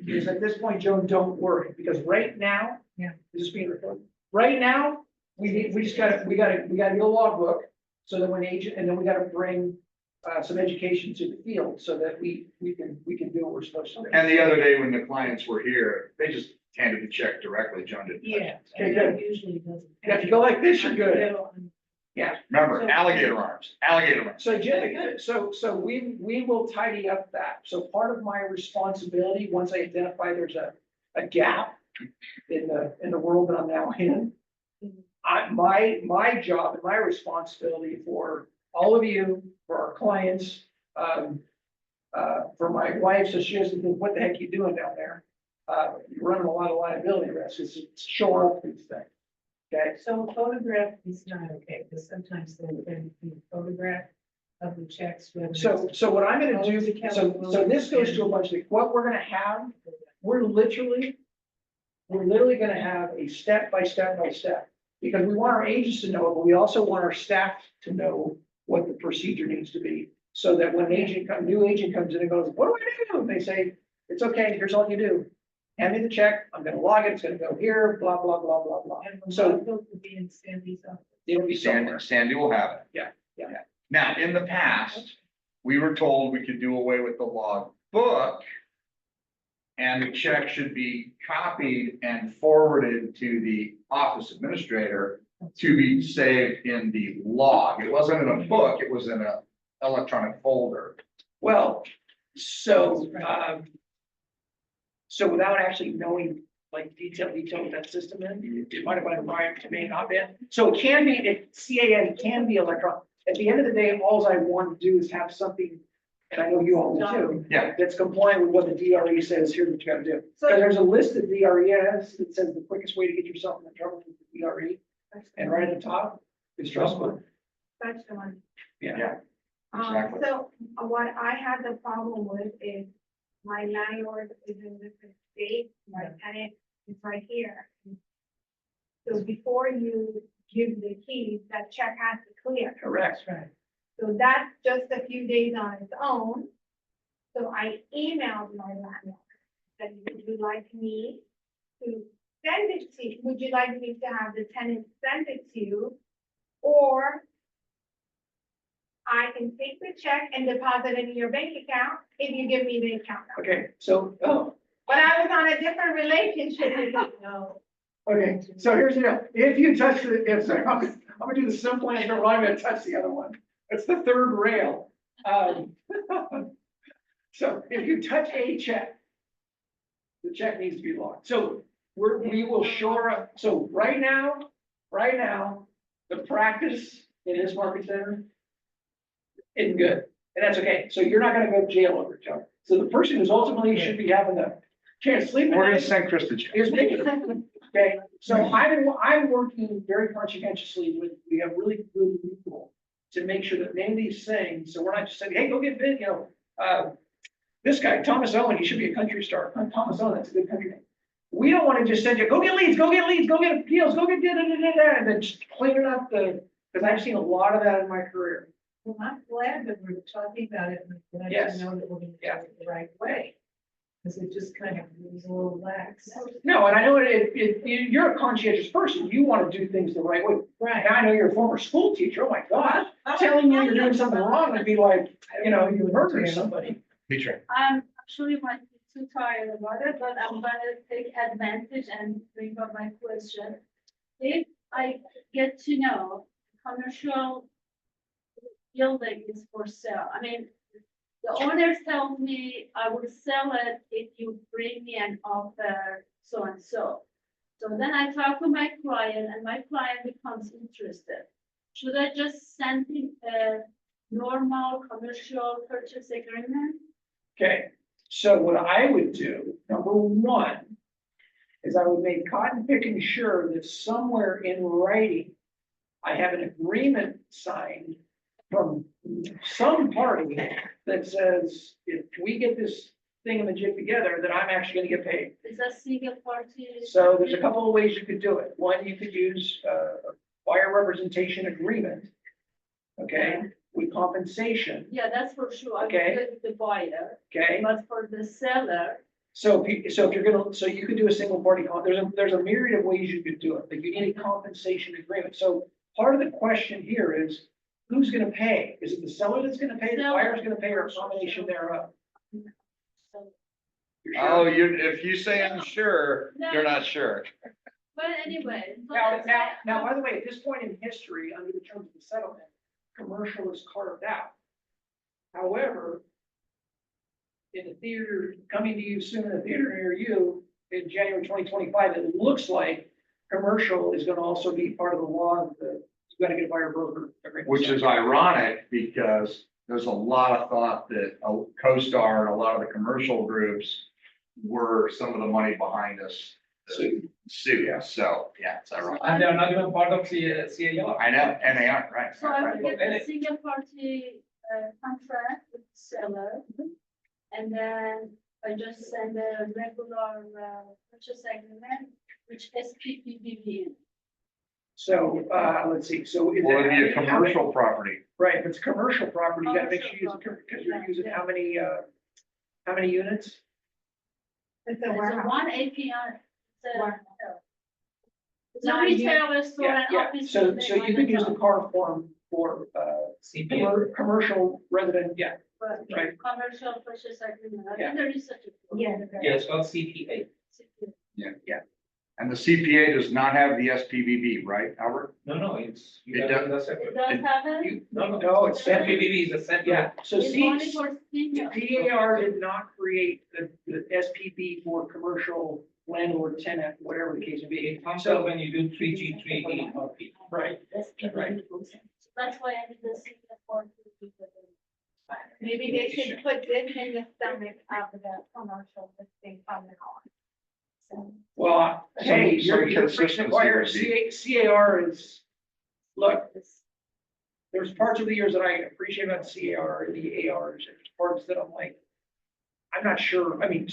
is at this point, Joan, don't worry, because right now. Yeah. This is being recorded. Right now, we gotta get a logbook, so that when agent, and then we gotta bring some education to the field, so that we can do what we're supposed to do. And the other day when the clients were here, they just handed the check directly, John didn't. touch it. yeah, Okay, and good. that usually doesn't. Yeah, if you go like this, you're good. Yeah, Remember, alligator arms. so Jimmy, so we will tidy up that. So part of my responsibility, once I identify there's a gap in the world that I'm now in. My job and my responsibility for all of you, for our clients, for my wife, so she doesn't think, what the heck you doing down there? You're running a lot of liability risks, it's shore up these things. Okay, So a photograph is not okay, because sometimes there's a photograph of the checks. whether it's- so what I'm gonna do, so this goes to a bunch of, things. What we're gonna have, we're literally gonna have a step by step by step. Because we want our agents to know it, but we also want our staff to know what the procedure needs to be. So that when new agent comes in and goes, what do I do? And they say, it's okay, here's all you do. Hand me the check, I'm gonna log it, it's gonna go here, blah, blah, blah, blah, blah. And the So logbook will be in Sandy's office. it'll be somewhere. Sandy will have it. Yeah. Now, in the past, we were told we could do away with the log book. And the check should be copied and forwarded to the office administrator to be saved in the log. It wasn't in a book, it was in a electronic folder. Well, so without actually knowing like detail of that system, it might have been environment, it may not be. So it can be, CAN can be electronic. At the end of the day, all I want to do is have something, and I know you all do too. Yeah. That's compliant with what the DRE says, here's what you gotta do. So there's a list of DREs that says the quickest way to get yourself in trouble with the DRE, and right at the top is trust fund. That's the one. Yeah. Yeah. Exactly. So what I had the problem with is My landlord is in different state, my tenant is right here. So before you give the keys, that check has to clear. Correct. Right. So that's just a few days on its own. So I emailed my landlord, said, would you like me to send it to you? Would you like me to have the tenant send it to you? Or I can take the check and deposit it in your bank account if you give me the account number. Okay, so, oh, But I was on a different relationship. No. okay, so here's the deal. If you touch the, if, sorry, I'm gonna do the simple answer, but I'm gonna touch the other one. It's the third rail. So if you touch a check, the check needs to be locked. So we will shore up, so right now, the practice in this market center isn't good, and that's okay. So you're not gonna go to jail over it, Joe. So the person who's ultimately should be having the chance to sleep at We're gonna night send Kris to jail. is me. Okay, so I'm working very conscientiously with, we have really good people to make sure that many of these things, so we're not just saying, hey, go get bid, this guy, Thomas Owen, he should be a country star. Thomas Owen, that's a good country name. We don't want to just send you, go get leads, go get appeals, go get da-da-da-da-da, and then just clean it up because I've seen a lot of that in my career. Well, I'm glad that we're talking about it, and I'm glad Yes. to know that we're gonna do Yeah. it the right way. Because it just kind of was a little lax. No, and I know you're a conscientious person. You want to do things the right way. Right. And I know you're a former school teacher. Oh my gosh, telling you you're doing something wrong would be like, you murdered somebody. Teacher. I'm actually might be too tired about it, but I'm gonna take advantage and bring up my question. If I get to know commercial building is for sale, I mean, the owners tell me I will sell it if you bring me an offer, so and so. So then I talk to my client and my client becomes interested. Should I just send him a normal commercial purchase agreement? Okay, so what I would do, number one, is I would make cotton picking sure that somewhere in writing, I have an agreement signed from some party that says, if we get this thingamajig together, that I'm actually gonna get paid. Is that single party? So there's a couple of ways you could do it. One, you could use a buyer representation agreement. Okay, with compensation, Yeah, that's for sure. I Okay. will get the buyer, okay? but for the seller, So if you're gonna, so you could do a single party there's a myriad of ways you could do it, but you need a compensation agreement. So part of the question here is, who's gonna pay? Is it the seller that's gonna pay, the Seller. buyer's gonna pay, or a combination thereof? so, You're Oh, sure? if you say I'm sure, you're not sure. but anyway. so Now, that's now, why now, by the way, at this point in history, under the terms of the settlement, commercial is carved out. However, in the theater, coming to you soon, in the theater near you, in January 2025, it looks like commercial is gonna also be part of the law of the, you gotta get a buyer broker agreement. Which is ironic because there's a lot of thought that CoStar and a lot of the commercial groups were some of the money behind us. Sue, yeah, so, yeah, it's ironic. And they are not even part of CAR. I know, and they aren't, right? So I right. will get a single party contract with the seller. And then I just send a regular purchase agreement, which SPPBB. So, let's see, so is Well, it'd be a it? commercial property. Right, if it's commercial property, you gotta make sure you use, Commercial because you're property, using yeah. how many units? It's a It's a warehouse. one API. Warehouse. It's a retailer store Yeah, and yeah, office. so building you on could use the top. car form for, CPA. commercial resident, yeah, But right. Commercial purchase agreement. I Yeah. think there is such a. Yeah. Yeah, it's called CPA. And the CPA does not have the SPVB, right, Albert? No, it's. It you does- got It separate. does have it? You, No, no, it's SPVB is a separate. yeah, so It's only see, for senior. DAR did not create the SPB for commercial landlord tenant, whatever the case may be. It comes out when you do 3G, 3E, or P. Right, right. That's why I need the single party. Maybe they should put this in the stomach of the commercial listing from now on. So, Well, hey, Some you're preaching consistency to the choir. would be- CAR is, look, there's parts of the years that I appreciate about CAR and the ARs, and there's parts that I'm like, I'm not sure, I mean,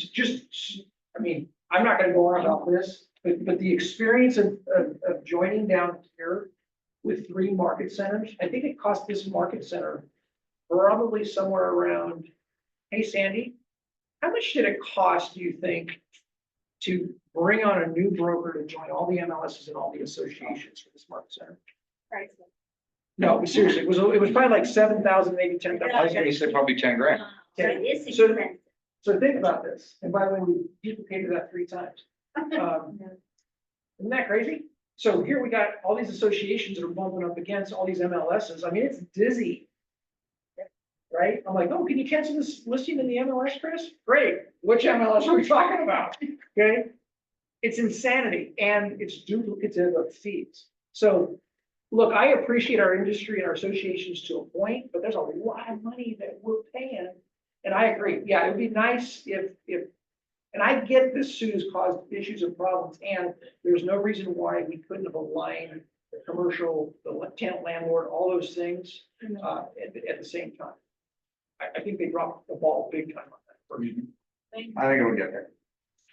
I'm not gonna go on about this, but the experience of joining down here with 3 market centers, I think it cost this market center probably somewhere around, hey Sandy, how much did it cost, do you think, to bring on a new broker to join all the MLSs and all the associations for this market center? Priceless. No, seriously, it was probably like 7,000, maybe 10,000. I was gonna say probably 10 grand. So it is So- expensive. So think about this, and by the way, we duplicated that 3 times. Isn't that crazy? So here we got all these associations that are bumping up against all these MLSs. I mean, it's dizzy. Right? I'm like, oh, can you cancel this listing in the MLS, Kris? Great. Which MLS are we talking about? Okay. It's insanity and it's duplicative of fees. So look, I appreciate our industry and our associations to a point, but there's a lot of money that we're paying. And I agree. Yeah, it'd be nice if, and I get this suit has caused issues and problems, and there's no reason why we couldn't have aligned the commercial, the tenant landlord, all those things, at the same time. I think they dropped the ball big time on that. I think it'll get there.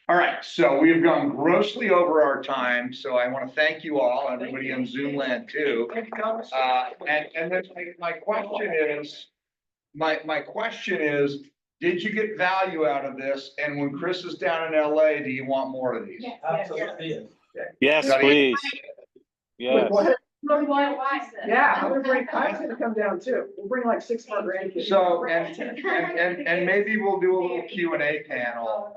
All right, so we've gone grossly over our time, so I want to thank you all, everybody on Zoom land too. Thank you, Thomas. And then my question is, did you get value out of this? And when Kris is down in LA, do you want more of these? Absolutely. Yes, Got it. please. Yes. Yeah, I'm gonna bring, Kyle's gonna come down too. We'll bring like 6 more grandkids. So, and maybe we'll do a little Q&A panel,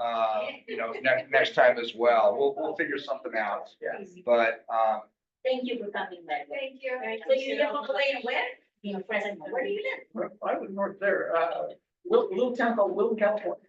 next time as well. We'll figure something out. Yeah. But, Thank you for coming back. Thank you. So you live over there where? In Fresno, where do you live? I live north there, little town called Wilton, California.